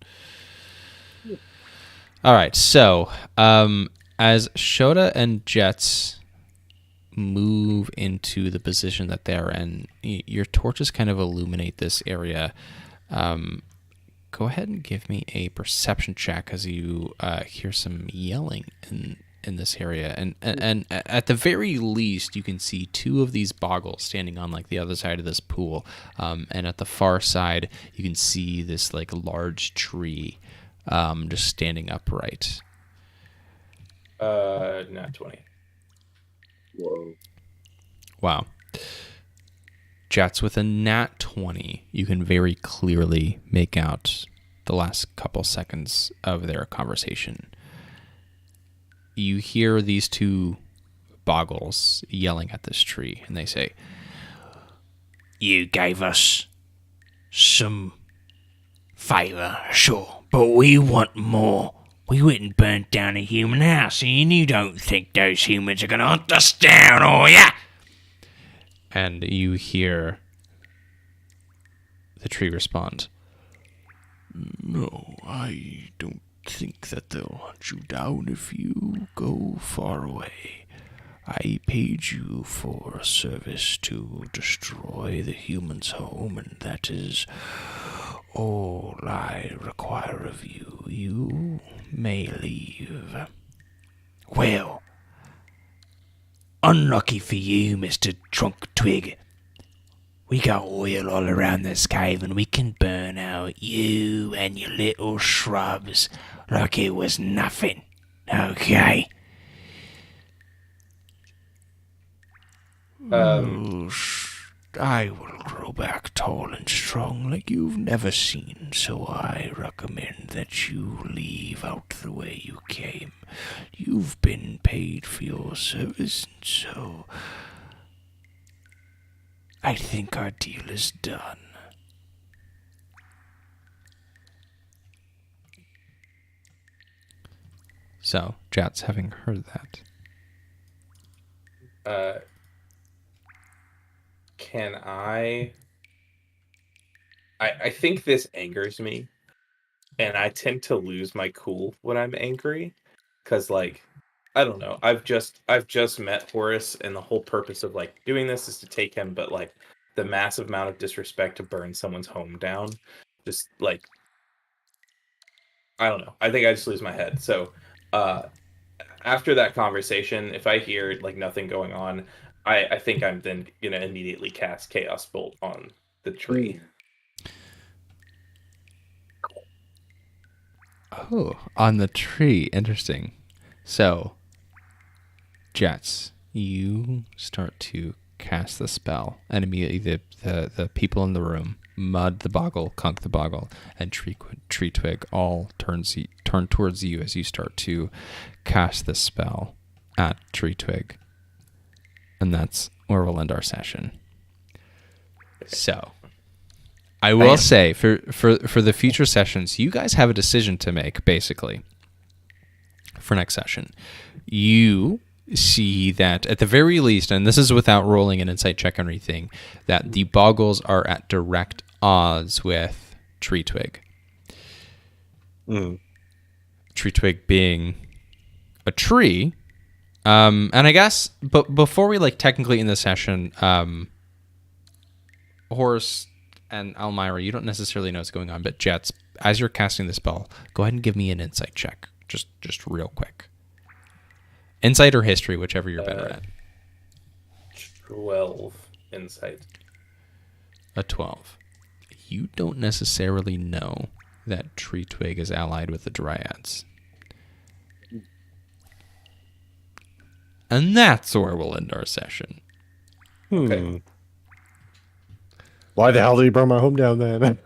All right, so as Shota and Jeatz move into the position that they're in, your torches kind of illuminate this area. Go ahead and give me a perception check as you hear some yelling in this area. And at the very least, you can see two of these boggles standing on like the other side of this pool. And at the far side, you can see this like large tree just standing upright. Nat 20. Whoa. Wow. Jeatz, with a nat 20, you can very clearly make out the last couple seconds of their conversation. You hear these two boggles yelling at this tree, and they say, "You gave us some favor, sure, but we want more. We went and burnt down a human house, and you don't think those humans are going to hunt us down, are ya?" And you hear the tree respond, "No, I don't think that they'll hunt you down if you go far away. I paid you for a service to destroy the human's home, and that is all I require of you. You may leave." "Well, unlucky for you, Mr. Trunk Twig. We got oil all around this cave, and we can burn out you and your little shrubs like it was nothing. Okay?" "I will grow back tall and strong like you've never seen, so I recommend that you leave out the way you came. You've been paid for your service, and so I think our deal is done." So, Jeatz, having heard that, can I think this angers me, and I tend to lose my cool when I'm angry, because like, I don't know, I've just met Horace, and the whole purpose of like doing this is to take him, but like the massive amount of disrespect to burn someone's home down, just like, I don't know, I think I just lose my head. So after that conversation, if I hear like nothing going on, I think I'm then gonna immediately cast Chaos Bolt on the tree. Oh, on the tree. Interesting. So, Jeatz, you start to cast the spell, and immediately the people in the room, Mud the Boggle, Kunk the Boggle, and Tree Twig all turn towards you as you start to cast the spell at Tree Twig. And that's where we'll end our session. So, I will say, for the future sessions, you guys have a decision to make, basically, for next session. You see that, at the very least, and this is without rolling an insight check or anything, that the boggles are at direct odds with Tree Twig. Tree Twig being a tree. And I guess, but before we like technically in the session, Horace and Almyre, you don't necessarily know what's going on, but Jeatz, as you're casting the spell, go ahead and give me an insight check, just real quick. Insight or history, whichever you're better at. 12 insight. A 12. You don't necessarily know that Tree Twig is allied with the Dryads. And that's where we'll end our session. Okay. Why the hell did he burn my home down then?